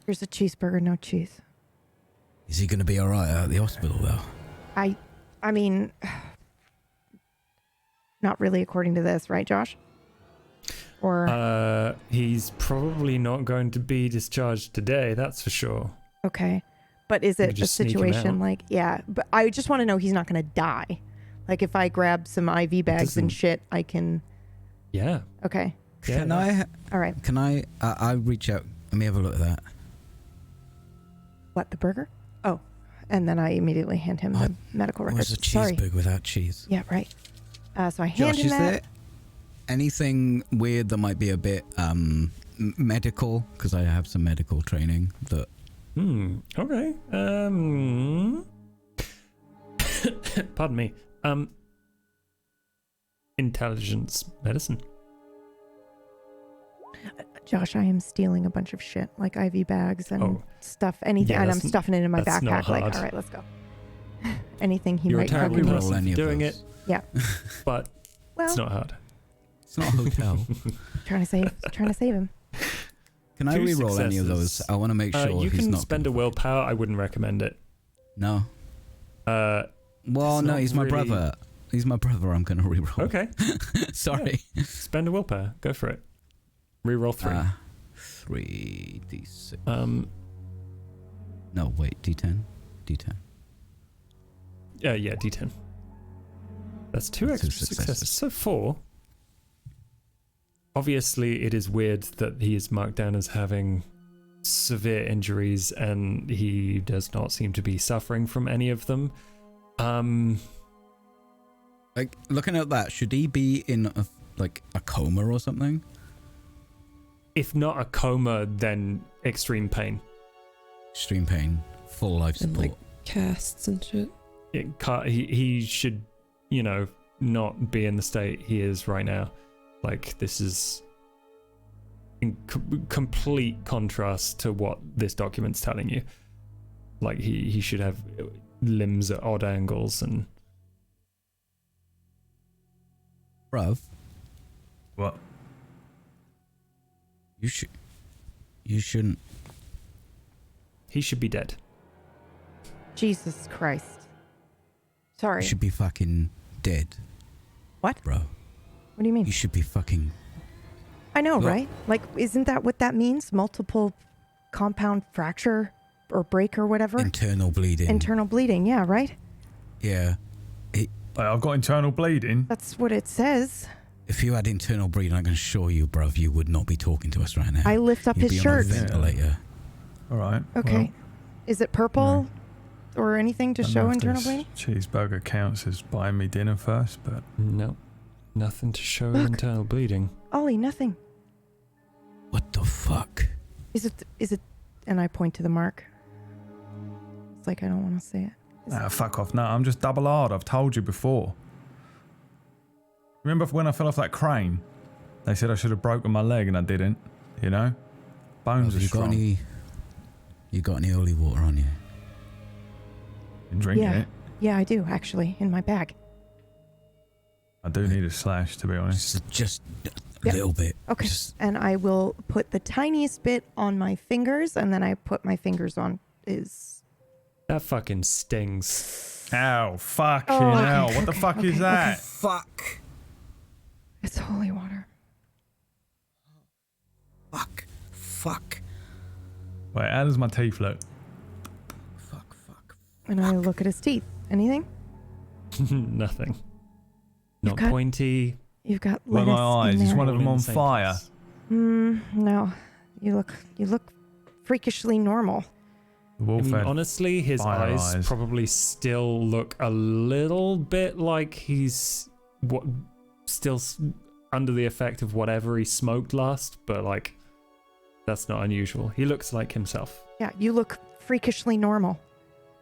Here's a cheeseburger, no cheese. Is he going to be all right at the hospital, though? I mean, not really according to this, right, Josh? Or He's probably not going to be discharged today, that's for sure. okay, but is We it a just sneak him situation out. like, yeah? But I just want to know he's not going to die. Like if I grab some IV bags and shit, I can. Yeah. Okay. Yeah, Can I? All right. Can I? I reach out. Let me have a look at that. What, the burger? Oh, and then I immediately hand him the medical records. Where's a Sorry. cheeseburger without cheese? Yeah, right. So I hand Josh, him is there that. anything weird that might be a bit medical? Because I have some medical training that. Okay. Pardon me. Intelligence medicine. Josh, I am stealing a bunch of shit, like IV bags and stuff, anything, Yeah, and I'm that's- stuffing it in my that's not backpack. Like, hard. all right, let's go. Anything he You're a might terrible fucking roll person any for of doing those. it, Yeah. but Well, it's not hard. It's not a hotel. trying to save him. Can I 2 re-roll any of those? successes. I want to make sure You he's can not spend a gonna- willpower. I wouldn't recommend it. No. Uh, Well, It's no, not he's my really- brother. He's my brother. I'm gonna re-roll. okay. Sorry. Spend a willpower. Go for it. Reroll 3. 3d6. No, wait. D10. D10. Yeah, D10. That's 2 That's 2 extra successes. successes. So 4. Obviously, it is weird that he is marked down as having severe injuries, and he does not seem to be suffering from any of them. Like looking at that, should he be in a coma or something? If not a coma, then extreme pain. Extreme pain, full life And support. like casts and shit. He should, not be in the state he is right now. Like, this is in complete contrast to what this document's telling you. Like, he should have limbs at odd angles and... Bruv, What? you shouldn't. He should be dead. Jesus Christ. Sorry. You should be fucking dead. What? Bro, What do you mean? you should be fucking. I know, Look. right? Like, isn't that what that means? Multiple compound fracture or break or whatever? Internal bleeding. Internal bleeding, yeah, right? Yeah. Hey, I've got internal bleeding. That's what it says. If you had internal bleeding, I can assure you, bruv, you would not be talking to us right now. I lift up You'd his be on a shirt. ventilator. All right. Okay. Is it purple or anything to I don't show know if internal this bleeding? cheeseburger counts as buying me dinner first, but No. Nothing to show Look. internal bleeding. Ollie, nothing. What the fuck? Is it, and I point to the mark. It's like, I don't want to say it. fuck off. No, I'm just double hard. I've told you before. Remember when I fell off that crane? They said I should have broken my leg and I didn't. Bones are You strong. got any holy water on you? Been drinking Yeah. it. Yeah, I do, actually, in my bag. I do need a slash, to be honest. Just a Yeah. little bit. Okay. Just, And I will put the tiniest bit on my fingers, and then I put my fingers on his... That fucking stings. Ow, fucking Oh, okay, hell. What the okay, fuck okay, is that? fuck. It's holy water. Fuck. Wait, how does my teeth look? Fuck. And I look at his teeth. Anything? Nothing. You've Not got- pointy. You've got Look at lettuce my eyes. in Is there. one of them All in on the same fire? place. No. You look freakishly normal. The wolf had Honestly, his fire eyes eyes. probably still look a little bit like he's under the effect of whatever he smoked last, but like, that's not unusual. He looks like himself. Yeah, you look freakishly normal.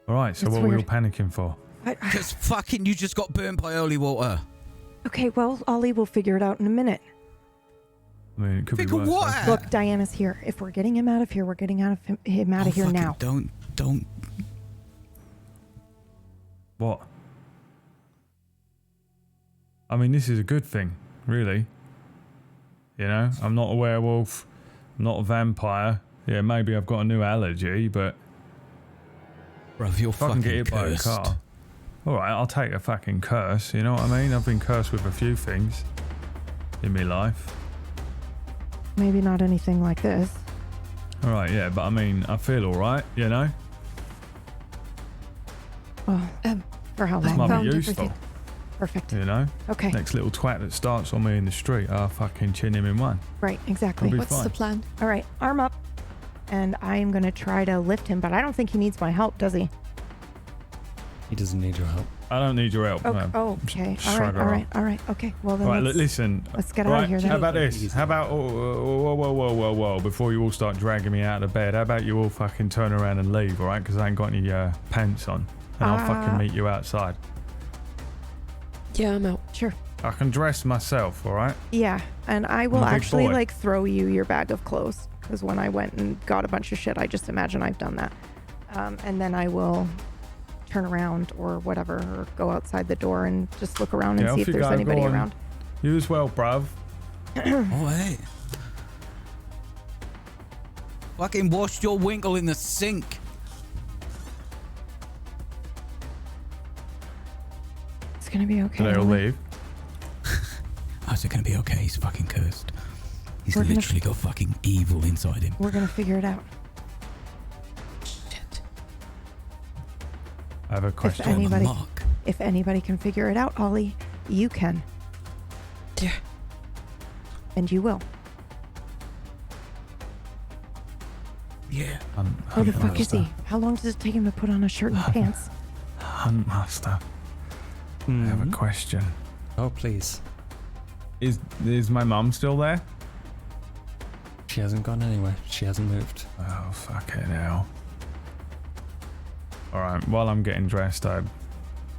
All right, so That's what were we all weird. panicking for? Because fucking you just got burnt by holy water. Okay, well, Ollie will figure it out in a minute. I mean, it could Think be of worse. what? though. Look, Diana's here. If we're getting him out of here, we're getting him out of here fucking now. Don't. What? I mean, this is a good thing, really. I'm not a werewolf. I'm not a vampire. Yeah, maybe I've got a new allergy, but Bruv, you're if I can get hit by a cursed. car, all right, I'll take a fucking curse. You know what I mean? I've been cursed with a few things in my life. Maybe not anything like this. All right, yeah, but I mean, I feel all right, Well, for how This long? might found be useful. everything. Perfect. You know? Okay. Next little twat that starts on me in the street, I'll fucking chin him in one. Right, exactly. I'll be What's fine. the plan? All right, arm up. And I am going to try to lift him, but I don't think he needs my help, does he? He doesn't need your help. I don't need your help. Okay. No. Okay. All Shrug right. her All off. right. All right. Okay. Well, then Right, let's, listen. let's get out Right, of here how then. about this? How about, whoa, before you all start dragging me out of bed, how about you all fucking turn around and leave, alright? Because I ain't got any pants on. And I'll fucking meet you outside. Yeah, I'm out. Sure. I can dress myself, alright? Yeah. And I will I'm a big actually boy. like throw you your bag of clothes. Because when I went and got a bunch of shit, I just imagine I've done that. And then I will turn around or whatever, or go outside the door and just look around and Yeah, see off if you there's go, anybody go on. around. You as well, bruv. Oh, hey. Fucking wash your winkle in the sink. It's going to be okay. They all Ollie. leave. How's it gonna be okay? He's fucking cursed. He's We're gonna- literally got fucking evil inside him. We're going to figure it out. Shit. I have a question. any- Anybody- Mark. If anybody can figure it out, Ollie, you can. Yeah. And you will. Yeah. Where the fuck is he? How long does it take him to put on a shirt and pants? Hunt master. I have a question. Oh, please. Is my mum still there? She hasn't gone anywhere. She hasn't moved. Oh, fucking hell. Alright, while I'm getting dressed, I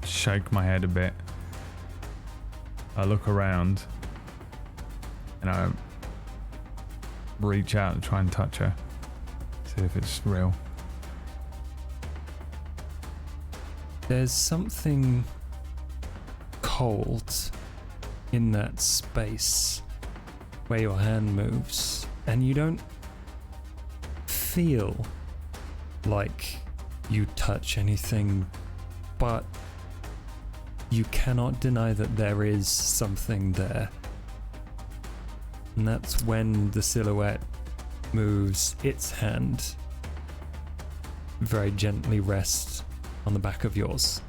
shake my head a bit. I look around. And I reach out and try and touch her. See if it's real. There's something cold in that space where your hand moves, and you don't feel like you touch anything, but you cannot deny that there is something there. And that's when the silhouette moves its hand very gently rests on the back of yours.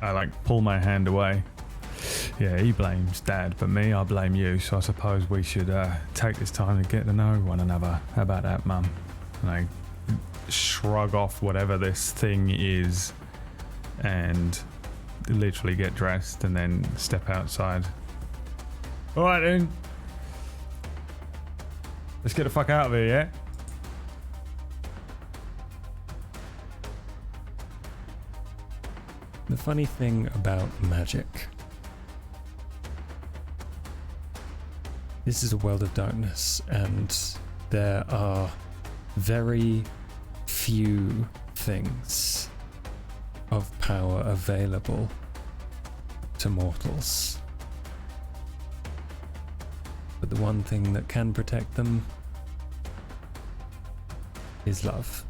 I pull my hand away. Yeah, he blames Dad, but me, I blame you. So I suppose we should take this time to get to know one another. How about that, Mum? And I shrug off whatever this thing is and literally get dressed and then step outside. All right, then. Let's get the fuck out of here, yeah? The funny thing about magic, this is a world of darkness, and there are very few things of power available to mortals. But the one thing that can protect them is love.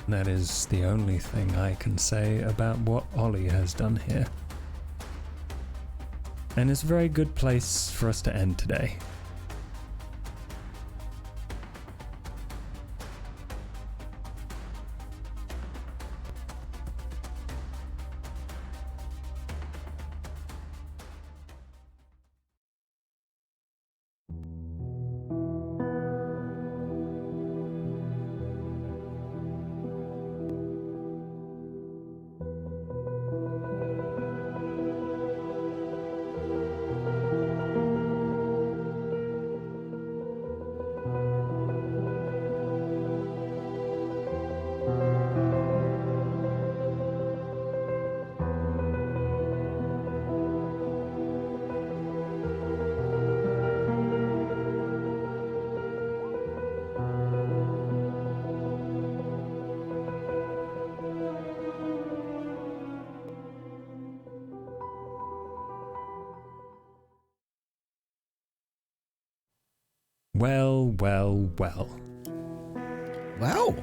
And that is the only thing I can say about what Ollie has done here. And it's a very good place for us to end today. Well. Wow.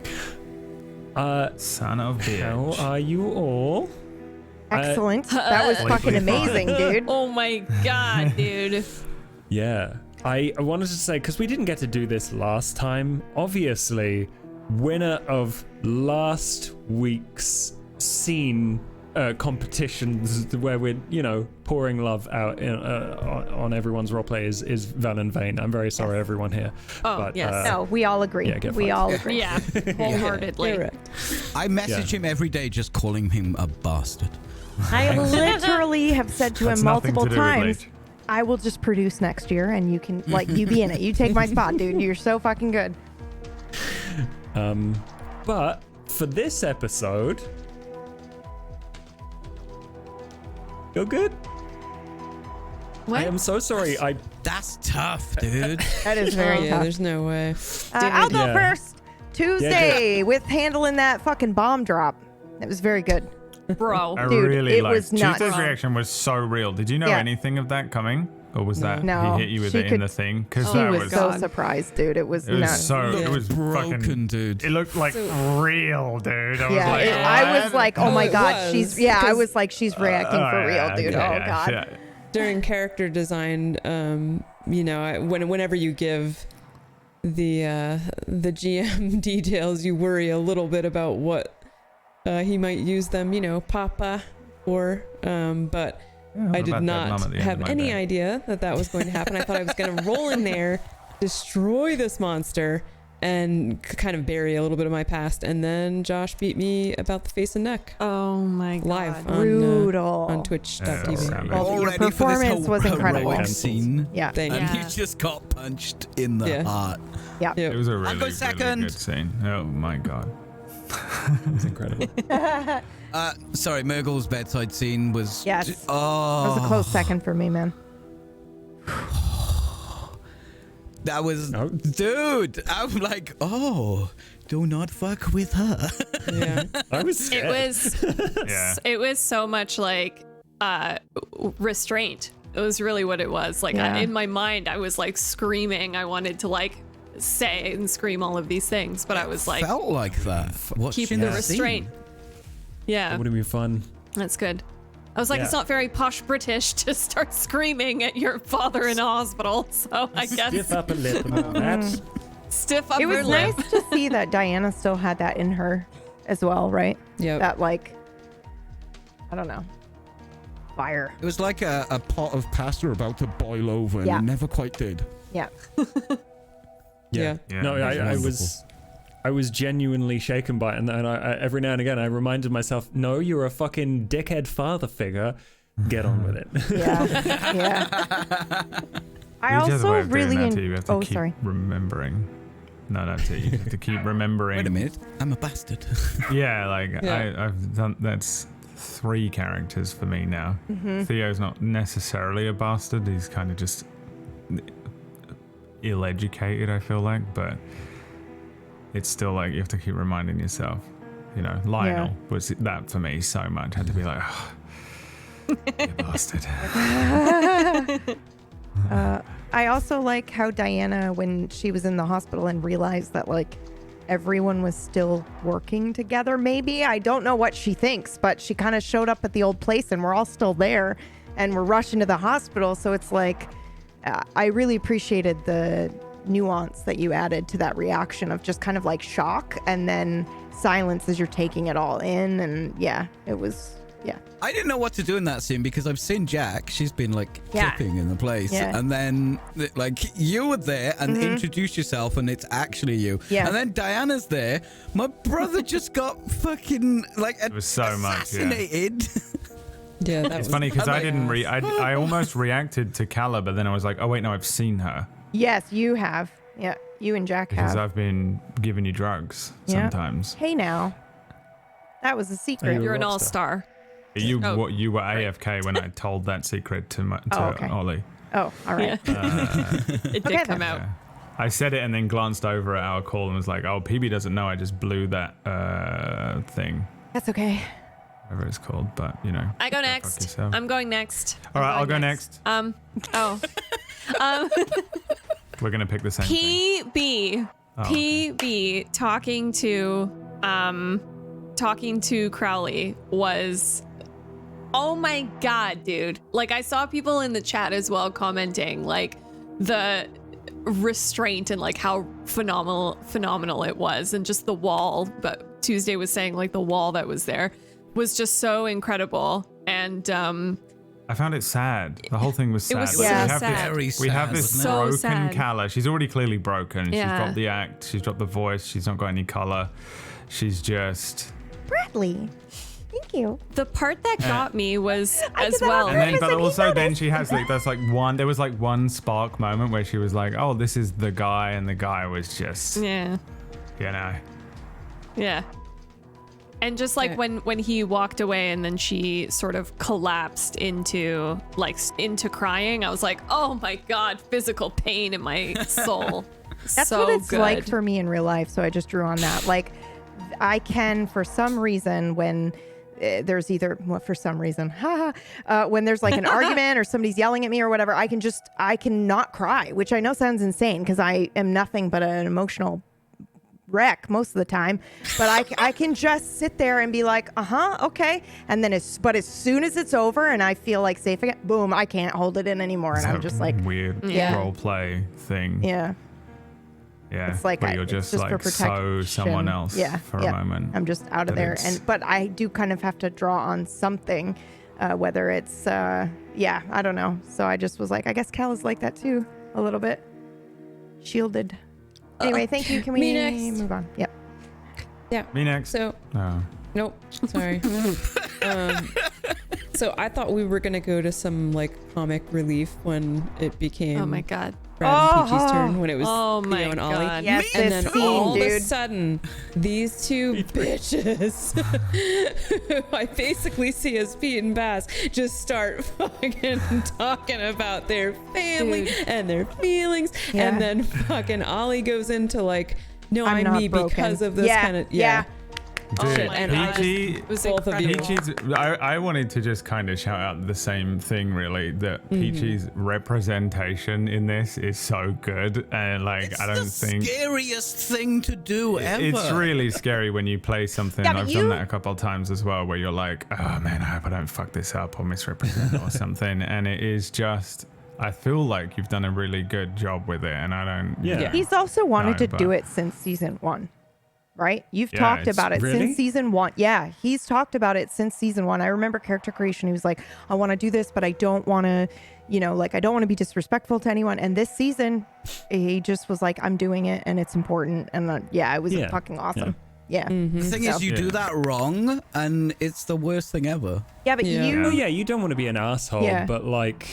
Son of a How bitch. are you all? Excellent. That was Totally fucking fine. amazing, dude. Oh my god, dude. Yeah. I wanted to say, because we didn't get to do this last time, obviously, winner of last week's seen competitions where we're, pouring love out on everyone's roleplay is Van and Vane. I'm very sorry, everyone here. Oh, but, yes. No, we all agree. Yeah, we all agree. Yeah, wholeheartedly. Correct. I message him every day just calling him a bastard. I literally have said to That's him nothing multiple to do with times, Leech. I will just produce next year and you can, you be in it. You take my spot, dude. You're so fucking good. But for this episode, you're good. What? I am so sorry. That's tough, dude. That is very Yeah, tough. there's no way. I'll go Yeah. first. Tuesday with handling that fucking bomb drop. It was very good. Bro. I Dude, really it liked was nuts. Tuesday's reaction was so real. Did you know Yeah. anything of that coming? Or was that No, he hit you with she it in could- the thing? Because She that was was so God. surprised, dude. It was it was nuts. so Yeah. it was Broken, fucking dude. It looked like real, dude. I was Yeah, like, I was what? like, oh my it god, was, she's I 'cause- was like, she's reacting for real, dude. Oh god. Yeah. During character design, whenever you give the GM details, you worry a little bit about what he might use them, Papa or, but I did not have any idea that was going to happen. I thought I was going to roll in there, destroy this monster, and kind of bury a little bit of my past. And then Josh beat me about the face and neck Oh my god. live on Brutal. Twitch.tv. Yeah, Well, All your ready for this performance whole was incredible. heroic scene. Yeah. Thank And you. you just got punched in the Yeah. heart. Yep. It was a I'll really, go really second. good scene. Oh my god. It's incredible. Sorry, Murgle's bedside scene was. Yes. Oh. That was a close second for me, man. That was. Oh. Dude, I'm like, oh, do not fuck with her. Yeah. I was It scared. was Yeah. it was so much like restraint. It was really what it was. Like Yeah. in my mind I was like screaming. I wanted to like say and scream all of these things, but I was like Felt like that. Watching keep the that restraint. scene. Yeah. It would have been fun. That's good. I was like, Yeah. it's not very posh British to start screaming at your father in a hospital, so I guess Stiff upper lip and that. stiff upper It was lip. nice to see that Diana still had that in her as well, right? Yep. That I don't know, fire. It was like a pot of pasta about to boil over, and Yeah. it never quite did. Yeah. Yeah. Yeah. No, I Wonderful. I was genuinely shaken by it, and I every now and again I reminded myself, no, you're a fucking dickhead father figure. Get on with it. Yeah. Yeah. I Which other also way of doing really that to you, you have to keep sorry. remembering. No, that's it. You have to keep remembering. Wait a minute, I'm a bastard. Yeah, like Yeah. I've done. That's 3 characters for me now. Mm-hmm. Theo's not necessarily a bastard. He's kind of just ill-educated, I feel like, but it's still like you have to keep reminding yourself. Lionel was that for me so much. I had to be like, oh, you bastard. I also like how Diana, when she was in the hospital and realized that everyone was still working together, maybe, I don't know what she thinks, but she kind of showed up at the old place and we're all still there and we're rushing to the hospital. So it's I really appreciated the nuance that you added to that reaction of just kind of shock and then silence as you're taking it all in. And yeah, it was, yeah. I didn't know what to do in that scene because I've seen Jack. She's been Yeah. clipping in the place, Yeah. and then you were there and introduced yourself, and it's actually you. Yeah. And then Diana's there. My brother just got fucking It was so much, yeah. assassinated. Yeah, that It's was funny because I like- didn't I almost reacted to Calla, but then I was like, oh wait, no, I've seen her Yes, you have. Yeah, you and Jack because have. I've been giving you drugs Yeah. sometimes. Hey now. That was a secret. Are You're an rock all-star. You Oh, you were AFK when I told that secret to okay. Ollie. Oh, all right. It Okay, did come then. out. Yeah. I said it and then glanced over at our call and was like, oh, PB doesn't know I just blew that thing, That's okay. whatever it's called, but I go fuck next. yourself. I'm going next. All right, I'm I'll go going next. Oh. We're going to pick the same thing. PB. Oh, okay. PB talking to Crowley was, oh my god, dude. I saw people in the chat as well commenting the restraint and how phenomenal it was, and just the wall. But Tuesday was saying the wall that was there. was just so incredible. And I found it sad. The whole thing was sad. It was Like, so we have sad. This, we have this So broken sad. Calla. She's already clearly broken. Yeah. She's dropped the act. She's dropped the voice. She's not got any color. She's just. Bradley. Thank you. the part that got me was I as did that well. on And then, purpose. but and he also then noticed. she has like that's like one. There was like one spark moment where she was like, "Oh, this is the guy," and the guy was just, Yeah. you know. Yeah. And just like Yeah. when he walked away and then she sort of collapsed into crying, I was like, oh my God, physical pain in my soul. That's so what it's good. like for me in real life. So I just drew on that. Like, I can, for some reason, when there's either, well, for some reason, when there's like an argument or somebody's yelling at me or whatever, I can not cry, which I know sounds insane because I am nothing but an emotional wreck most of the time. But I can just sit there and be like, okay. And then as soon as it's over and I feel like safe again, boom, I can't hold it in anymore. And It's I'm a just like, weird Yeah. role play thing. yeah. Yeah, It's like where I- you're it's just just for like so protection. someone else Yeah, for yeah. a moment. I'm just out of But there. it's- But I do kind of have to draw on something, whether it's I don't know. So I just was like, I guess Cal is like that too, a little bit shielded. Anyway, thank you. Can we Me next. move on? Yep. Me next. So, Oh. nope, sorry. So I thought we were gonna go to some like comic relief when it became Oh my God. Brad and Peachy's Oh. turn when it was Oh Theo my and Ollie. God. Yes, And this then scene, all of a dude. sudden, these two bitches, who I basically see as Pete and Bass, just start fucking talking about their family Dude. and their feelings. Yeah. And then fucking Ollie goes into like, no, I'm I'm not me broken. because of this Yeah, kind of, yeah. Dude, shit, and I Peachy, It was both of you. incredible. Peachy's, I wanted to just kind of shout out the same thing, really, that Peachy's representation in this is so good. And, like, It's I don't the think. scariest thing to do ever. It's really scary when you play something. Yeah, but I've done that a couple of times as well, where you're like, oh man, I hope I don't fuck this up or misrepresent it or something. And it is just, I feel like you've done a really good job with it. And I don't. Yeah. He's also wanted No, to do but- it since season 1. Right? You've Yeah, talked it's- about it Really? since season 1. Yeah, he's talked about it since season 1. I remember character creation. He was like, I want to do this, but I don't want to, I don't want to be disrespectful to anyone. And this season, he just was like, I'm doing it and it's important. And it was Yeah. fucking awesome. Yeah. The thing is, you Yeah. do that wrong, and it's the worst thing ever. Yeah, but Yeah. you, Well, yeah, you don't want to be an asshole, Yeah. but like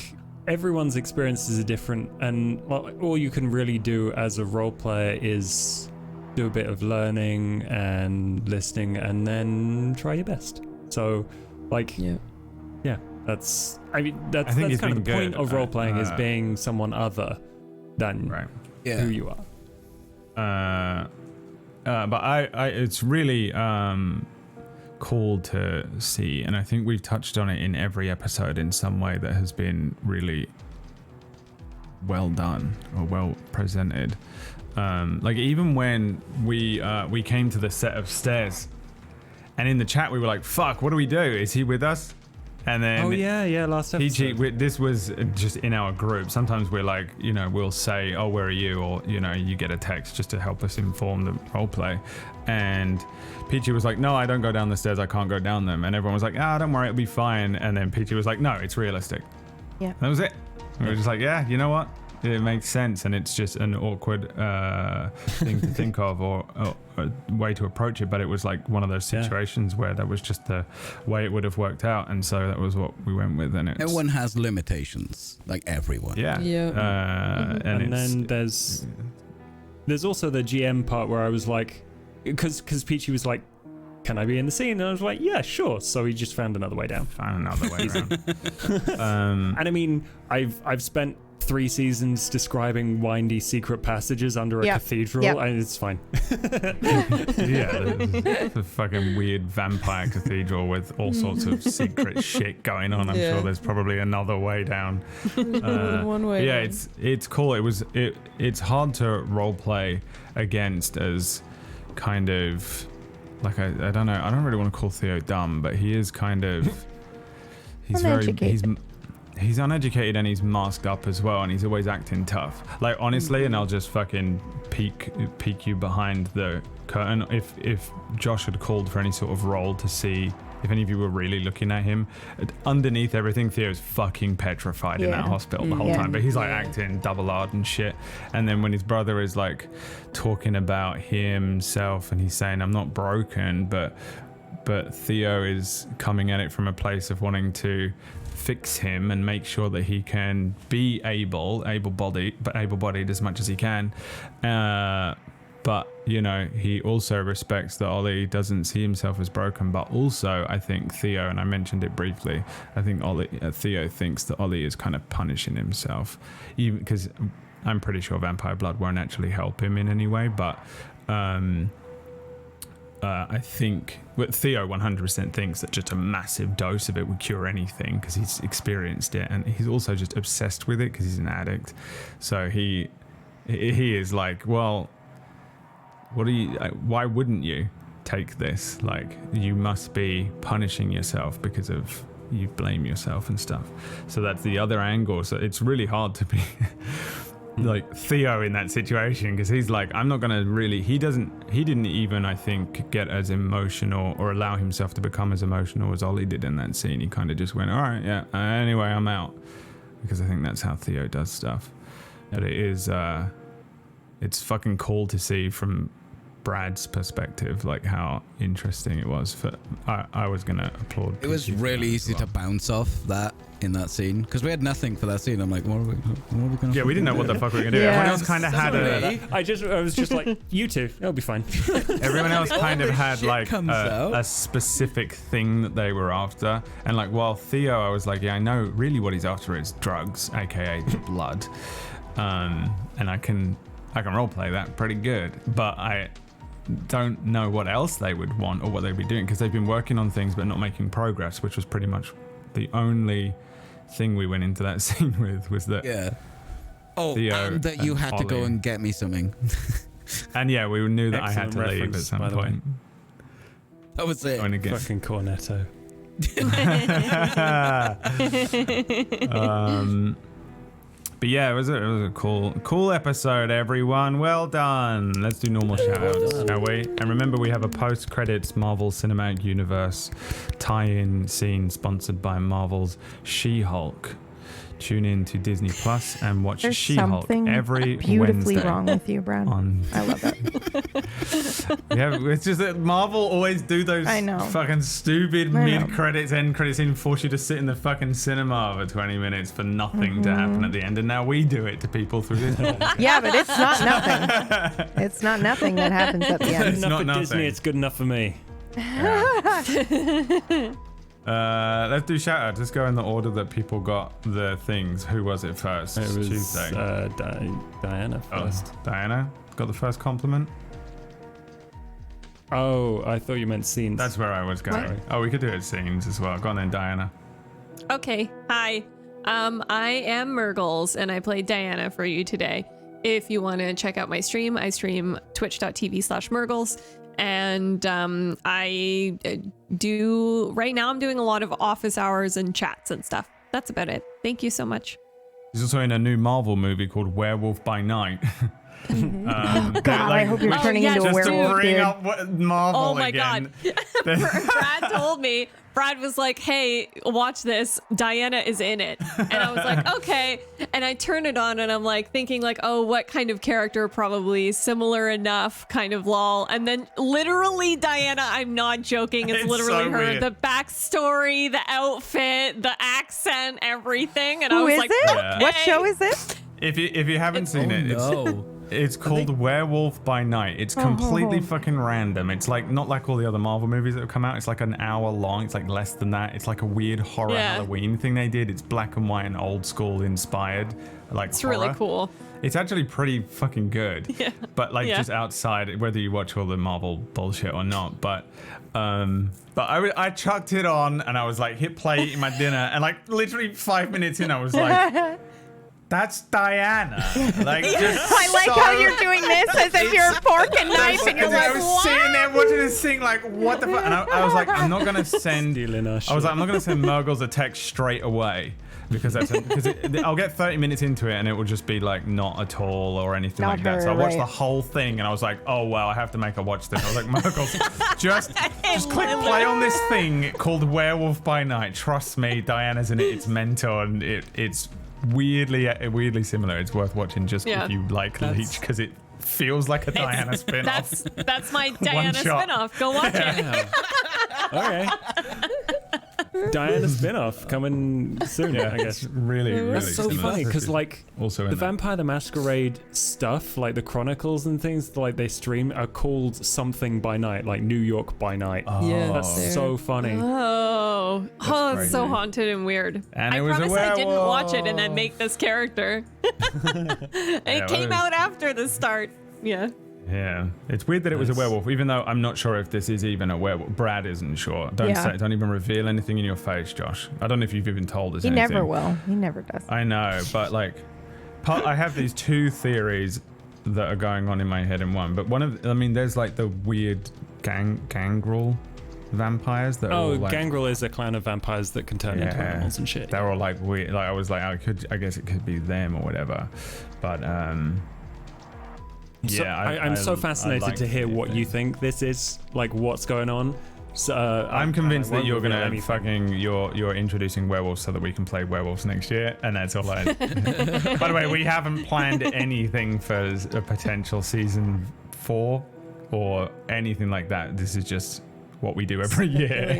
everyone's experiences are different, and all you can really do as a role player is do a bit of learning and listening, and then try your best. So, like, Yeah. that's I think that's it's kind of the been point good. of role playing is Uh, being someone other than Right. Yeah. who you are. But I it's really cool to see, and I think we've touched on it in every episode in some way that has been really well done or well presented. Like even when we came to the set of stairs, and in the chat we were like, "Fuck, what do we do? Is he with us?" And then Oh yeah, last PG, episode. this was just in our group. Sometimes we're like, we'll say, oh, where are you? Or, you get a text just to help us inform the roleplay. And PG was like, no, I don't go down the stairs. I can't go down them. And everyone was like, don't worry, it'll be fine. And then PG was like, no, it's realistic. Yeah. That was it. And we were just like, yeah, you know what? It makes sense. And it's just an awkward thing to think of or a way to approach it. But it was like one of those Yeah. situations where that was just the way it would have worked out. And so that was what we went with. And it's, Everyone has limitations, like everyone. yeah. Yeah. And then there's also the GM part where I was like, because Peachy was like, can I be in the scene? And I was like, yeah, sure. So he just found another way down. Find another way around. And I mean, I've spent 3 seasons describing windy secret passages under a Yep. cathedral, Yep. and it's fine. Yeah, the fucking weird vampire cathedral with all sorts of secret shit going on. I'm Yeah. sure there's probably another way down. One way. Yeah, down. it's cool. It's hard to role play against as kind of like I don't know. I don't really want to call Theo dumb, but he is kind of Uneducated. he's uneducated and he's masked up as well, and he's always acting tough. Like honestly, and I'll just fucking peek you behind the curtain. If Josh had called for any sort of role to see if any of you were really looking at him, underneath everything, Theo's fucking petrified in that hospital the whole time. But he's like acting double-hard and shit. And then when his brother is like talking about himself and he's saying, I'm not broken, but Theo is coming at it from a place of wanting to fix him and make sure that he can be able-bodied as much as he can. But, you know, he also respects that Ollie doesn't see himself as broken. But also, I think Theo, and I mentioned it briefly, I think Theo thinks that Ollie is kind of punishing himself. Even because I'm pretty sure vampire blood won't actually help him in any way. But I think Theo 100% thinks that just a massive dose of it would cure anything because he's experienced it. And he's also just obsessed with it because he's an addict. So he is like, well... why wouldn't you take this? Like, you must be punishing yourself because of you blame yourself and stuff. So that's the other angle. So it's really hard to be like Theo in that situation because he's like, I'm not gonna really. He didn't even, I think, get as emotional or allow himself to become as emotional as Ollie did in that scene. He kind of just went, all right, yeah. Anyway, I'm out, because I think that's how Theo does stuff. But it is, it's fucking cool to see from Brad's perspective, like how interesting it was. I was gonna applaud. It was really easy to bounce off that in that scene because we had nothing for that scene. I'm like, what are we gonna? Yeah, we didn't know what the fuck we were gonna do. Everyone else kind of had I was just like, you two, it'll be fine. Everyone else kind of had like a specific thing that they were after, and like, while Theo, I was like, yeah, I know really what he's after is drugs, aka blood, and I can roleplay that pretty good, but I don't know what else they would want or what they'd be doing because they've been working on things but not making progress, which was pretty much the only thing we went into that scene with, was that Theo and that you had Ollie. to go and get me something. And yeah, we knew that Excellent I had to leave at some point. That was it. Fucking cornetto. But yeah, it was a cool episode, everyone. Well done. Let's do normal shoutouts, shall we? And remember, we have a post-credits Marvel Cinematic Universe tie-in scene sponsored by Marvel's She-Hulk. Tune in to Disney Plus and watch There's She-Hulk every beautifully Wednesday. wrong with you, Brad. I love it. Yeah, it's just that Marvel always do those fucking stupid mid-credits, end credits scene, force you to sit in the fucking cinema for 20 minutes for nothing to happen at the end, and now we do it to people through this podcast. Yeah, but it's not nothing. It's not nothing that happens at the end. It's not for Disney, it's good enough for me. Let's do shout-outs. Let's go in the order that people got the things. Who was it first? It was Tuesday. Diana first. Diana got the first compliment. Oh, I thought you meant scenes. That's where I was going. What? Oh, we could do it scenes as well. Go on then, Diana. Okay, hi. I am Murgles, and I played Diana for you today. If you want to check out my stream, I stream twitch.tv/Murgles. And I do, right now I'm doing a lot of office hours and chats and stuff. That's about it. Thank you so much. He's also in a new Marvel movie called Werewolf by Night. God, I hope you're turning into a just werewolf. to bring Dude. up Marvel Oh my again. God. Brad told me, Brad was like, hey, watch this. Diana is in it. And I was like, okay. And I turn it on and I'm like thinking like, oh, what kind of character? Probably similar enough, kind of lol. And then literally Diana, I'm not joking. It's literally so her. weird. The backstory, the outfit, the accent, everything. And I Who was is like, it? okay. What show is it? If you haven't seen it, it's called Werewolf by Night. It's completely fucking random. It's like not like all the other Marvel movies that have come out. It's like an hour long. It's like less than that. It's like a weird horror Halloween thing they did. It's black and white and old school inspired. Like It's horror. really cool. It's actually pretty fucking good. Yeah. But like Yeah. just outside, whether you watch all the Marvel bullshit or not. But I chucked it on and I was like, hit play, eating my dinner, and like literally 5 minutes in, I was like, That's Diana. Like, just I like how you're doing this as if you're a fork and knife and you're I like, was what? sitting there watching this thing like, what the fuck? And I was like, I'm not going to send... Stealing our I was like, I'm not going to send Murgles a text straight away. Because I'll get 30 minutes into it and it will just be like not at all or anything Not like that. her, So I watched right. the whole thing and I was like, oh wow, I have to make her watch this. I was like, Murgles, just click play on this thing called Werewolf by Night. Trust me, Diana's in it. It's mental and it's weirdly similar. It's worth watching just if you like Leech because it feels like a Diana spin-off. That's my Diana shot. spinoff. Go watch it. Okay. Diana spin-off coming soon, I guess. It's really That's so similar. funny because like Also in the there. Vampire the Masquerade stuff, like the chronicles and things like they stream are called something by night, like New York by night. Yeah, That's there. so funny. Oh, it's so crazy. haunted and weird. And I it was a promise I didn't watch it and then werewolf. make this character. It came well, out after the start. Yeah. Yeah, it's weird that it was a Nice. werewolf, even though I'm not sure if this is even a werewolf. Brad isn't sure. Don't even reveal anything in your face, Josh. I don't know if you've even told us He anything. never will. He never does. I know, but like, I have these two theories that are going on in my head in one. But there's like the weird gangrel vampires that are all Oh, like, Gangrel is a clan of vampires that can turn into Yeah. animals and shit. they're all like weird. Like I was like, I guess it could be them or whatever. But So, yeah, I'm so fascinated like to hear the what thing. you think this is, like what's going on. So, I'm convinced that you're gonna anything. fucking you're introducing werewolves so that we can play werewolves next year, and that's all I. By the way, we haven't planned anything for a potential season 4 or anything like that. This is just what we do every year.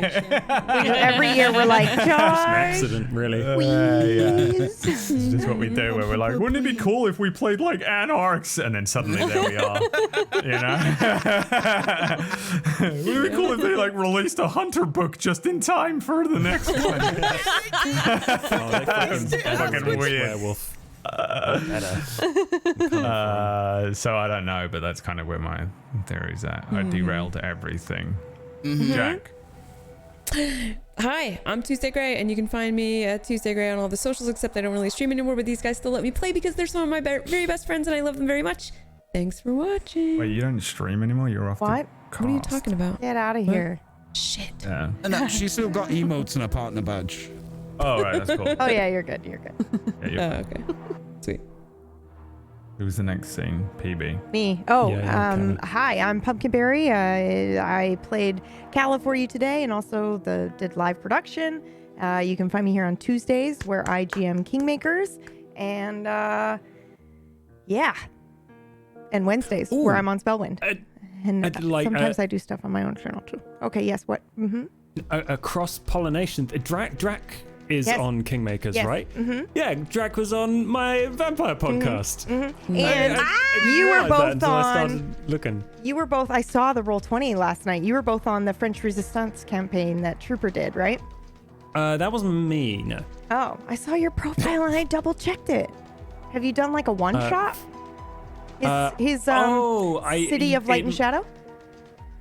Every year we're like, It's an George, accident, really. please. It's just what we do. Where we're like, wouldn't it be cool if we played like anarchs, and then suddenly there we are. You know. Wouldn't it be cool if they like released a hunter book just in time for the next one? Oh, they Fucking fucking weird. werewolf. Better. So I don't know, but that's kind of where my theory's at. I derailed everything. Jack. Hi, I'm Tuesday Gray, and you can find me at Tuesday Gray on all the socials, except I don't really stream anymore, but these guys still let me play because they're some of my very best friends, and I love them very much. Thanks for watching. Wait, you don't stream anymore? You're off What? the What are you cast. talking about? Get out of What? here. Shit. Yeah. No, she's still got emotes and a partner badge. Oh, right, that's cool. Oh, yeah, you're good. You're good. Yeah, you're Oh, fine. okay. Sweet. Who's the next scene? PB. Me. Oh, Yeah, hi, I'm Pumpkinberry. I played Calla for you today and also did live production. You can find me here on Tuesdays where I GM Kingmakers. And yeah. And Wednesdays Ooh. where I'm on Spellwind. And I'd like, sometimes I do stuff on my own channel too. Okay, yes, what? Mm-hmm. A cross-pollination. Drac is Yes. on Kingmakers, Yes. right? Mm-hmm. Yeah, Drac was on my vampire podcast. Mm-hmm. I And didn't you were realize that both until I on. started looking. You were both. I saw the Roll20 last night. You were both on the French Resistance campaign that Trooper did, right? That wasn't me, no. Oh, I saw your profile and I double checked it. Have you done like a one shot? His City of Light and Shadow?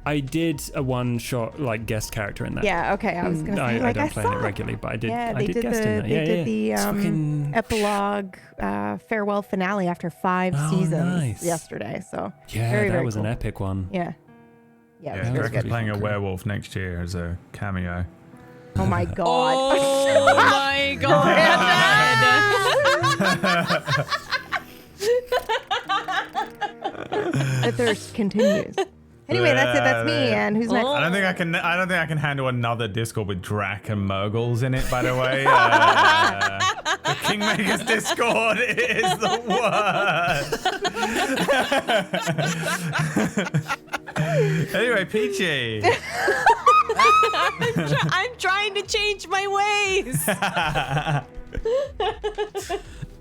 I did a one-shot like guest character in that. Yeah, okay. I was gonna say I like don't I play saw in it regularly, but I did. Yeah, I they did did guest in the that. Yeah, they did yeah. the It's fucking epilogue farewell finale after 5 Oh, seasons nice. yesterday. So Yeah, very, that very was an cool. epic one. yeah. Yeah, it Yeah, was very Drac is good. playing a Cool. werewolf next year as a cameo. Oh my god. Oh my god. The thirst continues. Anyway, that's it. That's me. And who's next? I don't think I can handle another Discord with Drac and Murgles in it. By the way, the Kingmakers Discord is the worst. Anyway, Peachy. I'm trying to change my ways.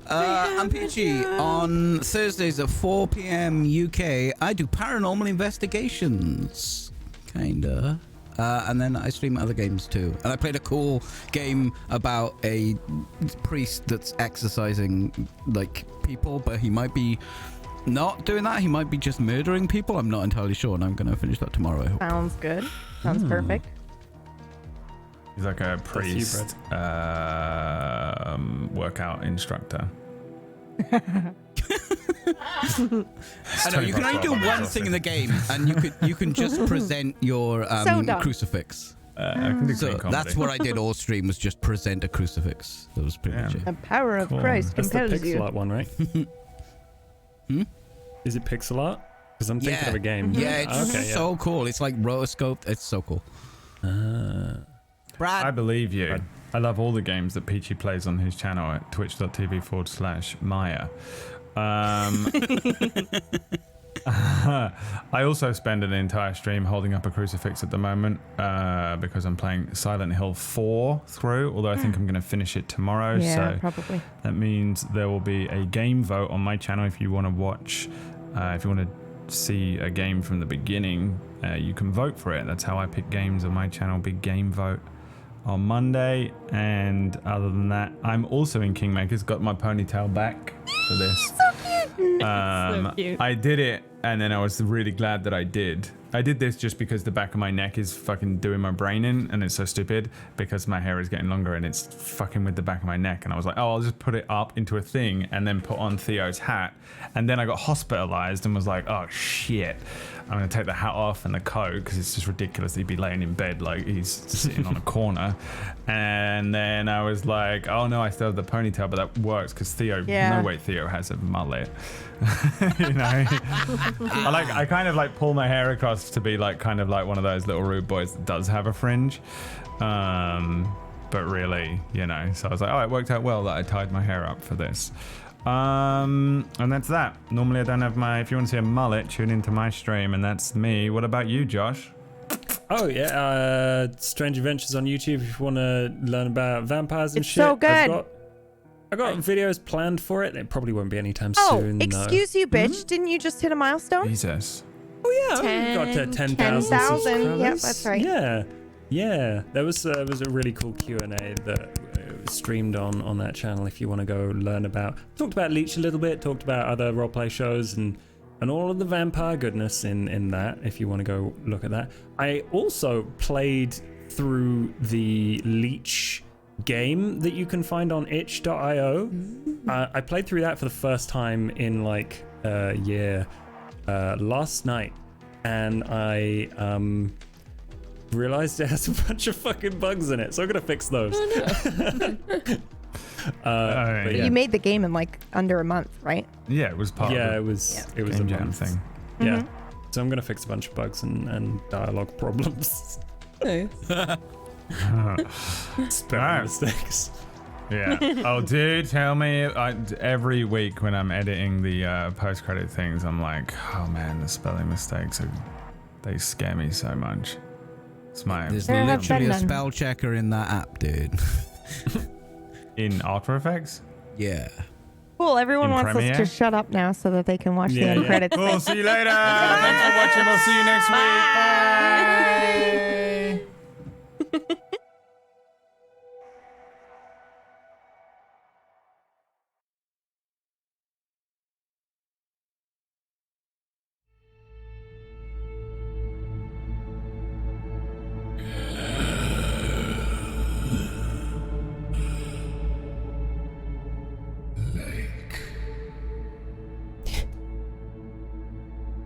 I'm Peachy. On Thursdays at 4 p.m. UK, I do paranormal investigations. Kinda. And then I stream other games too. And I played a cool game about a priest that's exorcising like people, but he might be not doing that. He might be just murdering people. I'm not entirely sure, and I'm going to finish that tomorrow, I hope. Sounds good. Sounds perfect. He's like a That's you, priest workout instructor. I know you can only do one thing in the game, and you can just present your So dumb. crucifix. I can do So clean comedy. that's what I did all stream, was just present a crucifix. That was pretty much it. The power of Cool. Christ That's the compels pixel you. art one, right? Is it pixel art? Because I'm thinking Yeah. of a game. Yeah, it's Okay, so cool. It's like rotoscoped. It's so cool. I Brad, believe you. I love all the games that Peachy plays on his channel at twitch.tv/Maya. I also spend an entire stream holding up a crucifix at the moment because I'm playing Silent Hill 4 through, although I think I'm going to finish it tomorrow. Yeah, So probably. that means there will be a game vote on my channel if you want to watch, if you want to see a game from the beginning, you can vote for it. That's how I pick games on my channel. Big game vote on Monday. And other than that, I'm also in Kingmakers. Got my ponytail back for this. So cute. I did it, and then I was really glad that I did. I did this just because the back of my neck is fucking doing my brain in, and it's so stupid because my hair is getting longer and it's fucking with the back of my neck. And I was like, oh, I'll just put it up into a thing and then put on Theo's hat. And then I got hospitalized and was like, oh shit, I'm gonna take the hat off and the coat because it's just ridiculous that he'd be laying in bed like he's sitting on a corner. And then I was like, oh no, I still have the ponytail, but that works because Theo, Yeah. no way Theo has a mullet. You know, I kind of like pull my hair across to be like kind of like one of those little rude boys that does have a fringe, but really, you know. So I was like, oh, it worked out well that I tied my hair up for this, and that's that. Normally I don't have my. If you want to see a mullet, tune into my stream, and that's me. What about you, Josh? Oh yeah, Strange Adventures on YouTube if you want to learn about vampires and It's shit. so good. I got videos planned for it. It probably won't be anytime Oh, soon. though. excuse you, bitch. Didn't you just hit a milestone? Jesus. Oh yeah, we got to 10,000 10,000, subscribers. yep, that's right. Yeah. There was a really cool Q&A that was streamed on that channel. If you want to go learn about, talked about Leech a little bit, talked about other roleplay shows and all of the vampire goodness in that. If you want to go look at that, I also played through the Leech game that you can find on itch.io. I played through that for the first time in like a year last night, and I realized it has a bunch of fucking bugs in it, so I'm gonna fix those. But You made the game in like under a month, right? Yeah, it was part yeah, of it was a the jam month thing. Yeah, so I'm gonna fix a bunch of bugs and dialogue problems. Nice. Spelling mistakes. Yeah. Oh, dude, tell me. Every week when I'm editing the post-credit things, I'm like, oh man, the spelling mistakes they scare me so much. It's my there's There have literally been a none. spell checker in that app, dude. in After Effects. Yeah. Cool. Everyone In wants Premiere? us to shut up now so that they can watch the Yeah, end yeah. credits. We'll see you later. Thanks for watching. We'll see you next week. Bye.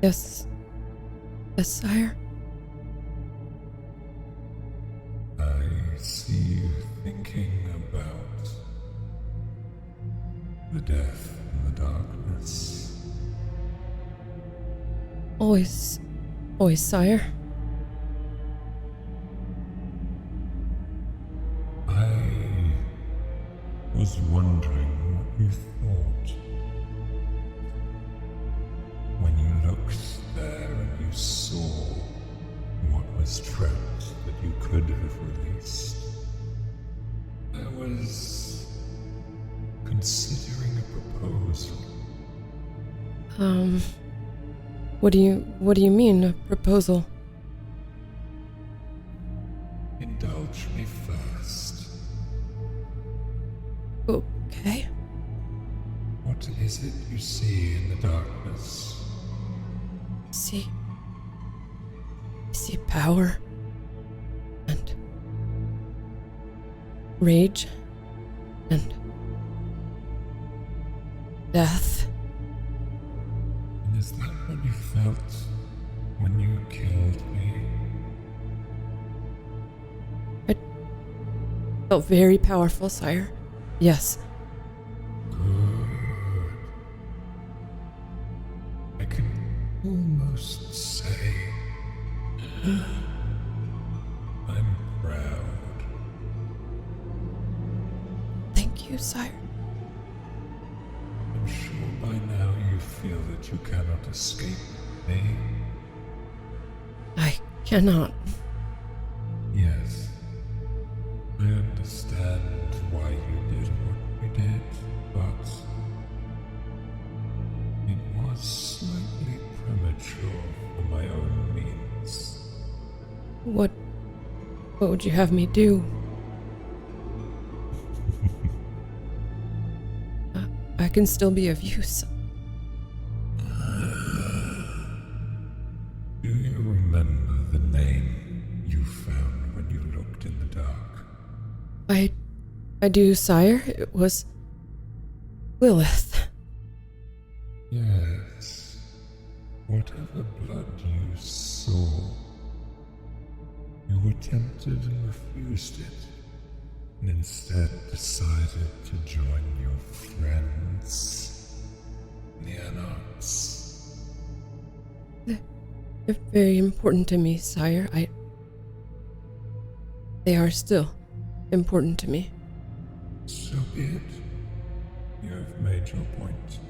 Yes. Yes, sire. I see you thinking about the death and the darkness. Always, sire. I was wondering what you thought when you looked there and you saw what was trapped that you could have released. I was considering a proposal. What do you mean, a proposal? Indulge me first. Okay. What is it you see in the darkness? I see power and rage and death. And is that what you felt when you killed me? Felt very powerful, sire. Yes. Good. I can almost say I'm proud. Thank you, sire. I'm sure by now you feel that you cannot escape me. I cannot. Yes. I understand why you did what you did, but it was slightly premature for my own means. What would you have me do? I can still be of use. Do you remember the name you found when you looked in the dark? I do, sire. It was Lilith. Yes. Whatever blood you saw, you attempted and refused it, and instead decided to join your friends, the Anarchs. They're very important to me, sire. They are still important to me. So be it. You have made your point.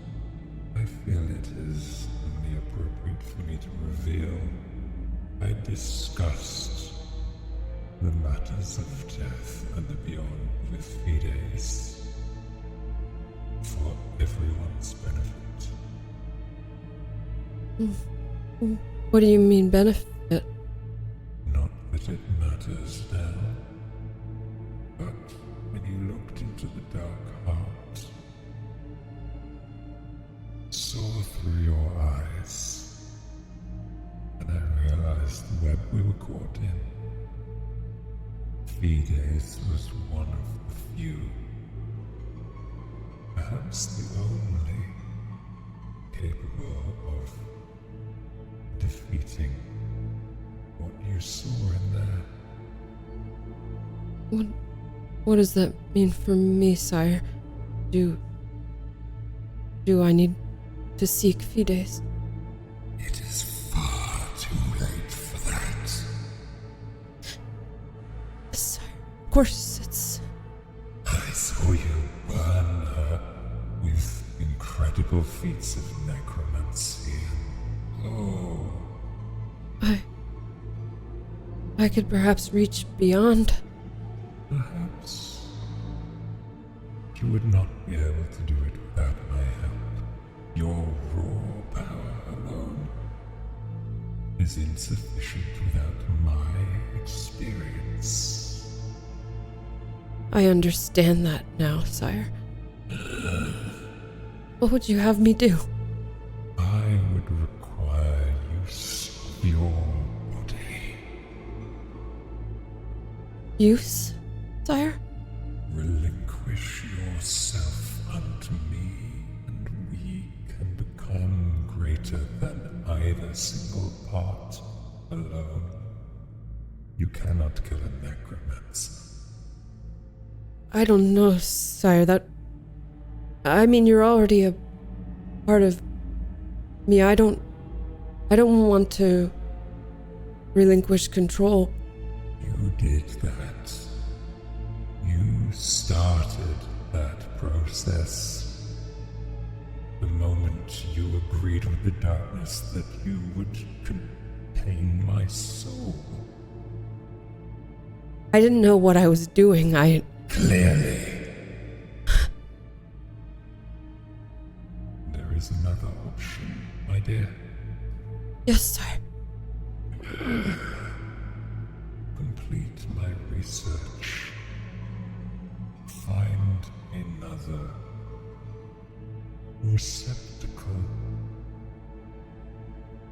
I feel it is only appropriate for me to reveal I discussed the matters of death and the beyond with Fides for everyone's benefit. What do you mean, benefit? Not that it matters now, but when you looked into the dark heart, saw through your eyes, and I realized the web we were caught in. Fides was one of the few, perhaps the only, capable of defeating what you saw in there. What does that mean for me, sire? Do I need to seek Fides? It is far too late for that. Sire, of course it's... I saw you burn her with incredible feats of necromancy. Oh, I could perhaps reach beyond. perhaps you would not be able to do it without my help. Your raw power alone is insufficient without my experience. I understand that now, sire. What would you have me do? I would require use of your body. Use, sire? Relinquish yourself unto me, and we can become greater than either single part alone. You cannot kill a necromancer. I don't know, sire. I mean, you're already a part of me. I don't want to relinquish control. You did that. You started that process. The moment you agreed with the darkness that you would contain my soul. I didn't know what I was doing. Clearly. There is another option, my dear. Yes, sire. Complete my research. Find another receptacle.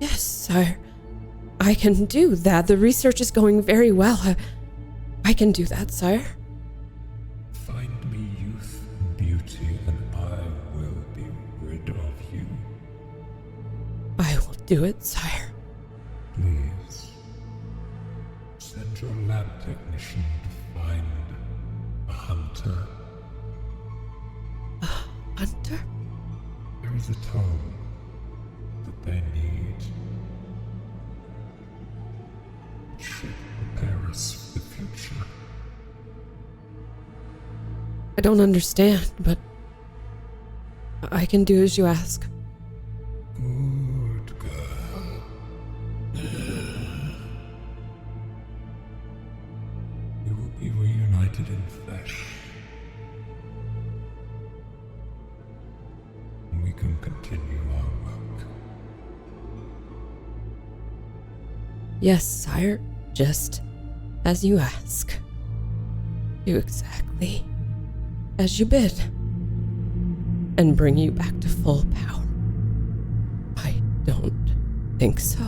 Yes, sire. I can do that. The research is going very well. I can do that, sire. Find me youth and beauty. beauty, and I will be rid of you. I will do it, sire. Please, send your lab technician to find a hunter. A hunter? There is a tome that they need. It should prepare us for the future. I don't understand, but I can do as you ask. Good girl. We will be reunited in flesh. And we can continue our work. Yes, sire, just as you ask. Do exactly as you bid, and bring you back to full power. I don't think so.